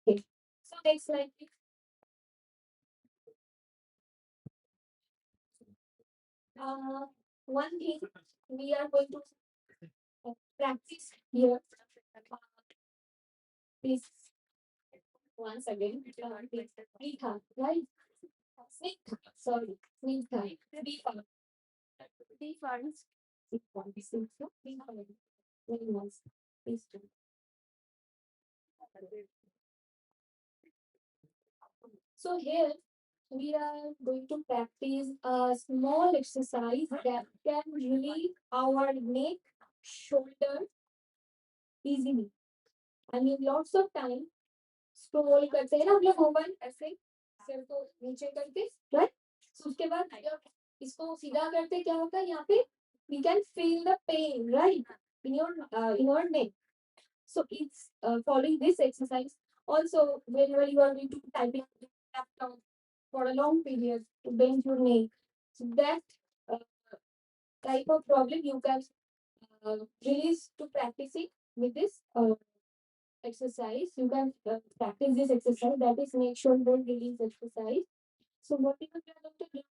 Okay. So next slide, please. One thing we are going to practice here. Please, once again, Sneha, right? Sneha, sorry, Sneha, Sneha. Three funds. Three funds. Three funds. Very nice. Please do. So here we are going to practice a small exercise that can relieve our neck, shoulder easily. I mean, lots of time scroll करते हैं ना हम लोग mobile ऐसे सिर को नीचे करके राइट उसके बाद इसको सीधा करते क्या होता है यहाँ पे we can feel the pain right in your neck. So it's following this exercise. Also, whenever you are going to type in laptop for a long period to bend your neck, so that uh, type of problem you can release to practicing with this exercise. You can practice this exercise. That is make sure don't release exercise. So what you are going to do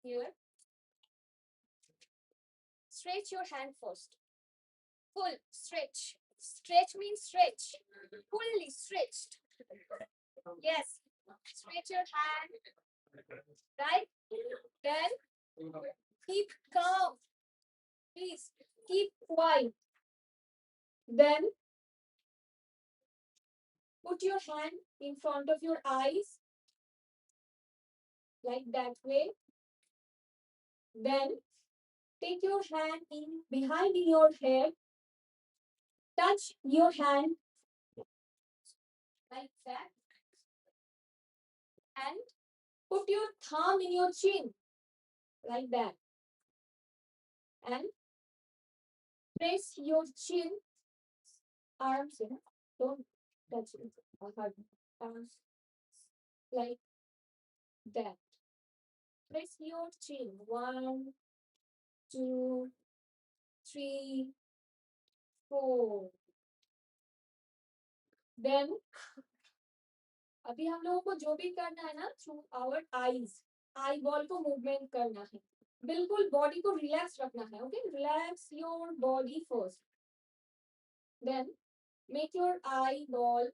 here? Stretch your hand first. Full stretch. Stretch means stretch. Fully stretched. Yes. Stretch your hand. Right? Then keep calm. Please keep quiet. Then put your hand in front of your eyes. Like that way. Then take your hand in behind in your head. Touch your hand like that. And put your thumb in your chin. Like that. And press your chin. Arms, don't touch it. Arms like that. Press your chin. 1, 2, 3, 4. Then अभी हम लोगों को जो भी करना है ना through our eyes eyeball को मूवमेंट करना है बिल्कुल बॉडी को रिलैक्स रखना है okay relax your body first then make your eyeball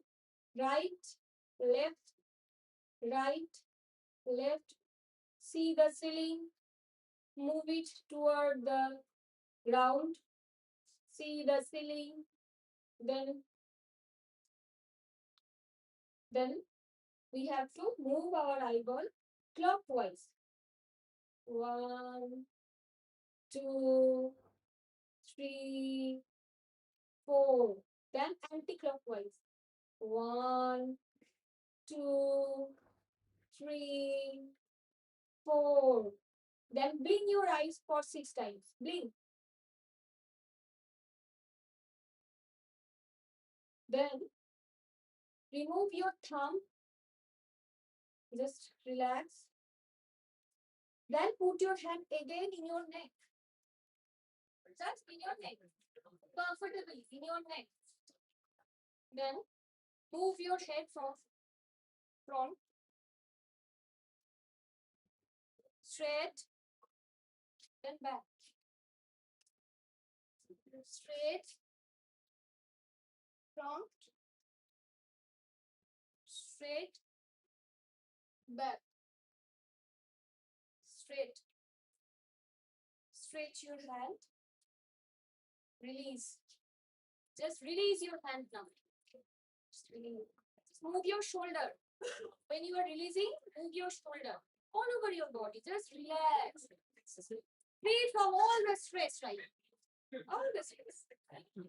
right left see the ceiling move it toward the ground see the ceiling then we have to move our eyeball clockwise 1 2 3 4 then anti-clockwise 1 2 3 4 then blink your eyes for 6 times blink then remove your thumb just relax then put your hand again in your neck just in your neck comfortably in your neck then move your head from front straight then back straight Front, straight, back, straight. Stretch your hand, release. Just release your hand now. Just release. Just move your shoulder. When you are releasing, move your shoulder all over your body. Just relax. Free from all the stress, right? All the stress. Thank you.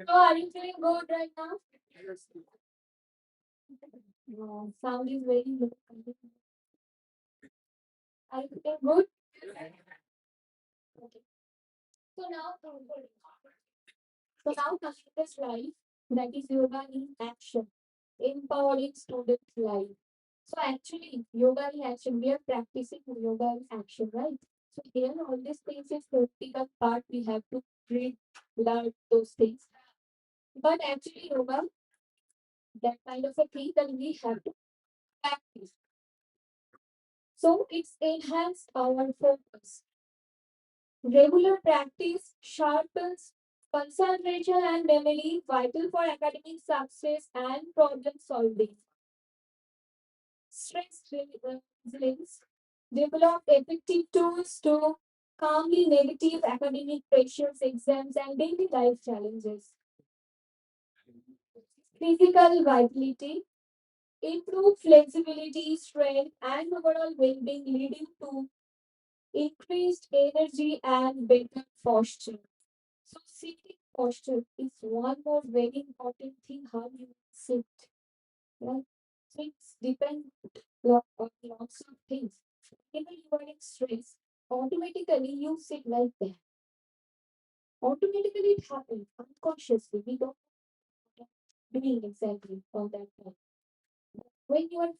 So are you feeling good right now? No, sound is very low. Are you feeling good? Okay. So now, coming to this life, that is yoga in action, empowering students' life. So actually, yoga in action, we are practicing yoga in action, right? So here, all these things is theoretical part. We have to read, learn those things. But actually, yoga, that kind of a thing that we have to practice. So it's enhanced our focus. Regular practice sharpens concentration and memory, vital for academic success and problem solving. Resilience. Develop effective tools to calmly negative academic pressures, exams, and daily life challenges. Physical vitality. Improve flexibility, strength, and overall well-being, leading to increased energy and better posture. So sitting posture is one more very important thing how you sit, right? So it's depend on lots of things. Whenever you are in stress, automatically you sit like that. Automatically it happens unconsciously. We don't know what doing exactly on that time. When you are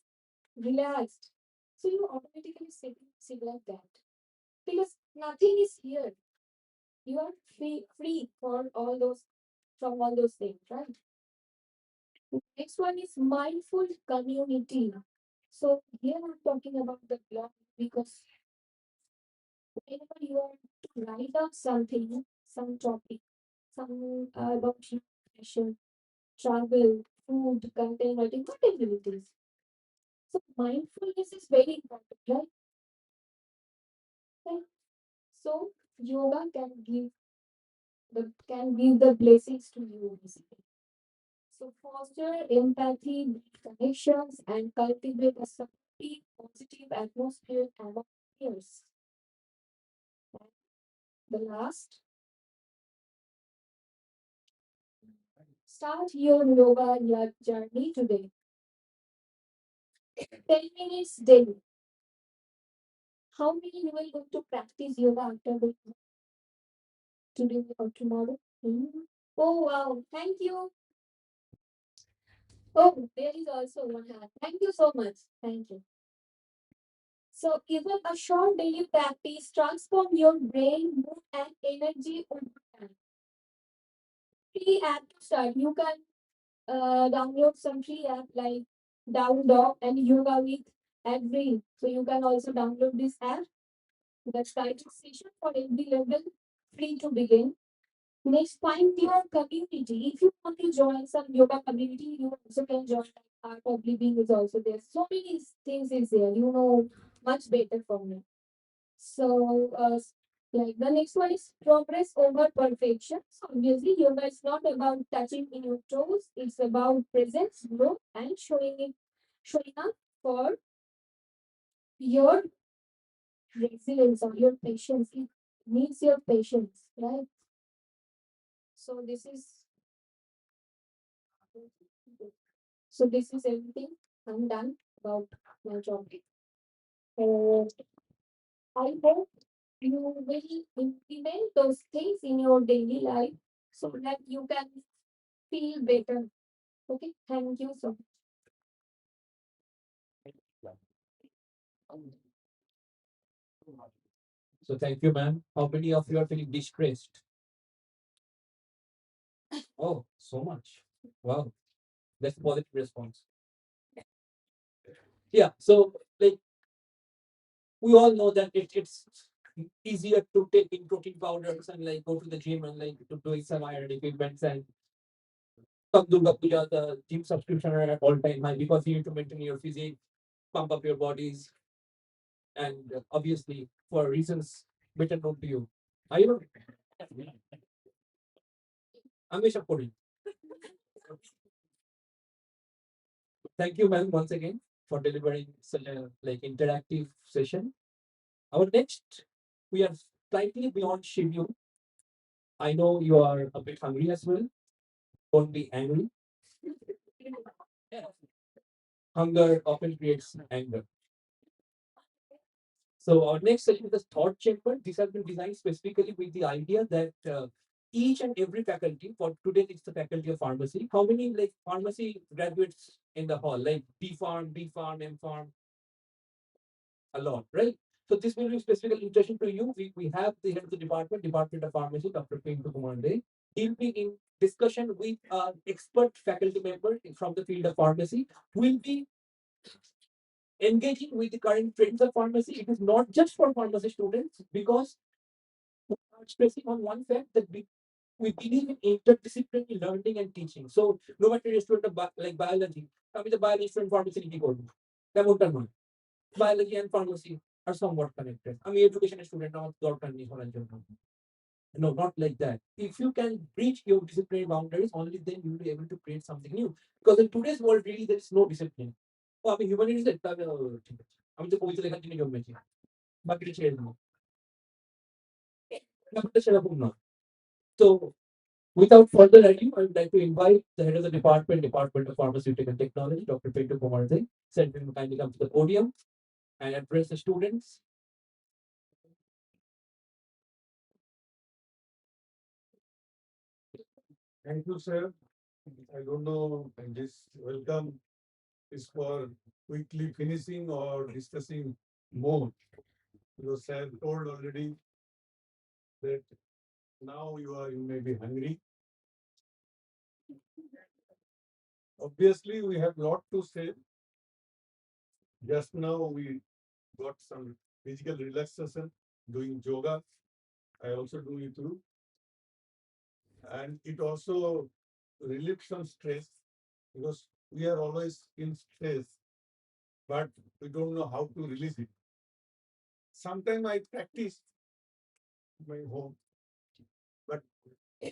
relaxed, so you automatically sit like that. Because nothing is here. You are free for all those from all those things, right? Next one is mindful community. So here I'm talking about the blog because whenever you are to write down something, some topic, some about your passion, travel, food, content writing, whatever it is. So mindfulness is very important, right? Right? So yoga can give the blessings to you basically. So foster empathy, build connections, and cultivate a supportive, positive atmosphere among peers. And the last, start your yoga journey today. 10 minutes daily. How many you will going to practice yoga after the today or tomorrow? Hmm. Oh wow, thank you. Oh, there is also one hand. Thank you so much. Thank you. So even a short daily practice transform your brain, mood, and energy over time. Free app to start. You can download some free app like Down Dog and Yoga with Every. So you can also download this app. The starting session for every level, free to begin. Next, find your community. If you want to join some yoga community, you also can join. Like Art of Living is also there. So many things is there. You know much better from me. So, like the next one is progress over perfection. So obviously, yoga is not about touching in your toes. It's about presence, growth, and showing up for your resilience or your patience. It needs your patience, right? So this is everything. I'm done about my job. So I hope you will implement those things in your daily life so that you can feel better. Okay, thank you so So thank you, ma'am. How many of you are feeling distressed? Oh, so much. Wow. That's a positive response. Yeah. So like we all know that it's easier to take in protein powders and like go to the gym and like to doing some iron equipments and come Durga Puja, the gym subscription are at all time high because you need to maintain your physique, pump up your bodies, and obviously for reasons better known to you. Are you I'm Puri. Thank you, ma'am, once again for delivering such a like interactive session. Our next, we are slightly beyond schedule. I know you are a bit hungry as well. Don't be angry. Hunger often creates anger. So our next session is the thought chamber. These have been designed specifically with the idea that each and every faculty, for today it's the faculty of pharmacy. How many like pharmacy graduates in the hall? Like B Farm, B Farm, M Farm, a lot, right? So this will be specifically interesting to you. We have the head of the Department of Pharmacy, Dr. Pintu Kumar Dey. He'll be in discussion with an expert faculty member from the field of pharmacy. We'll be engaging with the current trends of pharmacy. It is not just for pharmacy students because we are stressing on one fact that we believe in interdisciplinary learning and teaching. So no matter you're a student of like biology, I mean the biology student pharmacy কি করবে? তেমনটা নয়। Biology and pharmacy are somewhat connected. আমি education student আমার দরকার নেই করার জন্য। No, not like that. If you can breach your disciplinary boundaries, only then you will be able to create something new. Because in today's world, really, there is no discipline. ও আমি humanities তাহলে ঠিক আছে আমি তো কবিতা লেখার জন্য জন্মেছি বাকিটা ছেড়ে দেবো ব্যাপারটা সেরকম না তো without further ado, I would like to invite the head of the Department of Pharmaceutical Technology, Dr. Pintu Kumar Singh. Send him to kindly come to the podium and address the students. Thank you, sir. I don't know, and this welcome is for quickly finishing or discussing more. Because sir told already that now you may be hungry. Obviously, we have lot to say. Just now we got some physical relaxation doing yoga. I also do it too. And it also relieves some stress because we are always in stress, but we don't know how to release it. Sometimes I practice my home, but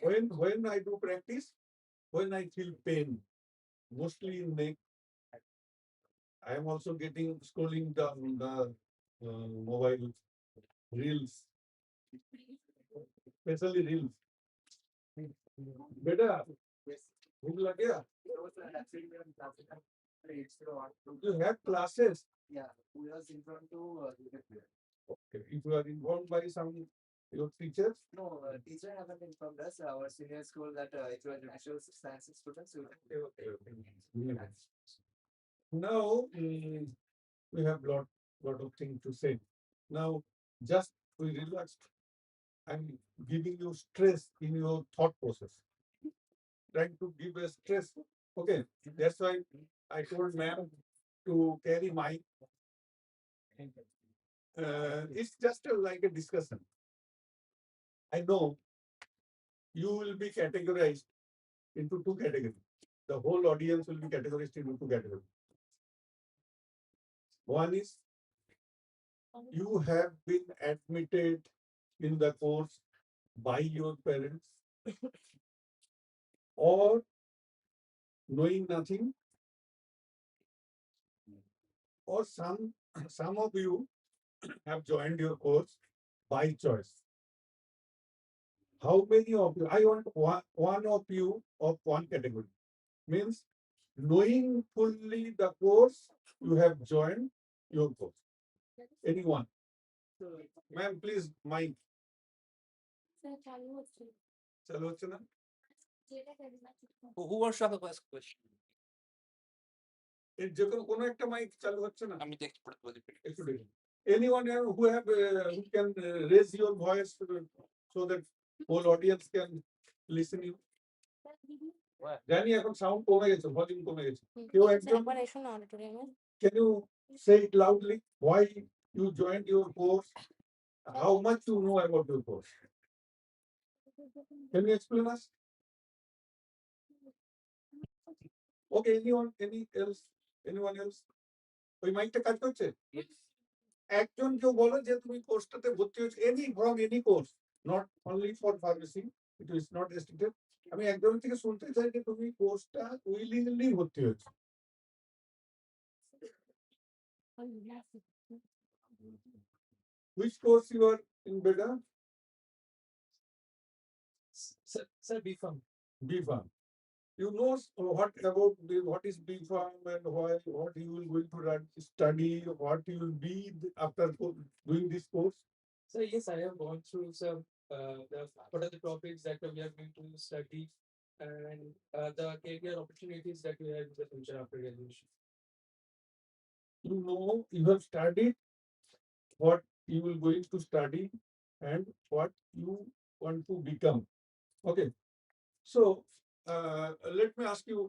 when I do practice, when I feel pain, mostly in neck, I am also getting scrolling down the mobile reels, especially reels. Beta, भूख लग गया? You have classes. Yeah, we are informed to Okay. If you are informed by some your teachers, no teacher haven't informed us. Our senior school that it was natural sciences students. okay. Now we have lot of things to say. Now just we relaxed. I'm giving you stress in your thought process. Trying to give a stress. Okay, that's why I told ma'am to carry mic. It's just like a discussion. I know you will be categorized into two categories. The whole audience will be categorized into two categories. One is you have been admitted in the course by your parents or knowing nothing, or some of you have joined your course by choice. How many of you? I want one of you of one category. Means knowing fully the course, you have joined your course. Anyone? Ma'am, please mic. চালু হচ্ছে না? Who wants to have a first question? এর যে কোনো একটা mic চালু হচ্ছে না? আমি দেখতে পড়তে বলি একটু দেখুন। Anyone who have who can raise your voice so that whole audience can listen you? জানি এখন সাউন্ড কমে গেছে, ভলিউম কমে গেছে। কেউ একজন can you say it loudly why you joined your course, how much you know about your course? Can you explain us? Okay, anyone else? ওই মাইকটা কাজ করছে? একজন কেউ বলো যে তুমি কোর্সটাতে ভর্তি হয়েছে, any course, not only for pharmacy, it is not restricted. আমি একজনের থেকে শুনতে চাই যে তুমি কোর্সটা উইলিংলি ভর্তি হয়েছে। Which course you are in, beta? Sir, B Farm. B Farm. You know what about what is B Farm and what you will going to study, what you will be after doing this course? So yes, I have gone through some what are the topics that we are going to study and the career opportunities that we have in the future after graduation. You know, you have studied what you will going to study and what you want to become. Okay. So let me ask you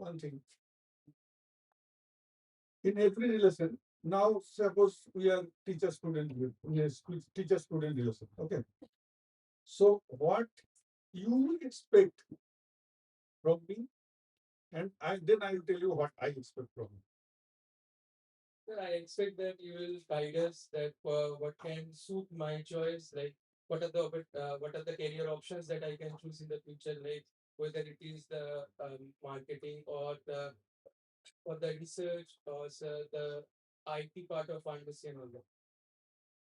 one thing. In every relation, now suppose we are teacher-student relation. Okay. So what you expect from me, and then I will tell you what I expect from you. Sir, I expect that you will guide us that what can suit my choice, like what are the career options that I can choose in the future, like whether it is the marketing or the research or the IT part of pharmacy and all that.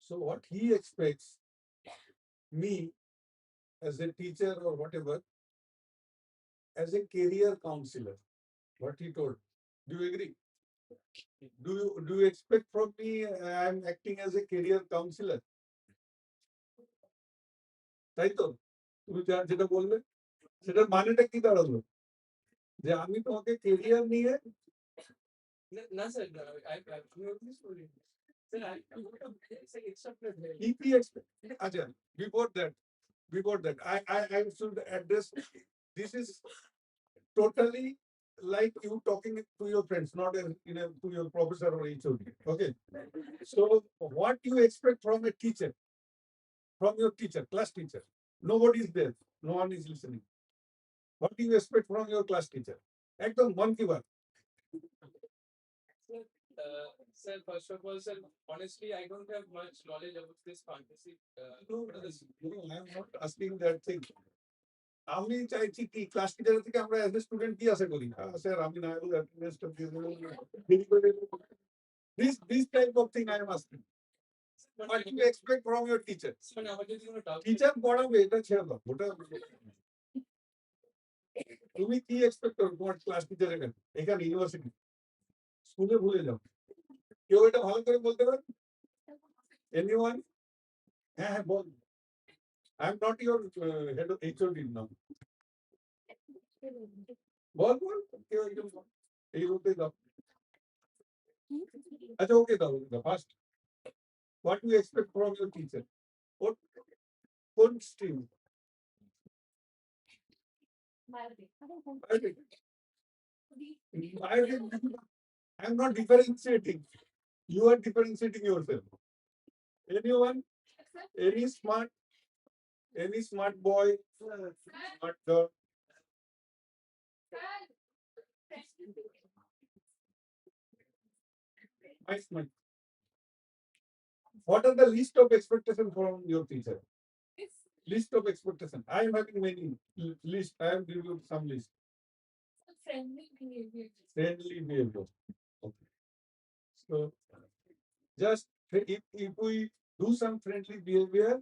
So what he expects me as a teacher or whatever, as a career counselor, what he told. Do you agree? Do you expect from me I am acting as a career counselor? তাই তো? তুমি যেটা বললে সেটার মানেটা কি দাঁড়ালো? যে আমি তোমাকে কেরিয়ার নিয়ে No, sir, I absolutely sorry. Sir, I expect কি expect? আচ্ছা, before that, I should address, this is totally like you talking to your friends, not to your professor or HOD. Okay. So what you expect from a teacher, from your teacher, class teacher? Nobody is there. No one is listening. What do you expect from your class teacher? একদম মন কি Baat. Sir, first of all, sir, honestly, I don't have much knowledge about this fantasy. No, I am not asking that thing. আমি চাইছি কি class টিচারের থেকে আমরা as a student কি আশা করি? স্যার আমি না হলে অ্যাটেন্ডেন্সটা দিয়ে দেবো, দেরি করে দেবো। This type of thing I am asking. What do you expect from your teacher? Teacher পড়াবে এটা ছেড়ে দাও, ওটা তুমি কি এক্সপেক্ট করো তোমার ক্লাস টিচার এখানে ইউনিভার্সিটি স্কুলে ভুলে যাও। কেউ এটা ভালো করে বলতে পারে? এনিওয়ান? হ্যাঁ হ্যাঁ বল। I am not your head HOD now. বল কেউ একজন এই রূপে দাও। আচ্ছা ওকে দাও first. What do you expect from your teacher? What stream? I am not differentiating. You are differentiating yourself. Anyone? Any smart boy, smart girl? Smart. What are the list of expectation from your teacher? List of expectation. I am having many list. I have reviewed some list. Friendly behavior. Friendly behavior. Okay. So just if we do some friendly behavior,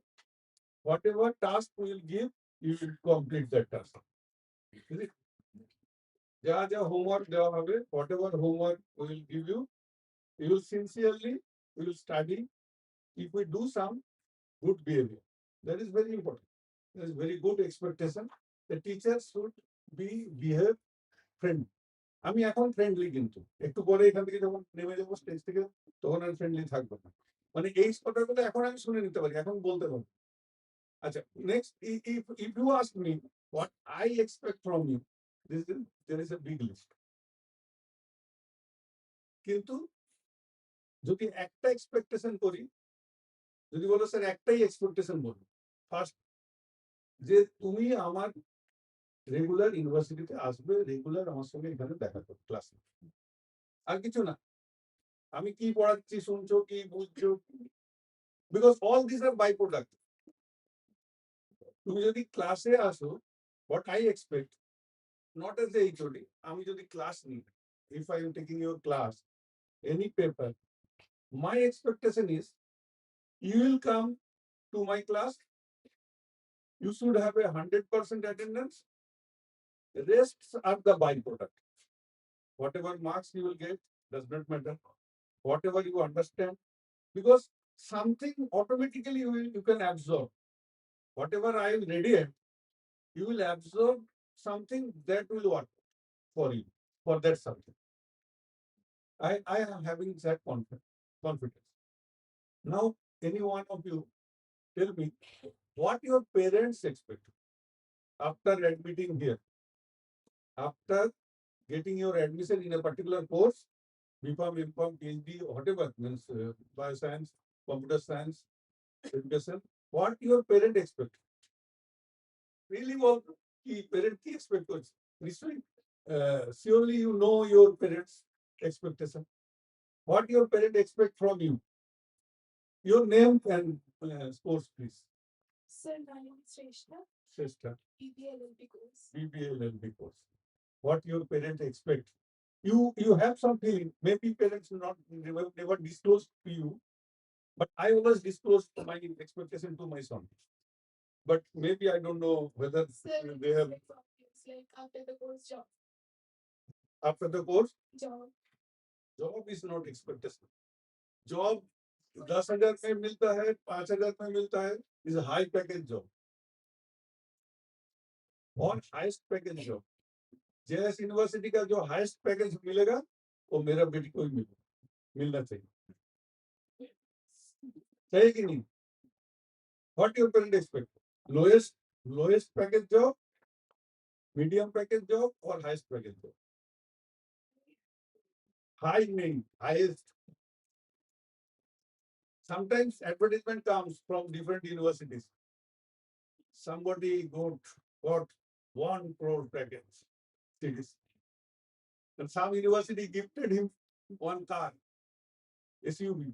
whatever task we will give, you will complete that task. Is it? যা homework দেওয়া হবে, whatever homework we will give you, you will sincerely, we will study. If we do some good behavior, that is very important. That is very good expectation. The teachers should behave friendly. আমি এখন friendly, কিন্তু একটু পরে এখান থেকে যখন নেমে যাবো স্টেজ থেকে তখন আমি ফ্রেন্ডলি থাকবো না। মানে এই কথাগুলো এখন আমি শুনে নিতে পারি, এখন বলতে পারি। আচ্ছা next, if you ask me what I expect from you, there is a big list. কিন্তু যদি একটা এক্সপেকটেশন করি, যদি বলো স্যার একটাই এক্সপেকটেশন বলো, ফার্স্ট যে তুমি আমার রেগুলার ইউনিভার্সিটিতে আসবে, রেগুলার আমার সঙ্গে এখানে দেখা করবে ক্লাসে, আর কিছু না। আমি কি পড়াচ্ছি শুনছো, কি বুঝছো, because all this are byproduct. তুমি যদি ক্লাসে আসো, what I expect, not as a HOD, আমি যদি ক্লাস নিই, if I am taking your class, any paper, my expectation is you will come to my class, you should have a 100% attendance, the rests are the byproduct. Whatever marks you will get does not matter, whatever you understand, because something automatically you can absorb. Whatever I will radiate, you will absorb something that will work for you, for that subject. I am having that confidence. Now, any one of you tell me what your parents expect after admitting here, after getting your admission in a particular course, BPharm, MPharm, PhD, whatever, means bioscience, computer science, education, what your parent expect? Really, what parent ki expect করছে? নিশ্চয়ই, surely you know your parents' expectation. What your parent expect from you? Your name and course, please. Sir, my name is Shrestha, Sister, BBLLB course. BBLLB course. What your parent expect? You have some feeling. Maybe parents never disclose to you, but I always disclose my expectation to my son. But maybe I don't know whether Sir, they have it's obvious, like after the course job. after the course. Job. Job is not expectation. Job 10,000 में मिलता है, 5,000 में मिलता है, is a high package job. और highest package job. JIS University का जो highest package मिलेगा, वो मेरा बेटी को ही मिलना चाहिए। चाहिए कि नहीं? What your parent expect? Lowest package job, medium package job, or highest package job? High mean highest. Sometimes advertisement comes from different universities. Somebody got 1 crore package. Cities. And some university gifted him 1 car, SUV,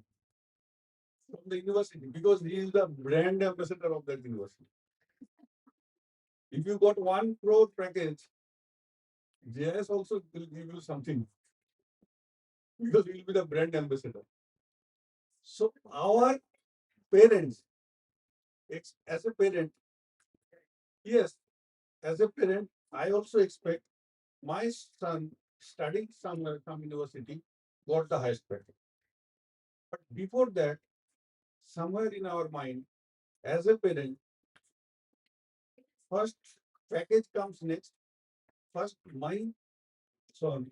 from the university, because he is the brand ambassador of that university. If you got 1 crore package, JS also will give you something, because he will be the brand ambassador. So our parents, as a parent, yes, as a parent, I also expect my son studying somewhere, some university, got the highest package. But before that, somewhere in our mind, as a parent, first package comes next. First, my son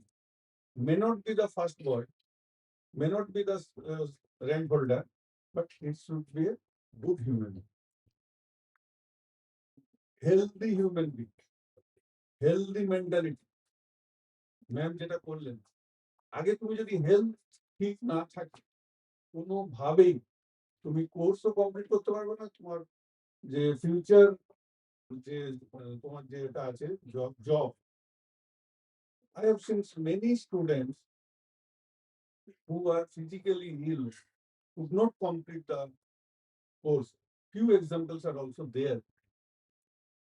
may not be the first boy, may not be the rank holder, but it should be a good human being, healthy human being, healthy mentality. Ma'am যেটা করলেন, আগে তুমি যদি health ঠিক না থাকে, কোনোভাবেই তুমি কোর্সও কমপ্লিট করতে পারবে না, তোমার যে ফিউচার যে তোমার যে এটা আছে job, I have seen many students who are physically ill could not complete the course. Few examples are also there.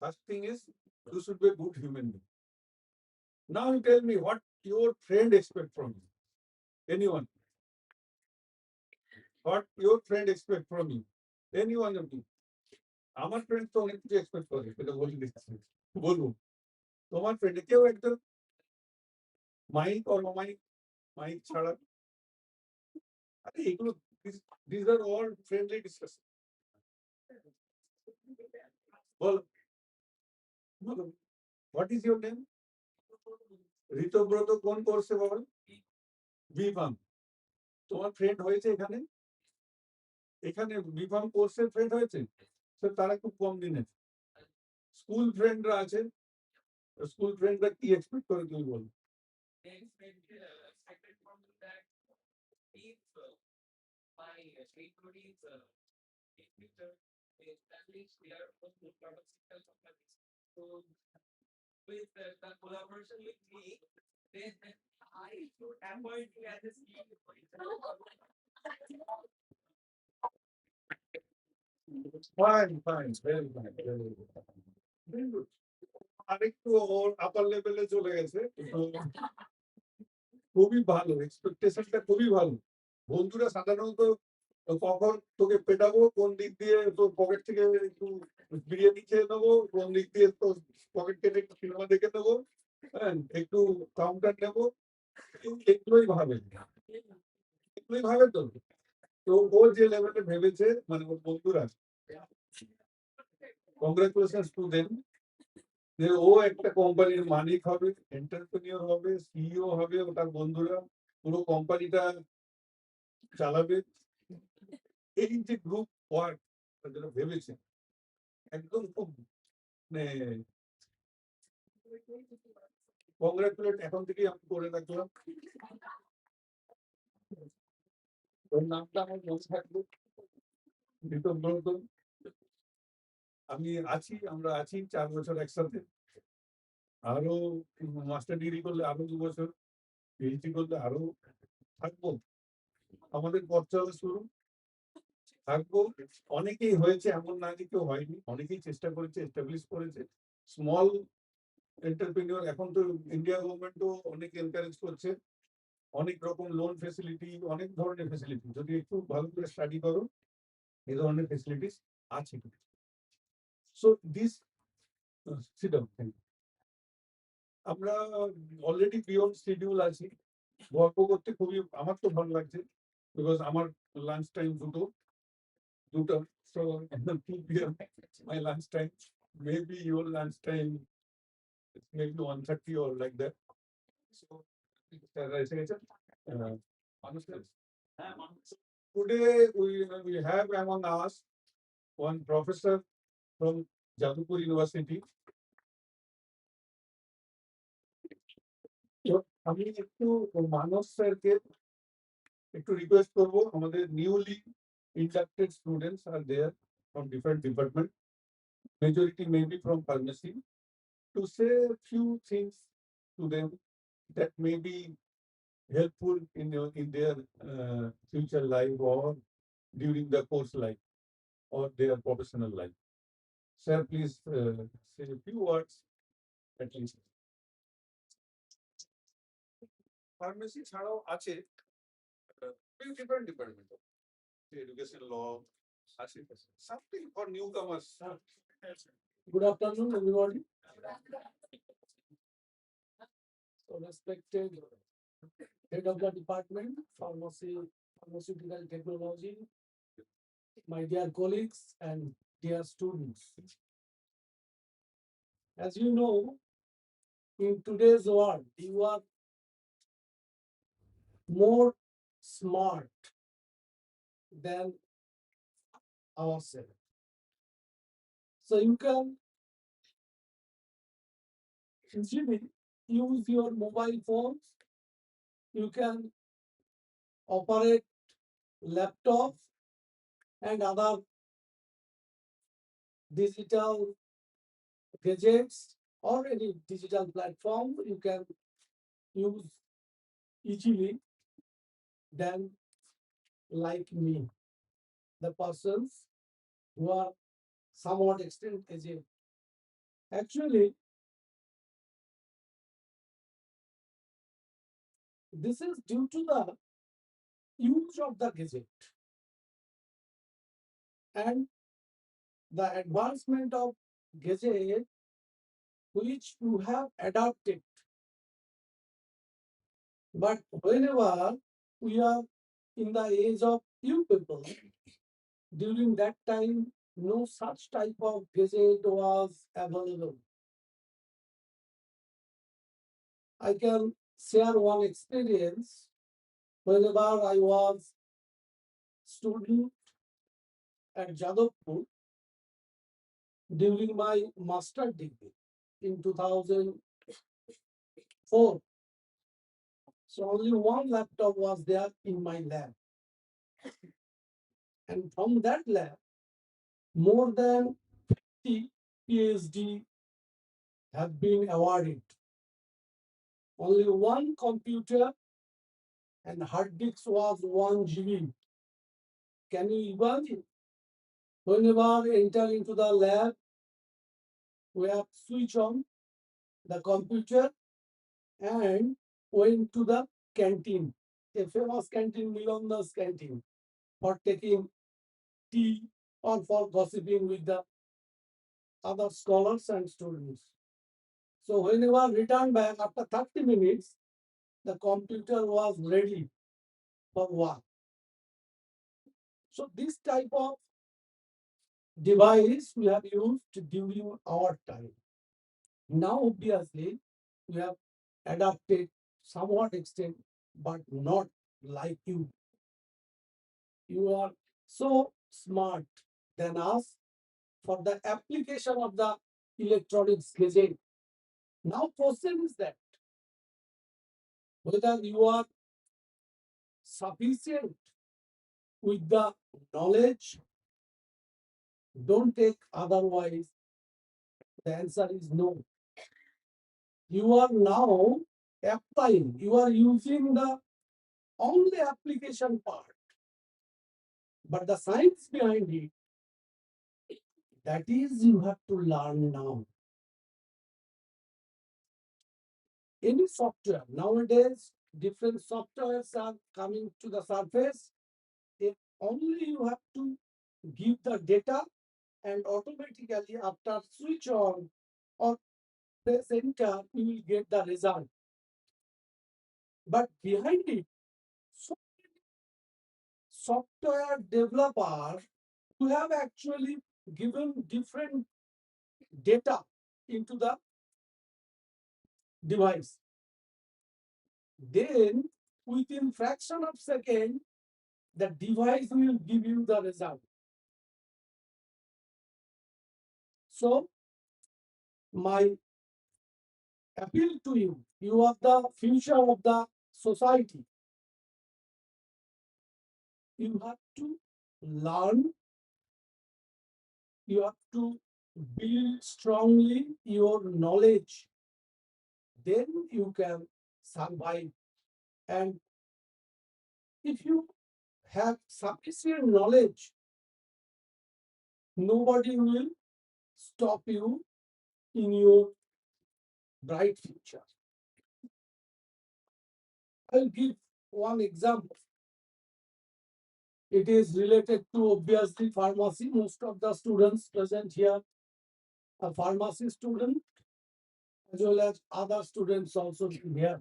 First thing is, you should be a good human being. Now you tell me what your friend expect from you. Anyone? What your friend expect from you? Anyone of you? আমার friend তো অনেক কিছু expect করে, সেটা বলে দিচ্ছি, বলবো। তোমার ফ্রেন্ডে কেউ একজন মাইক অর অমাইক, মাইক ছাড়া, আরে এগুলো this are all friendly discussion. বলো, বলো, what is your name? Ritabrata কোন কোর্সে বাবা? বিফার্ম। তোমার ফ্রেন্ড হয়েছে এখানে? এখানে বিফার্ম কোর্সের ফ্রেন্ড হয়েছে? স্যার তারা খুব কম দিনে। স্কুল ফ্রেন্ডরা আছে, স্কুল ফ্রেন্ডরা কি এক্সপেক্ট করে তুমি বলো? Fine, fine, very fine, very good. আরেকটু ওর আপার লেভেলে চলে গেছে, কিন্তু খুবই ভালো, এক্সপেকটেশনটা খুবই ভালো। বন্ধুরা সাধারণত কখন তোকে পেটাবো, কোন দিক দিয়ে তোর পকেট থেকে একটু বিরিয়ানি খেয়ে নেবো, কোন দিক দিয়ে তোর পকেট কেটে একটু সিনেমা দেখে নেবো, হ্যাঁ, একটু কাউন্টার নেবো, এগুলোই ভাবে, এগুলোই ভাবে তো। তো ও যে লেভেলে ভেবেছে, মানে ওর বন্ধুরা, কংগ্রাচুলেশন টু দেম, যে ও একটা কোম্পানির মালিক হবে, এন্টারপ্রেনিয়র হবে, সিইও হবে, ও তার বন্ধুরা পুরো কোম্পানিটা চালাবে। এই যে গ্রুপ ওয়ার্ক যারা ভেবেছে, একদম খুব মানে কংগ্রাচুলেট এখন থেকেই আমি করে রাখলাম। ওর নামটা আমার মনে থাকবে, ঋতব্রত। আমি আছি, আমরা আছি 4 বছর একসাথে, আরো মাস্টার ডিগ্রি করলে আরো 2 বছর, পিএইচডি করলে আরো থাকবো। আমাদের পথ চলা শুরু, থাকবো। অনেকেই হয়েছে, এমন না যে কেউ হয়নি, অনেকেই চেষ্টা করেছে, এস্টাবলিশ করেছে স্মল এন্টারপ্রেনিয়র। এখন তো ইন্ডিয়া গভর্নমেন্টও অনেক এনকারেজ করছে, অনেক রকম লোন ফেসিলিটি, অনেক ধরনের ফেসিলিটি, যদি একটু ভালো করে স্টাডি করো এই ধরনের ফেসিলিটিস আছে। সো দিস সিডম, আমরা অলরেডি বিয়ন্ড শিডিউল আছি। গল্প করতে খুবই আমার তো ভালো লাগছে, বিকজ আমার লাঞ্চ টাইম দুটো, so 2 p.m. my lunch time, maybe your lunch time maybe 1:30 or like that. So today we have among us one professor from Jadavpur University. So আমি একটু মানস স্যারকে একটু রিকোয়েস্ট করবো, আমাদের newly inducted students are there from different department, majority maybe from pharmacy, to say a few things to them that may be helpful in their future life or during the course life or their professional life. Sir, please say a few words at least. Pharmacy ছাড়াও আছে different department, education law, something for newcomers. Good afternoon, everybody. So respected head of the department, pharmaceutical technology, my dear colleagues and dear students. As you know, in today's world, you are more smart than ourselves. So you can easily use your mobile phones, you can operate laptops and other digital gadgets or any digital platform you can use easily than like me, the persons who are somewhat extent aged. Actually, this is due to the use of the gadget and the advancement of gadget which you have adopted. But whenever we are in the age of you people, during that time, no such type of gadget was available. I can share one experience. Whenever I was student at Jadavpur, during my master degree in 2004. So only one laptop was there in my lab. And from that lab, more than 50 PhD have been awarded. Only one computer and hard disk was 1 GB. Can you imagine? Whenever enter into the lab, we have switch on the computer and went to the canteen, a famous canteen, Milanda's canteen, for taking tea or for gossiping with the other scholars and students. So whenever return back after 30 minutes, the computer was ready for work. So this type of device we have used during our time. Now, obviously, we have adapted somewhat extent, but not like you. You are so smart than us for the application of the electronics gadget. Now, question is that whether you are sufficient with the knowledge, don't take otherwise. The answer is no. You are now applying, you are using the only application part, but the science behind it, that is you have to learn now. Any software nowadays, different softwares are coming to the surface. If only you have to give the data and automatically after switch on or press enter, you will get the result. But behind it, so software developer who have actually given different data into the device. Then within fraction of second, the device will give you the result. So my appeal to you, you are the future of the society. You have to learn, you have to build strongly your knowledge. Then you can survive. And if you have sufficient knowledge, nobody will stop you in your bright future. I'll give one example. It is related to obviously pharmacy. Most of the students present here are pharmacy student as well as other students also here.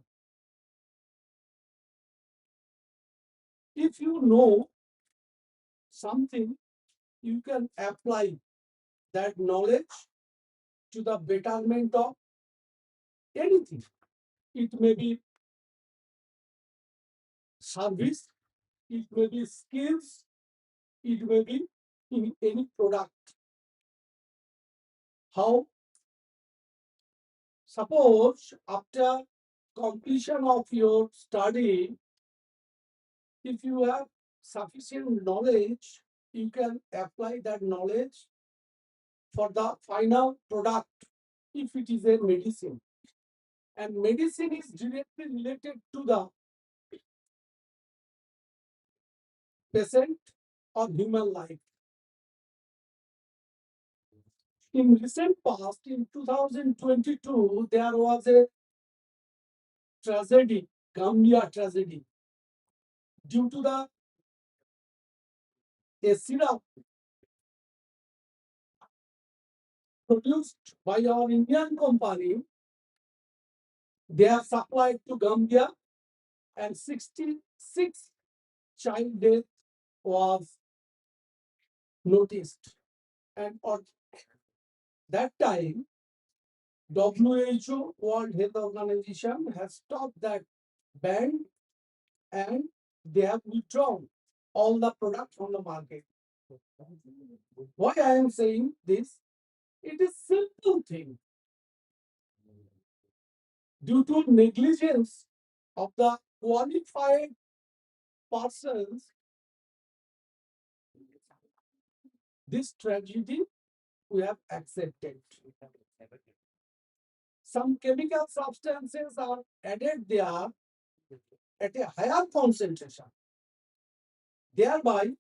If you know something, you can apply that knowledge to the betterment of anything. It may be service, it may be skills, it may be in any product. How? Suppose after completion of your study, if you have sufficient knowledge, you can apply that knowledge for the final product if it is a medicine. And medicine is directly related to the patient or human life. In recent past, in 2022, there was a tragedy, Gambia tragedy, due to the a syrup produced by our Indian company. They are supplied to Gambia, and 66 child death was noticed. And at that time, WHO, World Health Organization, has stopped that ban and they have withdrawn all the products from the market. Why I am saying this? It is simple thing. Due to negligence of the qualified persons, this tragedy we have accepted. Some chemical substances are added there at a higher concentration. Thereby,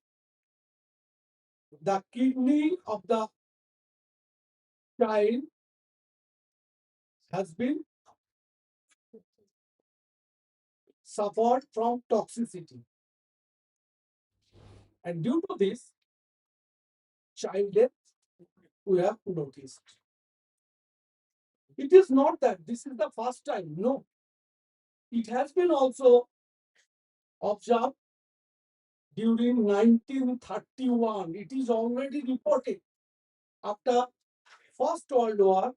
the kidney of the child has been suffered from toxicity. And due to this, child death we have noticed. It is not that this is the first time, no. It has been also observed during 1931. It is already reported. After First World War,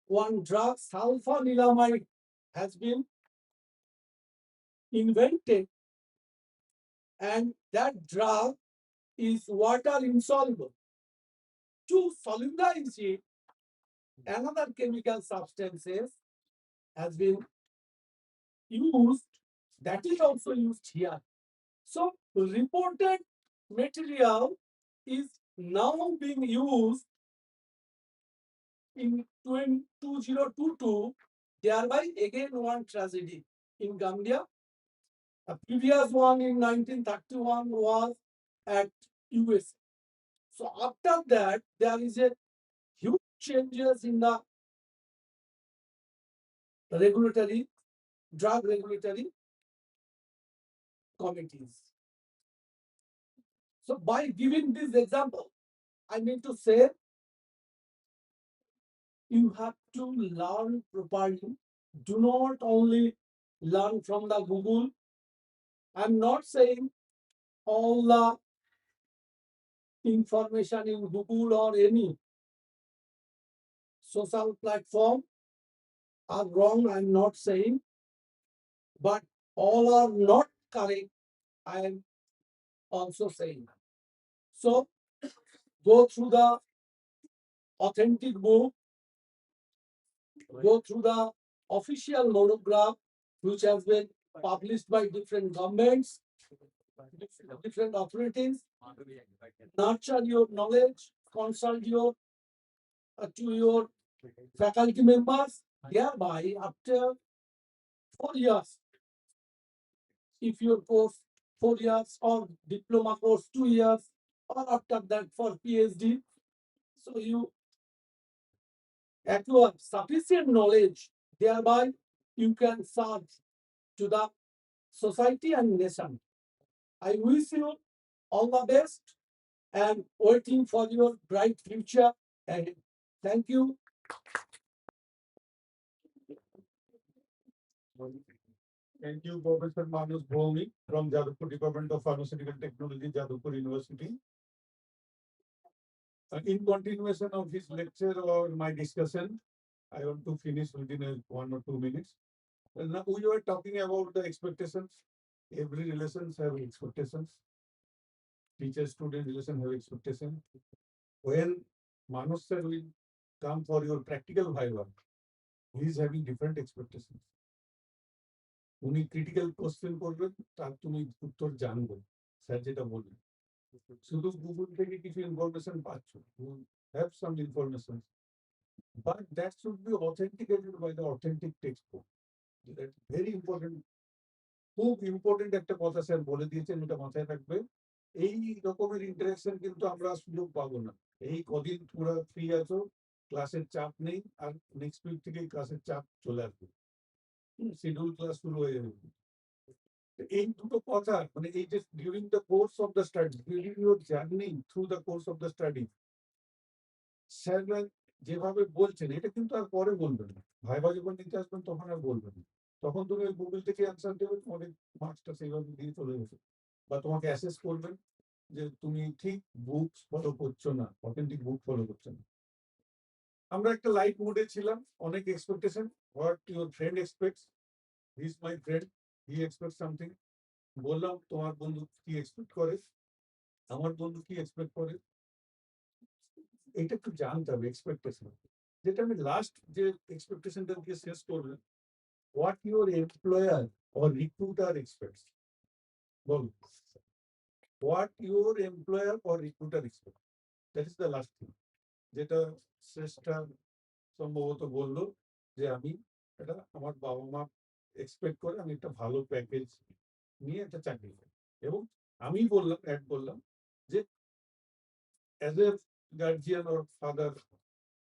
one drug, sulfanilamide, has been invented, and that drug is water insoluble. To solidify it, another chemical substances has been used, that is also used here. So reported material is now being used in 2022, thereby again one tragedy in Gambia. A previous one in 1931 was at US. So after that, there is a huge changes in the regulatory, drug regulatory committees. So by giving this example, I mean to say you have to learn properly. Do not only learn from the Google. I'm not saying all the information in Google or any social platform are wrong. I'm not saying, but all are not correct. I am also saying. So go through the authentic book, go through the official monograph, which has been published by different governments, different authorities. Nurture your knowledge, consult to your faculty members. Thereby, after 4 years, if your course 4 years or diploma course 2 years, or after that for PhD, so you acquire sufficient knowledge. Thereby, you can serve to the society and nation. I wish you all the best and waiting for your bright future ahead. Thank you. Thank you, Professor Manus Bhomi from Jadavpur Department of Pharmaceutical Technology, Jadavpur University. In continuation of his lecture or my discussion, I want to finish within 1 or 2 minutes. Now we were talking about the expectations. Every relations have expectations. Teacher-student relation have expectation. When Manus sir will come for your practical viva, he is having different expectations. উনি critical question করবেন তার তুমি উত্তর জানবে sir যেটা বলবেন শুধু Google থেকে কিছু ইনফরমেশন পাচ্ছ have some information but that should be authenticated by the authentic textbook very important খুব ইম্পর্টেন্ট একটা কথা স্যার বলে দিয়েছেন এটা মাথায় রাখবে এই রকমের ইন্টারাকশন কিন্তু আমরা সুযোগ পাবো না এই কদিন পুরো ফ্রি আছো ক্লাসের চাপ নেই আর নেক্সট উইক থেকে ক্লাসের চাপ চলে আসবে শিডিউল ক্লাস শুরু হয়ে যাবে এই দুটো কথা মানে এই যে during the course of the study during your journey through the course of the study স্যাররা যেভাবে বলছেন এটা কিন্তু আর পরে বলবেন না ভাইবা যখন নিতে আসবেন তখন আর বলবেন না তখন তুমি গুগল থেকে অ্যান্সার দেবে তোমাদের মার্কসটা সেইভাবে দিয়ে চলে গেছে বা তোমাকে অ্যাসেস করবেন যে তুমি ঠিক বুক ফলো করছো না অথেন্টিক বুক ফলো করছো না আমরা একটা লাইট মোডে ছিলাম অনেক expectation what your friend expects he is my friend he expect something বললাম তোমার বন্ধু কি এক্সপেক্ট করে আমার বন্ধু কি এক্সপেক্ট করে এটা একটু জানতে হবে এক্সপেকটেশন। যেটা আমি লাস্ট যে এক্সপেকটেশনটা দিয়ে শেষ করলাম, what your employer or recruiter expects. Ball, what your employer or recruiter expects. That is the last thing. যেটা শ্রেষ্ঠা সম্ভবত বললো যে আমি এটা আমার বাবা মা এক্সপেক্ট করে আমি একটা ভালো প্যাকেজ নিয়ে একটা চাকরি করি। এবং আমি বললাম অ্যাড করলাম যে as a guardian or father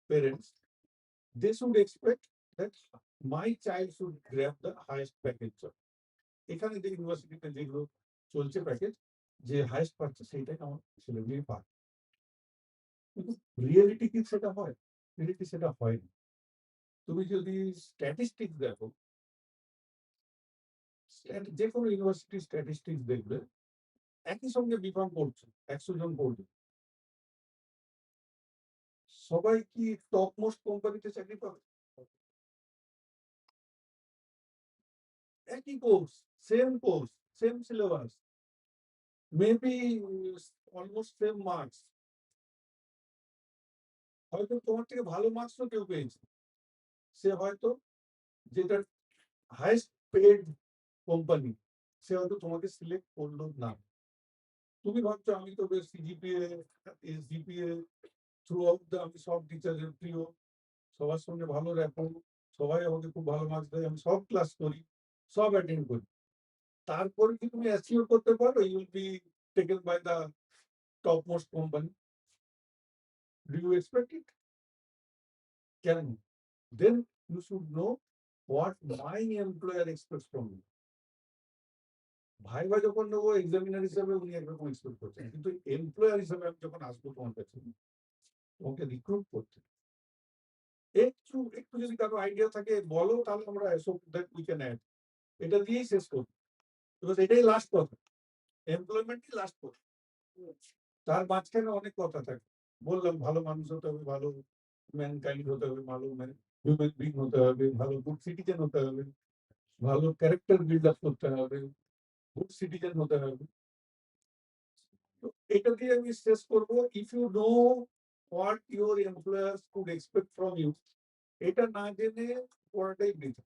parents, they should expect that my child should grab the highest package job. এখানে যে ইউনিভার্সিটিতে যেগুলো চলছে প্যাকেজ, যে হাইয়েস্ট পাচ্ছে সেইটাই আমার ছেলে মেয়ে পায়। কিন্তু রিয়েলিটি কি সেটা হয়? রিয়েলিটি সেটা হয় না। তুমি যদি স্ট্যাটিস্টিক্স দেখো, যে কোনো ইউনিভার্সিটি স্ট্যাটিস্টিক্স দেখবে, একই সঙ্গে বিকম পড়ছে 100 জন পড়বে, সবাই কি টপ মোস্ট কোম্পানিতে চাকরি পাবে? একই course, same syllabus, maybe almost same marks. হয়তো তোমার থেকে ভালো মার্কসও কেউ পেয়েছে, সে হয়তো যেটা হাইয়েস্ট পেড কোম্পানি, সে হয়তো তোমাকে সিলেক্ট করলো না। তুমি ভাবছো আমি তো বেশ CGPA SGPA through out the, আমি সব টিচারের প্রিয়, সবার সঙ্গে ভালো র্যাপো, সবাই আমাকে খুব ভালো মার্কস দেয়, আমি সব ক্লাস করি, সব অ্যাটেন্ড করি। তারপরে কি তুমি অ্যাচিউর করতে পারো you will be taken by the top most company? Do you expect it? Can? Then you should know what my employer expects from me. Viva যখন নেবো এক্সামিনার হিসেবে উনি একরকম এক্সপেক্ট করছেন, কিন্তু এমপ্লয়ার হিসেবে আমি যখন আসবো তোমার কাছে, তোমাকে রিক্রুট করতে, একটু একটু যদি কারো আইডিয়া থাকে বলো, তাহলে আমরা so that we can add. এটা দিয়েই শেষ করবো, বিকজ এটাই লাস্ট কথা, এমপ্লয়মেন্টই লাস্ট কথা। তার মাঝখানে অনেক কথা থাকে, বললাম ভালো মানুষ হতে হবে, ভালো ম্যানকাইন্ড হতে হবে, ভালো হিউম্যান বিং হতে হবে, ভালো গুড সিটিজেন হতে হবে, ভালো ক্যারেক্টার বিল্ড আপ করতে হবে, গুড সিটিজেন হতে হবে। তো এটা দিয়ে আমি শেষ করবো, if you know what your employers could expect from you, এটা না জেনে পড়াটাই বৃথা।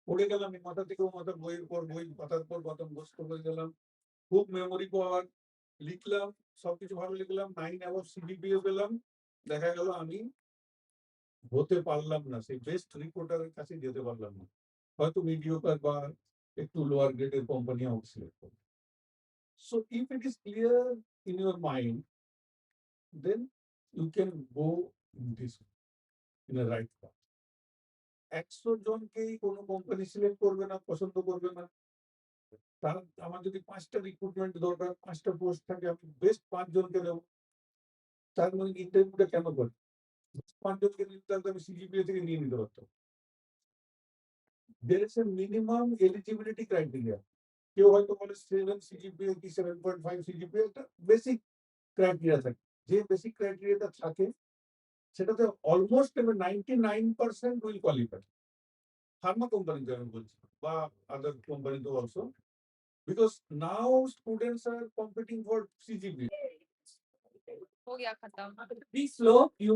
পড়ে গেলাম এই মাথা থেকেও মাথা, বইয়ের পর বই, পাতার পর পাতা মুখস্থ করে গেলাম, খুব মেমোরি পাওয়ার, লিখলাম, সবকিছু ভালো লিখলাম, 9 অ্যাবভ সিজিপিএ পেলাম, দেখা গেল আমি হতে পারলাম না, সেই বেস্ট রিপোর্টারের কাছে যেতে পারলাম না, হয়তো মিডিওকার বা একটু লোয়ার গ্রেডের কোম্পানি আমাকে সিলেক্ট করবে। So if it is clear in your mind, then you can go in this, in a right path. 100 জনকেই কোনো কোম্পানি সিলেক্ট করবে না, পছন্দ করবে না। তার আমার যদি 5টা রিক্রুটমেন্ট দরকার, 5টা পোস্ট থাকে, আমি বেস্ট 5 জনকে দেবো। তার মানে ইন্টারভিউটা কেন করে? 5 জনকে নিতে তাহলে আমি সিজিপিএ থেকে নিয়ে নিতে পারতাম। There is a minimum eligibility criteria. কেউ হয়তো বলে 7 সিজিপিএ কি 7.5 সিজিপিএ, একটা বেসিক ক্রাইটেরিয়া থাকে। যে বেসিক ক্রাইটেরিয়াটা থাকে সেটাতে অলমোস্ট 99% উইল কোয়ালিফাই। ফার্মা কোম্পানিতে আমি বলছি, বা আদার কোম্পানিতে also, because now students are competing for CGPA. हो गया खत्म। Be slow, you